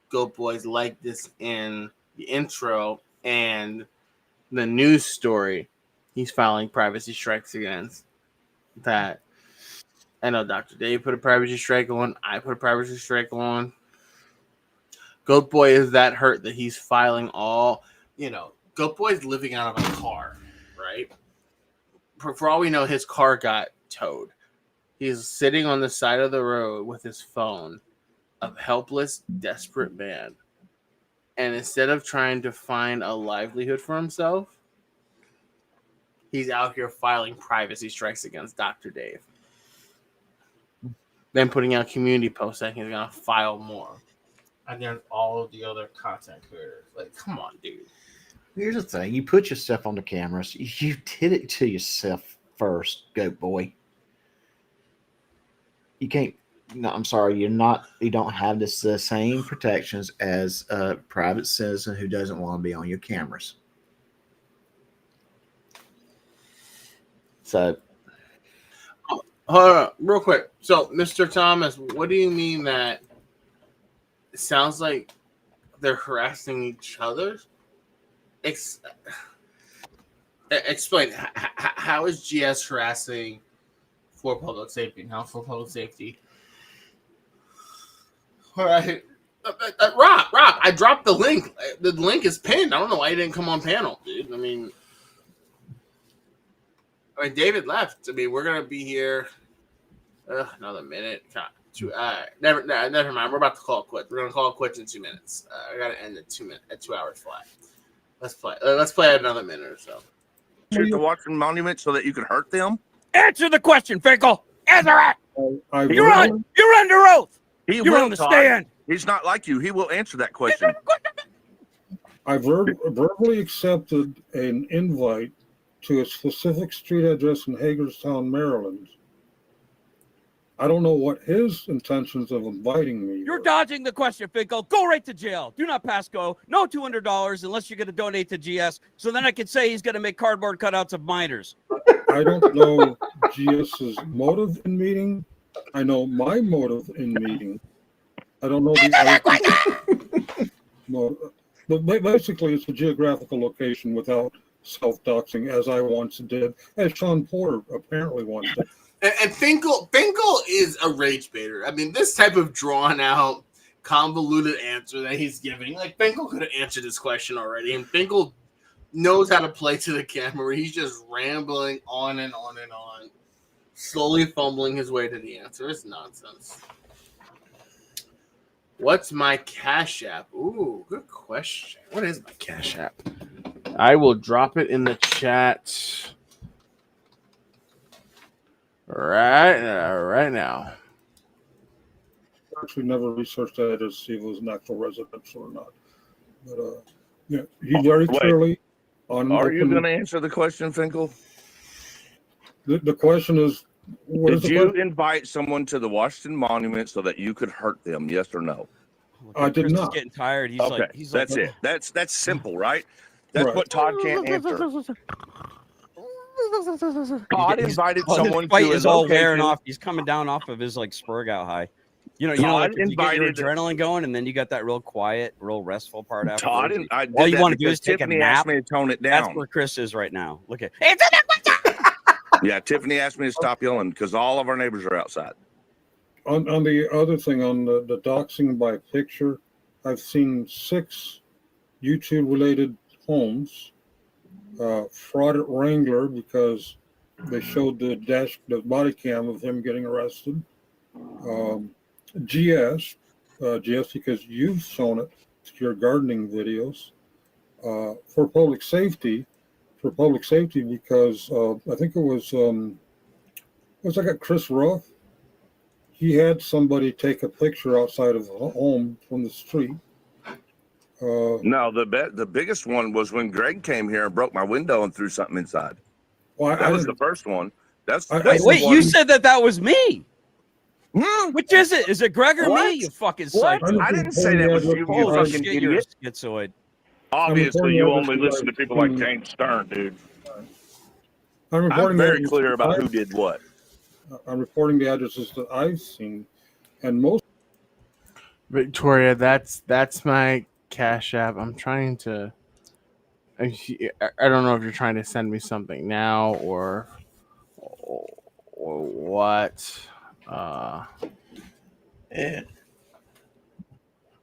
Goat Boy's like this in the intro and the news story. He's filing privacy strikes against that. I know Dr. Dave put a privacy strike on. I put a privacy strike on. Goat Boy is that hurt that he's filing all, Goat Boy's living out of a car, right? For all we know, his car got towed. He's sitting on the side of the road with his phone, a helpless, desperate man. And instead of trying to find a livelihood for himself, he's out here filing privacy strikes against Dr. Dave. Then putting out community posts saying he's going to file more against all of the other content creators. Like, come on, dude. Here's the thing. You put yourself on the cameras. You did it to yourself first, Goat Boy. You can't. No, I'm sorry. You don't have the same protections as a private citizen who doesn't want to be on your cameras. So, hold on, real quick. So, Mr. Thomas, what do you mean that it sounds like they're harassing each other? Explain. How is GS harassing for public safety? Now, for public safety. All right. Rob, I dropped the link. The link is pinned. I don't know why you didn't come on panel, dude. I mean, David left. I mean, we're going to be here another minute. Never mind. We're about to call it quits. We're going to call it quits in 2 minutes. I got to end at 2 hours flat. Let's play. Let's play another minute or so. Shoot the watching monument so that you can hurt them? Answer the question, Finkel. Answer it. You're under oath. You're on the stand. He's not like you. He will answer that question. I verbally accepted an invite to a specific street address in Hagerstown, Maryland. I don't know what his intentions of inviting me. You're dodging the question, Finkel. Go right to jail. Do not pass go. No $200 unless you're going to donate to GS. So then I can say he's going to make cardboard cutouts of minors. I don't know GS's motive in meeting. I know my motive in meeting. I don't know the motive. But basically, it's a geographical location without self-doxing, as I once did, as Sean Porter apparently once did. And Finkel is a rage baiter. I mean, this type of drawn-out, convoluted answer that he's giving, like, Finkel could have answered this question already, and Finkel knows how to play to the camera. He's just rambling on and on and on, slowly fumbling his way to the answer. It's nonsense. What's my Cashapp? Ooh, good question. What is my Cashapp? I will drop it in the chat right now. actually never researched that to see if it was an actual residential or not. But yeah, he very clearly on. Are you going to answer the question, Finkel? The question is, did you invite someone to the Washington Monument so that you could hurt them? Yes or no? I did Chris not. Is getting tired. He's Okay, like, he's that's like, it. That's simple, right? That's Right. what Todd can't answer. Todd invited his someone fight to a is all wearing location. off. He's coming down off of his like spurg out high. You know, Todd like if you get your invited- adrenaline going, and then you got that real quiet, real restful part after. Todd and I did all you that want to do because is take Tiffany a nap. asked me to tone it That's down. where Chris is right now. Look at Yeah, Tiffany asked me to stop yelling because all of our neighbors are outside. On the other thing, on the doxing by picture, I've seen 6 YouTube-related homes. Fraud at Wrangler because they showed the body cam of him getting arrested. GS because you've shown it to your gardening videos. For public safety because I think it was like at Chris Ruff. He had somebody take a picture outside of the home from the street. No, the biggest one was when Greg came here and broke my window and threw something inside. Well, that was the first one. wait, you said that was me. Which is it? Is it Greg or me? You fucking psycho. I didn't say that was you, you Holy fucking shit, you're a idiot. schizoid. Obviously, you only listen to people like James Stern, dude. I'm very clear about who did what. I'm reporting the addresses that I've seen, and most. Victoria, that's my Cash App. I'm trying to. I don't know if you're trying to send me something now or what.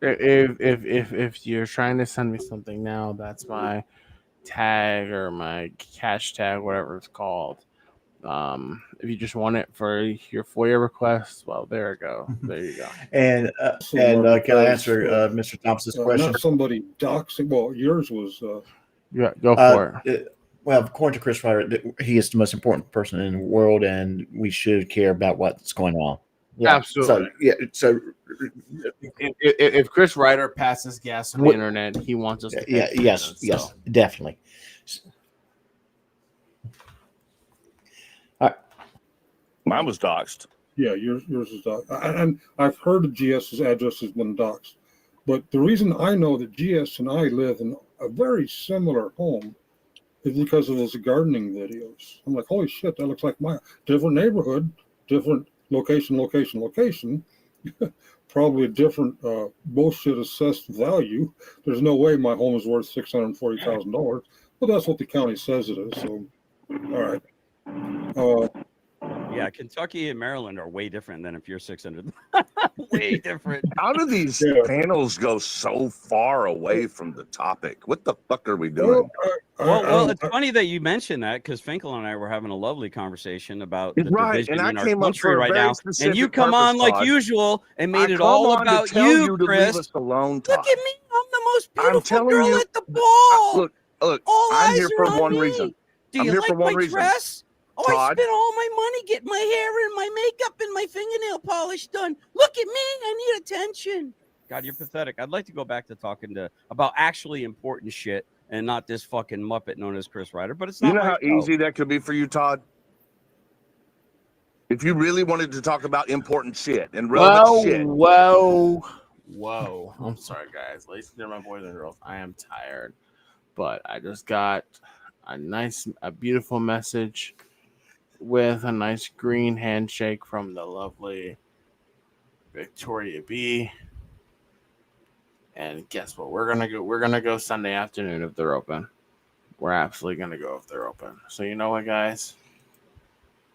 If you're trying to send me something now, that's my tag or my cash tag, whatever it's called. If you just want it for your FOIA request, well, there you go. There you go. And can I answer Mr. Thompson's question? Not somebody doxing. Well, yours was. Yeah, go for it. Well, according to Chris Ryder, he is the most important person in the world, and we should care about what's going on. Yeah, absolutely. So if Chris Ryder passes gas on the internet, he wants us to. Yes, definitely. Mine was doxed. Yeah, yours is doxed. And I've heard of GS's address has been doxed. But the reason I know that GS and I live in a very similar home is because of those gardening videos. I'm like, holy shit, that looks like my different neighborhood, different location. Probably a different bullshit assessed value. There's no way my home is worth $640,000, but that's what the county says it is. So, all right. Yeah, Kentucky and Maryland are way different than if you're 600. Way different. How do these panels go so far away from the topic? What the fuck are we doing? Well, it's funny that you mentioned that because Finkel and I were having a lovely conversation about the division in our country right now, and you come on like usual and made it all about you, Chris. Look at me, I'm the most beautiful girl you, at the ball. Look, all I'm eyes here are for on one me. reason. Do I'm you here like for one my reason. dress? Oh, I Todd? spent all my money getting my hair and my makeup and my fingernail polish done. Look at me. I need attention. God, you're pathetic. I'd like to go back to talking about actually important shit and not this fucking Muppet known as Chris Ryder. But it's not. You know how easy that could be for you, Todd? If you really wanted to talk about important shit and relevant shit. Whoa. I'm sorry, guys. Ladies and gentlemen, boys and girls, I am tired. But I just got a beautiful message with a nice green handshake from the lovely Victoria B. And guess what? We're gonna go Sunday afternoon if they're open. We're absolutely gonna go if they're open. So you know what, guys?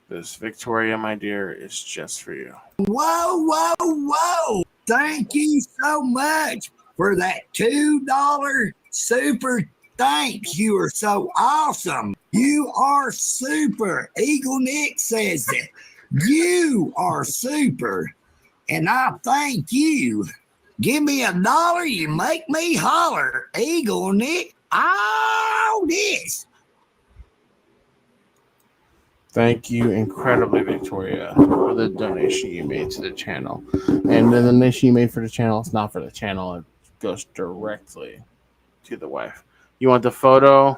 This Victoria, my dear, is just for you. Whoa. Thank you so much for that $2 super thanks. You are so awesome. You are super. Eagle Nick says that. You are super. And I thank you. Give me $1, you make me holler. Eagle Nick, all this. Thank you incredibly, Victoria, for the donation you made to the channel. And the donation you made for the channel, it's not for the channel. It goes directly to the wife. You want the photo?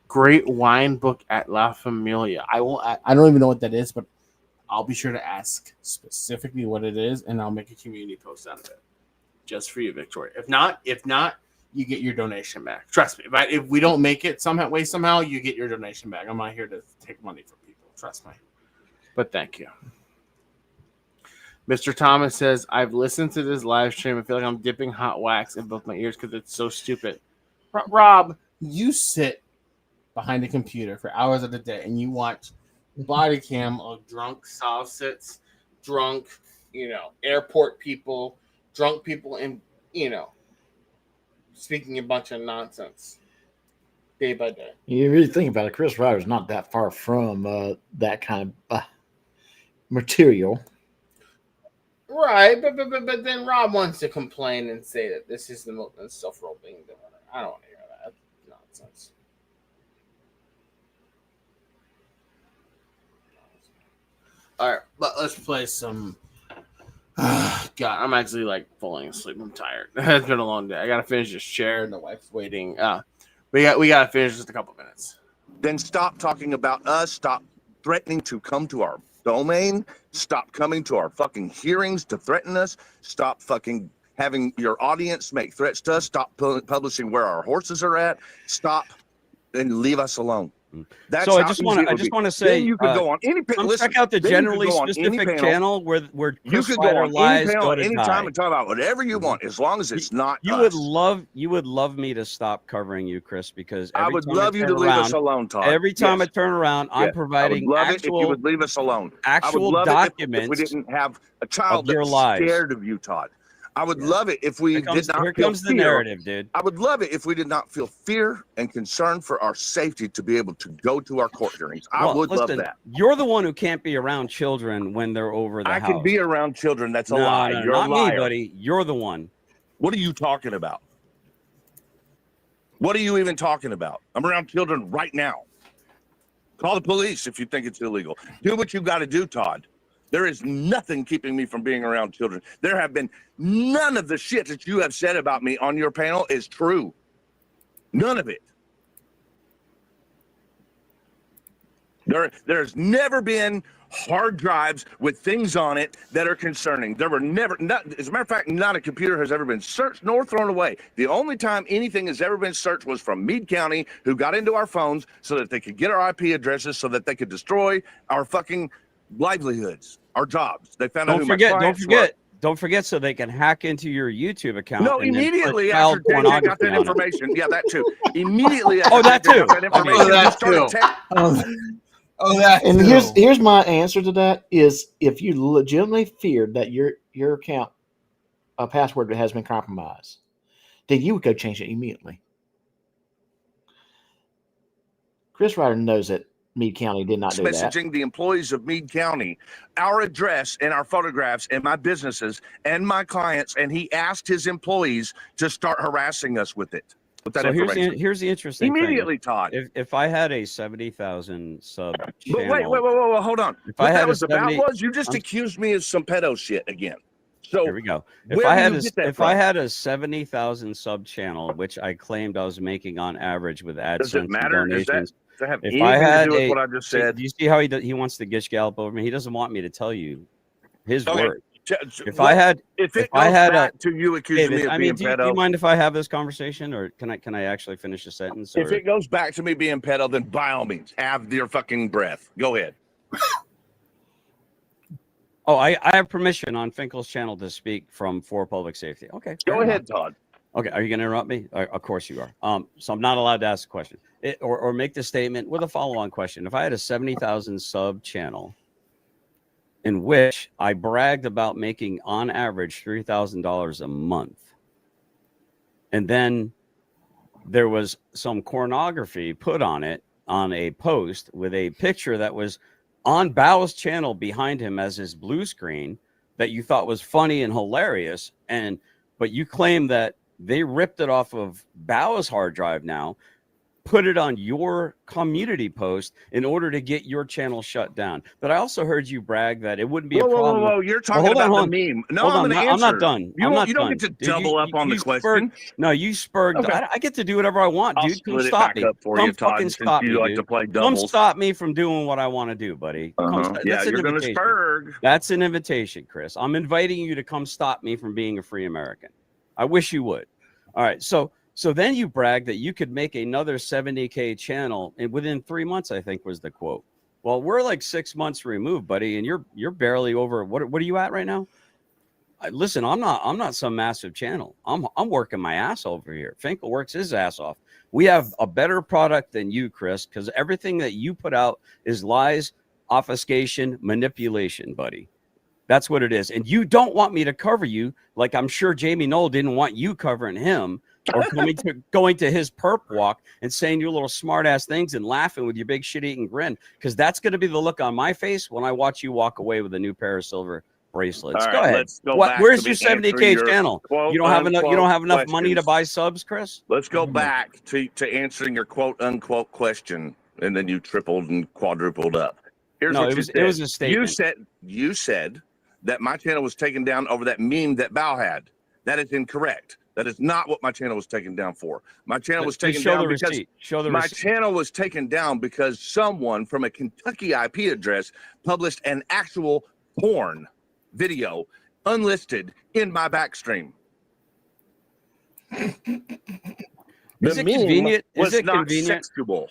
Great wine book at La Familia. I don't even know what that is, but I'll be sure to ask specifically what it is, and I'll make a community post out of it just for you, Victoria. If not, you get your donation back. Trust me. If we don't make it somehow, you get your donation back. I'm not here to take money from people. Trust me. But thank you. Mr. Thomas says, I've listened to this live stream. I feel like I'm dipping hot wax in both my ears because it's so stupid. Rob, you sit behind a computer for hours of the day and you watch body cam of drunk sits, drunk, airport people, drunk people, and, speaking a bunch of nonsense day by day. You really think about it, Chris Ryder's not that far from that kind of material. Right, but then Rob wants to complain and say that this is the most insufferable thing. I don't want to hear that. That's nonsense. All right, let's play some. God, I'm actually falling asleep. I'm tired. It's been a long day. I gotta finish this chair, and the wife's waiting. We gotta finish just a couple minutes. Then stop talking about us. Stop threatening to come to our domain. Stop coming to our fucking hearings to threaten us. Stop fucking having your audience make threats to us. Stop publishing where our horses are at. Stop and leave us alone. That's so I just want to say, then you could go on any panel. Check out the generally specific channel where you could go on any panel anytime and talk about whatever you want, as long as it's not. You would love me to stop covering you, Chris, because I would love you to leave us alone, Todd. Every time I turn around, I'm providing I would love it if you would leave us alone. Actual documents. If we didn't have a child that was scared of you, Todd. I would love it if we did not. Here comes the narrative, dude. I would love it if we did not feel fear and concern for our safety to be able to go to our court hearings. I would love that. You're the one who can't be around children when they're over the house. I can be around children. That's a lie. No, You're not a liar. me, buddy. You're the one. What are you talking about? What are you even talking about? I'm around children right now. Call the police if you think it's illegal. Do what you got to do, Todd. There is nothing keeping me from being around children. There have been none of the shit that you have said about me on your panel is true. None of it. There's never been hard drives with things on it that are concerning. There were never, as a matter of fact, not a computer has ever been searched nor thrown away. The only time anything has ever been searched was from Meade County, who got into our phones so that they could get our IP addresses, so that they could destroy our fucking livelihoods, our jobs. They found out who my clients were. Don't forget, so they can hack into your YouTube account. No, immediately after I got that information. Yeah, that too. Immediately after that information. And here's my answer to that is, if you legitimately feared that your account password has been compromised, then you would go change it immediately. Chris Ryder knows that Meade County did not do that. Messaging the employees of Meade County, our address and our photographs and my businesses and my clients, and he asked his employees to start harassing us with it. With that information. Here's the interesting thing. Immediately, Todd. If I had a 70,000 sub channel, but wait, hold on. What that was about was you just accused me of some pedo shit again. So here we go. If I had a 70,000 sub channel, which I claimed I was making on average with AdSense, does it matter? Donations, Does that have if anything I had to do with what I just said? Do you see how he wants to gish gallop over me? He doesn't want me to tell you his word. If it goes back to you accusing David, me of being pedo, do you mind if I have this conversation, or can I actually finish a sentence? If it goes back to me being pedo, then by all means, have your fucking breath. Go ahead. Oh, I have permission on Finkel's channel to speak for public safety. Okay, go ahead, Todd. Okay, are you going to interrupt me? Of course you are. So I'm not allowed to ask a question or make the statement with a follow-on question. If I had a 70,000 sub channel in which I bragged about making on average $3,000 a month, and then there was some pornography put on it on a post with a picture that was on Bao's channel behind him as his blue screen that you thought was funny and hilarious, but you claim that they ripped it off of Bao's hard drive now, put it on your community post in order to get your channel shut down. But I also heard you brag that it wouldn't be a problem. Whoa. You're talking about the meme. No, I'm going to answer. I'm not done. You don't get to double up on the question. No, you spurred. Okay. I get to do whatever I want, I'll dude. Come split it stop back me. up for Come you, Todd, fucking since stop you me, like dude. to play Come doubles. stop me from doing what I want to do, buddy. Yeah, you're going to spurg. That's an invitation, Chris. I'm inviting you to come stop me from being a free American. I wish you would. All right, so then you brag that you could make another 70K channel and within 3 months, I think was the quote. Well, we're like 6 months removed, buddy, and you're barely over. What are you at right now? Listen, I'm not some massive channel. I'm working my ass over here. Finkel works his ass off. We have a better product than you, Chris, because everything that you put out is lies, obfuscation, manipulation, buddy. That's what it is. And you don't want me to cover you like I'm sure Jamie Knoll didn't want you covering him or going to his perp walk and saying your little smart ass things and laughing with your big shit eating grin, because that's going to be the look on my face when I watch you walk away with a new pair of silver bracelets. All go right, ahead. let's go back Where's to your me 70K answering channel? your You don't have enough. You don't have enough money to questions. buy subs, Chris. Let's go back to answering your quote unquote question, and then you tripled and quadrupled up. Here's No, what it you was said. it was a statement. You said that my channel was taken down over that meme that Bao had. That is incorrect. That is not what my channel was taken down for. My channel was taken down because my channel was taken down because someone from a Kentucky IP address published an actual porn video unlisted in my backstream. Is it convenient? Was Is it not convenient? sexual.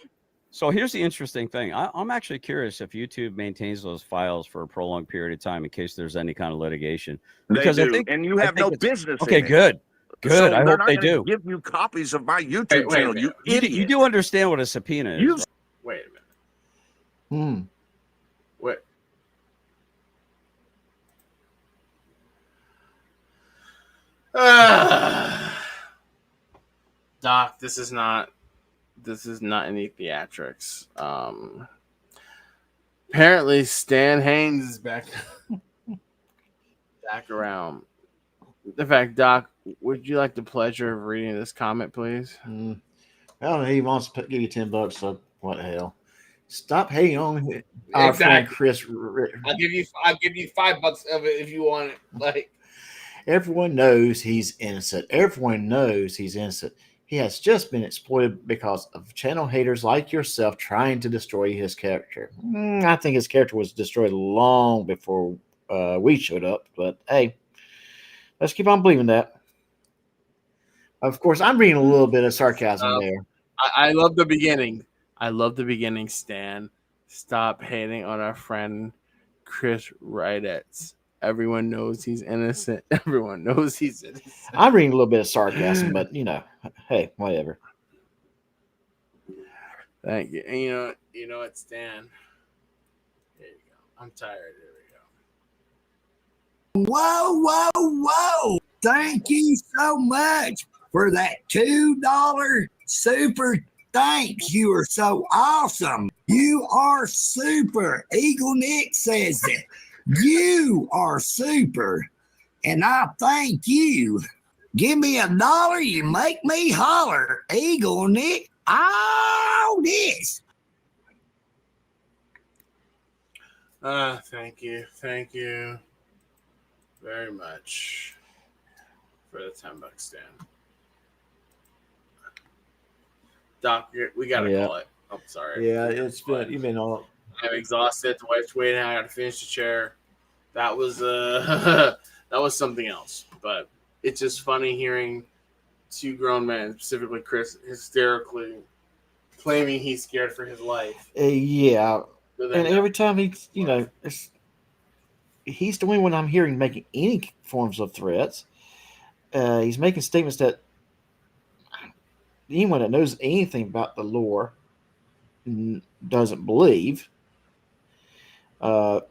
So here's the interesting thing. I'm actually curious if YouTube maintains those files for a prolonged period of time in case there's any kind of litigation. Because They I do, think, and you have no business. Okay, in it. good. Good. So I they're hope they not gonna do. Give you copies of my YouTube channel. You idiot. You do understand what a subpoena is. Right? Wait a minute. Wait. Doc, this is not any theatrics. Apparently Stan Haynes is back around. In fact, Doc, would you like the pleasure of reading this comment, please? I don't know. He wants to give you $10, so what the hell? Stop hating on our friend Chris. I'll give you $5 of it if you want it. Like, everyone knows he's innocent. Everyone knows he's innocent. He has just been exploited because of channel haters like yourself trying to destroy his character. I think his character was destroyed long before we showed up. But hey, let's keep on believing that. Of course, I'm reading a little bit of sarcasm there. I love the beginning. Stan. Stop hating on our friend Chris FrAuditors. Everyone knows he's innocent. Everyone knows he's innocent. I'm reading a little bit of sarcasm, but hey, whatever. Thank you. And you know what, Stan? There you go. I'm tired. There we go. Whoa. Thank you so much for that $2 super thanks. You are so awesome. You are super. Eagle Nick says that. You are super. And I thank you. Give me $1, you make me holler. Eagle Nick, all this. Thank you. Thank you very much for the $10, Stan. Doc, we gotta call it. I'm sorry. Yeah, it's been you've been all. I'm exhausted. The wife's waiting. I gotta finish the chair. That was that was something else. But it's just funny hearing two grown men, specifically Chris, hysterically claiming he's scared for his life. Yeah, and every time he's the only one I'm hearing making any forms of threats. He's making statements that anyone that knows anything about the lore doesn't believe. Quite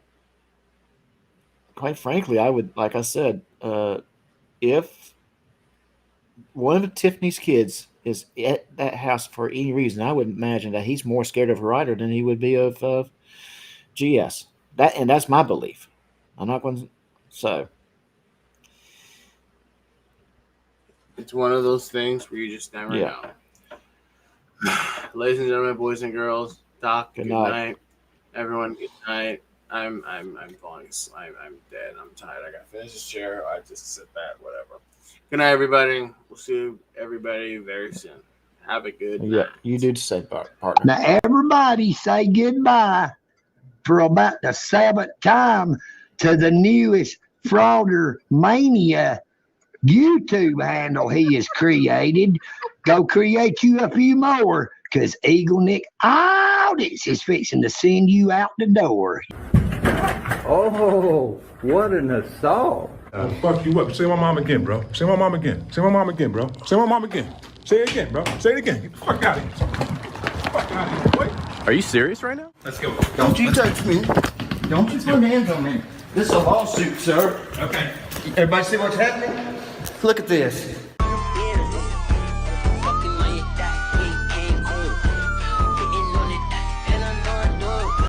frankly, I would, like I said, if one of Tiffany's kids is at that house for any reason, I would imagine that he's more scared of Ryder than he would be of GS. That's my belief. I'm not going to. So it's one of those things where you just never know. ladies and gentlemen, boys and girls, Doc, good night. night. Everyone, good night. I'm falling asleep. I'm dead. I'm tired. I gotta finish this chair. I just sit back, whatever. Good night, everybody. We'll see everybody very soon. Have a good night. Yeah, you do the same, partner. Now, everybody say goodbye for about the 7th time to the newest Frauder Mania YouTube handle he has created. Go create you a few more, because Eagle Nick Audits is fixing to send you out the door. Oh, what an assault. Fuck you up. Say my mom again, bro. Say my mom again. Say my mom again, bro. Say my mom again. Say it again, bro. Say it again. Get the fuck out of here. Fuck out of here, boy. Are you serious right now? Let's go. Don't you touch me. Don't you put hands on me. This is a lawsuit, sir. Okay. Everybody see what's happening? Look at this.